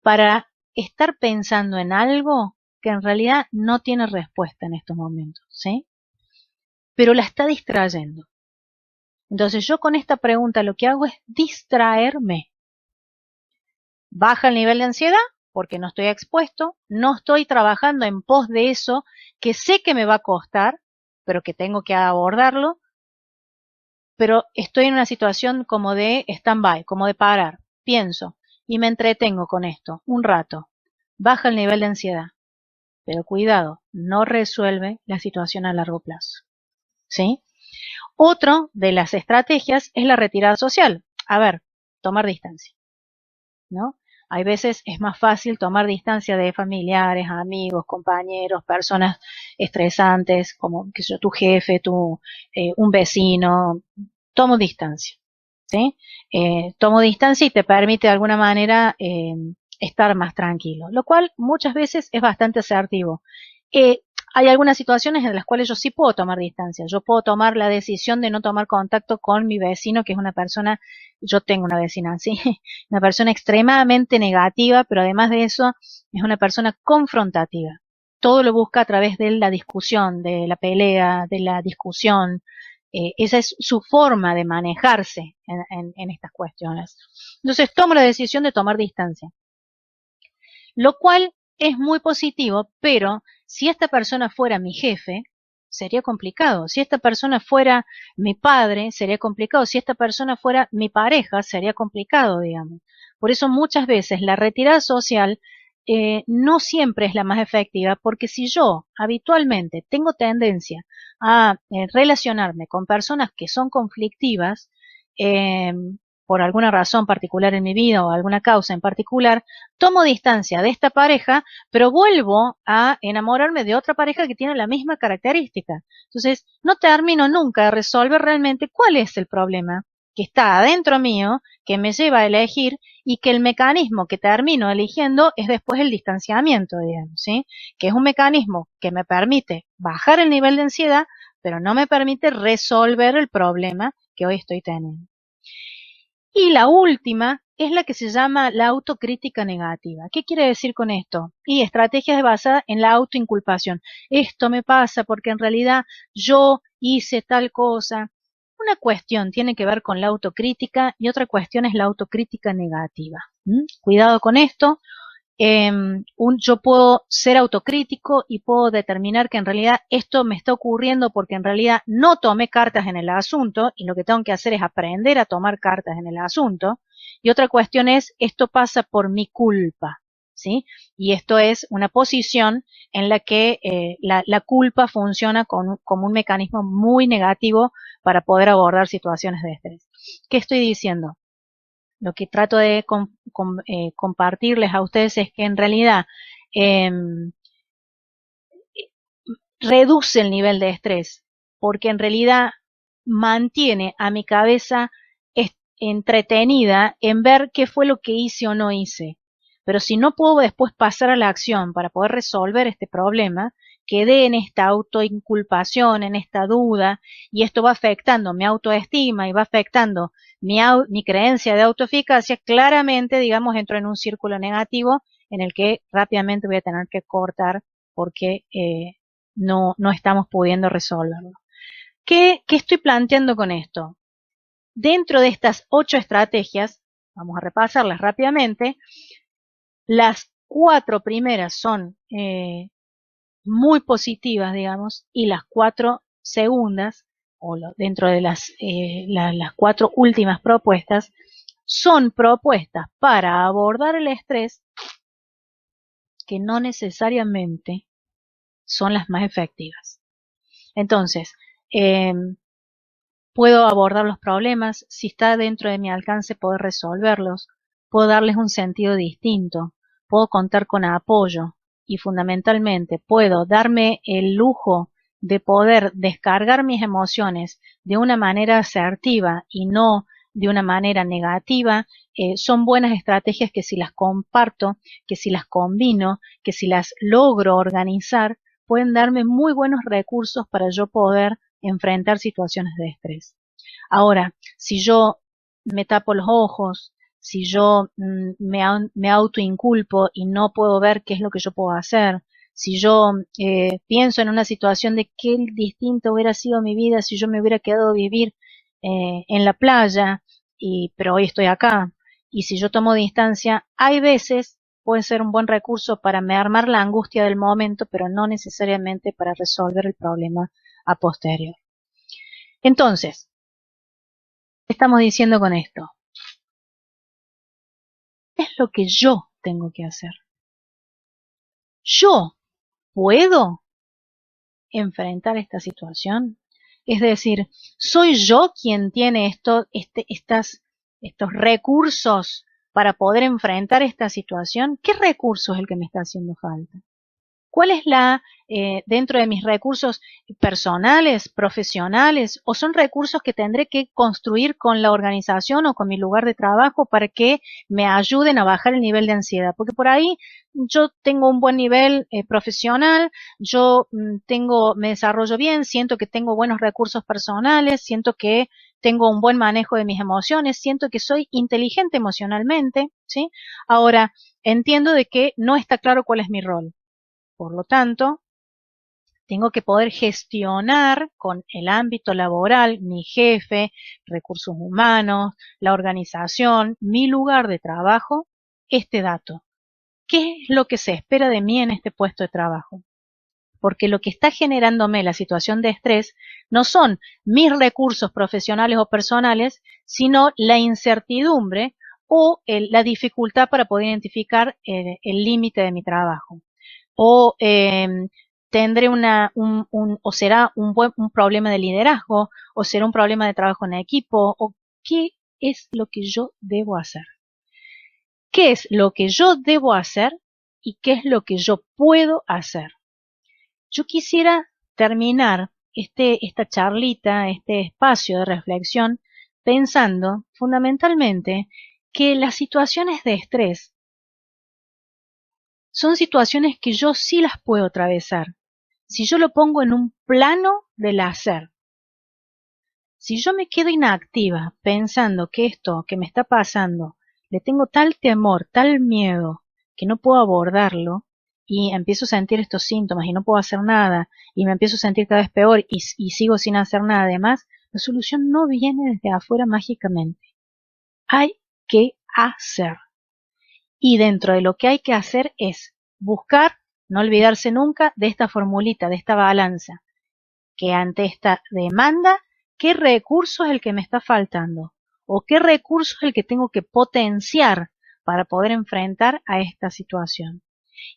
Speaker 1: para estar pensando en algo que en realidad no tiene respuesta en estos momentos, ¿sí? Pero la está distrayendo. Entonces yo con esta pregunta lo que hago es distraerme. Baja el nivel de ansiedad porque no estoy expuesto, no estoy trabajando en pos de eso que sé que me va a costar, pero que tengo que abordarlo, pero estoy en una situación como de stand-by, como de parar, pienso y me entretengo con esto un rato. Baja el nivel de ansiedad, pero cuidado, no resuelve la situación a largo plazo. ¿Sí? Otro de las estrategias es la retirada social. A ver, tomar distancia, ¿no? Hay veces es más fácil tomar distancia de familiares, amigos, compañeros, personas estresantes, como que yo, tu jefe, un vecino. Tomo distancia, ¿sí? Tomo distancia y te permite de alguna manera estar más tranquilo, lo cual muchas veces es bastante asertivo. Hay algunas situaciones en las cuales yo sí puedo tomar distancia. Yo puedo tomar la decisión de no tomar contacto con mi vecino, que es una persona, yo tengo una vecina, ¿sí? Una persona extremadamente negativa, pero además de eso es una persona confrontativa. Todo lo busca a través de la discusión, de la pelea, de la discusión. Esa es su forma de manejarse en estas cuestiones. Entonces tomo la decisión de tomar distancia, lo cual es muy positivo, pero si esta persona fuera mi jefe, sería complicado. Si esta persona fuera mi padre, sería complicado. Si esta persona fuera mi pareja, sería complicado, digamos. Por eso muchas veces la retirada social no siempre es la más efectiva, porque si yo habitualmente tengo tendencia a relacionarme con personas que son conflictivas, eh, por alguna razón particular en mi vida o alguna causa en particular, tomo distancia de esta pareja, pero vuelvo a enamorarme de otra pareja que tiene la misma característica. Entonces, no termino nunca de resolver realmente cuál es el problema que está adentro mío, que me lleva a elegir y que el mecanismo que termino eligiendo es después el distanciamiento, digamos, ¿sí? Que es un mecanismo que me permite bajar el nivel de ansiedad, pero no me permite resolver el problema que hoy estoy teniendo. Y la última es la que se llama la autocrítica negativa. ¿Qué quiere decir con esto? Y estrategias basadas en la autoinculpación. Esto me pasa porque en realidad yo hice tal cosa. Una cuestión tiene que ver con la autocrítica y otra cuestión es la autocrítica negativa. Cuidado con esto. Yo puedo ser autocrítico y puedo determinar que en realidad esto me está ocurriendo porque en realidad no tomé cartas en el asunto y lo que tengo que hacer es aprender a tomar cartas en el asunto. Y otra cuestión es, esto pasa por mi culpa, ¿sí? Y esto es una posición en la que la culpa funciona como un mecanismo muy negativo para poder abordar situaciones de estrés. ¿Qué estoy diciendo? Lo que trato de compartirles a ustedes es que en realidad eh, reduce el nivel de estrés, porque en realidad mantiene a mi cabeza entretenida en ver qué fue lo que hice o no hice. Pero si no puedo después pasar a la acción para poder resolver este problema, quedé en esta autoinculpación, en esta duda, y esto va afectando mi autoestima y va afectando mi creencia de autoeficacia, claramente, digamos, entro en un círculo negativo en el que rápidamente voy a tener que cortar porque no estamos pudiendo resolverlo. ¿Qué estoy planteando con esto? Dentro de estas 8 estrategias, vamos a repasarlas rápidamente, las 4 primeras son muy positivas, digamos, y las 4 segundas, o dentro de las 4 últimas propuestas, son propuestas para abordar el estrés que no necesariamente son las más efectivas. Entonces, puedo abordar los problemas, si está dentro de mi alcance poder resolverlos, puedo darles un sentido distinto, puedo contar con apoyo y fundamentalmente puedo darme el lujo de poder descargar mis emociones de una manera asertiva y no de una manera negativa. Son buenas estrategias que si las comparto, que si las combino, que si las logro organizar, pueden darme muy buenos recursos para yo poder enfrentar situaciones de estrés. Ahora, si yo me tapo los ojos, si yo me autoinculpo y no puedo ver qué es lo que yo puedo hacer, si yo pienso en una situación de qué distinto hubiera sido mi vida si yo me hubiera quedado a vivir en la playa, pero hoy estoy acá, y si yo tomo distancia, hay veces puede ser un buen recurso para armar la angustia del momento, pero no necesariamente para resolver el problema a posterior. Entonces, ¿qué estamos diciendo con esto? ¿Qué es lo que yo tengo que hacer? ¿Yo puedo enfrentar esta situación? Es decir, ¿soy yo quien tiene estos recursos para poder enfrentar esta situación? ¿Qué recurso es el que me está haciendo falta? ¿Cuál es dentro de mis recursos personales, profesionales, o son recursos que tendré que construir con la organización o con mi lugar de trabajo para que me ayuden a bajar el nivel de ansiedad? Porque por ahí yo tengo un buen nivel profesional, yo me desarrollo bien, siento que tengo buenos recursos personales, siento que tengo un buen manejo de mis emociones, siento que soy inteligente emocionalmente, ¿sí? Ahora, entiendo de que no está claro cuál es mi rol. Por lo tanto, tengo que poder gestionar con el ámbito laboral, mi jefe, recursos humanos, la organización, mi lugar de trabajo, este dato. ¿Qué es lo que se espera de mí en este puesto de trabajo? Porque lo que está generándome la situación de estrés no son mis recursos profesionales o personales, sino la incertidumbre o la dificultad para poder identificar el límite de mi trabajo, o tendré o será un problema de liderazgo, o será un problema de trabajo en equipo, o qué es lo que yo debo hacer. ¿Qué es lo que yo debo hacer y qué es lo que yo puedo hacer? Yo quisiera terminar esta charlita, este espacio de reflexión, pensando fundamentalmente que las situaciones de estrés son situaciones que yo sí las puedo atravesar, si yo lo pongo en un plano del hacer. Si yo me quedo inactiva pensando que esto que me está pasando le tengo tal temor, tal miedo, que no puedo abordarlo, y empiezo a sentir estos síntomas y no puedo hacer nada, y me empiezo a sentir cada vez peor y sigo sin hacer nada, además, la solución no viene desde afuera mágicamente. Hay que hacer. Y dentro de lo que hay que hacer es buscar, no olvidarse nunca de esta formulita, de esta balanza, que ante esta demanda, ¿qué recurso es el que me está faltando? ¿O qué recurso es el que tengo que potenciar para poder enfrentar a esta situación?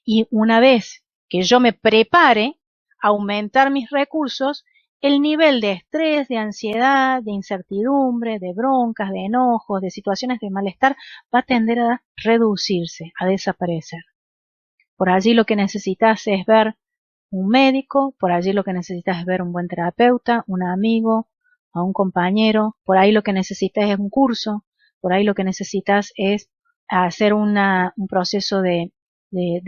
Speaker 1: Y una vez que yo me prepare a aumentar mis recursos, el nivel de estrés, de ansiedad, de incertidumbre, de broncas, de enojos, de situaciones de malestar va a tender a reducirse, a desaparecer. Por allí lo que necesitas es ver un médico, por allí lo que necesitas es ver un buen terapeuta, un amigo, a un compañero, por ahí lo que necesitas es un curso, por ahí lo que necesitas es hacer un proceso de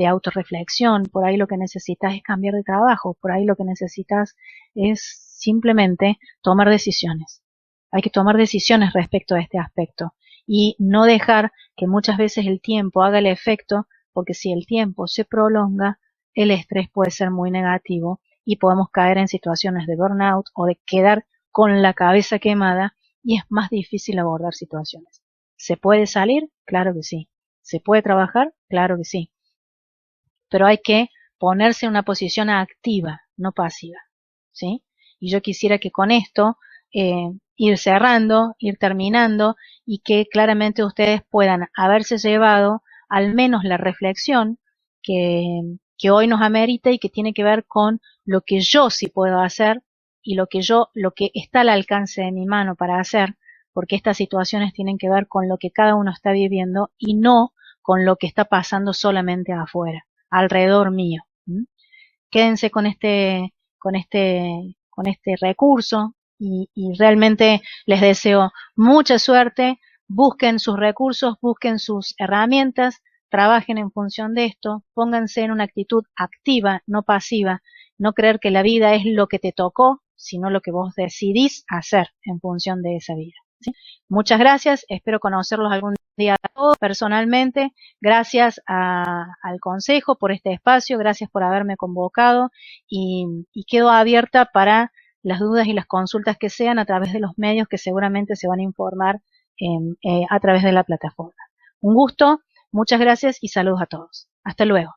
Speaker 1: autorreflexión, por ahí lo que necesitas es cambiar de trabajo, por ahí lo que necesitas es simplemente tomar decisiones. Hay que tomar decisiones respecto a este aspecto y no dejar que muchas veces el tiempo haga el efecto, porque si el tiempo se prolonga, el estrés puede ser muy negativo y podemos caer en situaciones de burnout o de quedar con la cabeza quemada y es más difícil abordar situaciones. ¿Se puede salir? Claro que sí. ¿Se puede trabajar? Claro que sí. Pero hay que ponerse en una posición activa, no pasiva, ¿sí? Y yo quisiera que con esto ir cerrando, ir terminando y que claramente ustedes puedan haberse llevado al menos la reflexión que hoy nos amerita y que tiene que ver con lo que yo sí puedo hacer y lo que está al alcance de mi mano para hacer, porque estas situaciones tienen que ver con lo que cada uno está viviendo y no con lo que está pasando solamente afuera, alrededor mío. Quédense con este recurso y realmente les deseo mucha suerte. Busquen sus recursos, busquen sus herramientas, trabajen en función de esto, pónganse en una actitud activa, no pasiva, no creer que la vida es lo que te tocó, sino lo que vos decidís hacer en función de esa vida, ¿sí? Muchas gracias, espero conocerlos algún día a todos personalmente. Gracias al Consejo por este espacio, gracias por haberme convocado y quedo abierta para las dudas y las consultas que sean a través de los medios que seguramente se van a informar a través de la plataforma. Un gusto, muchas gracias y saludos a todos. Hasta luego.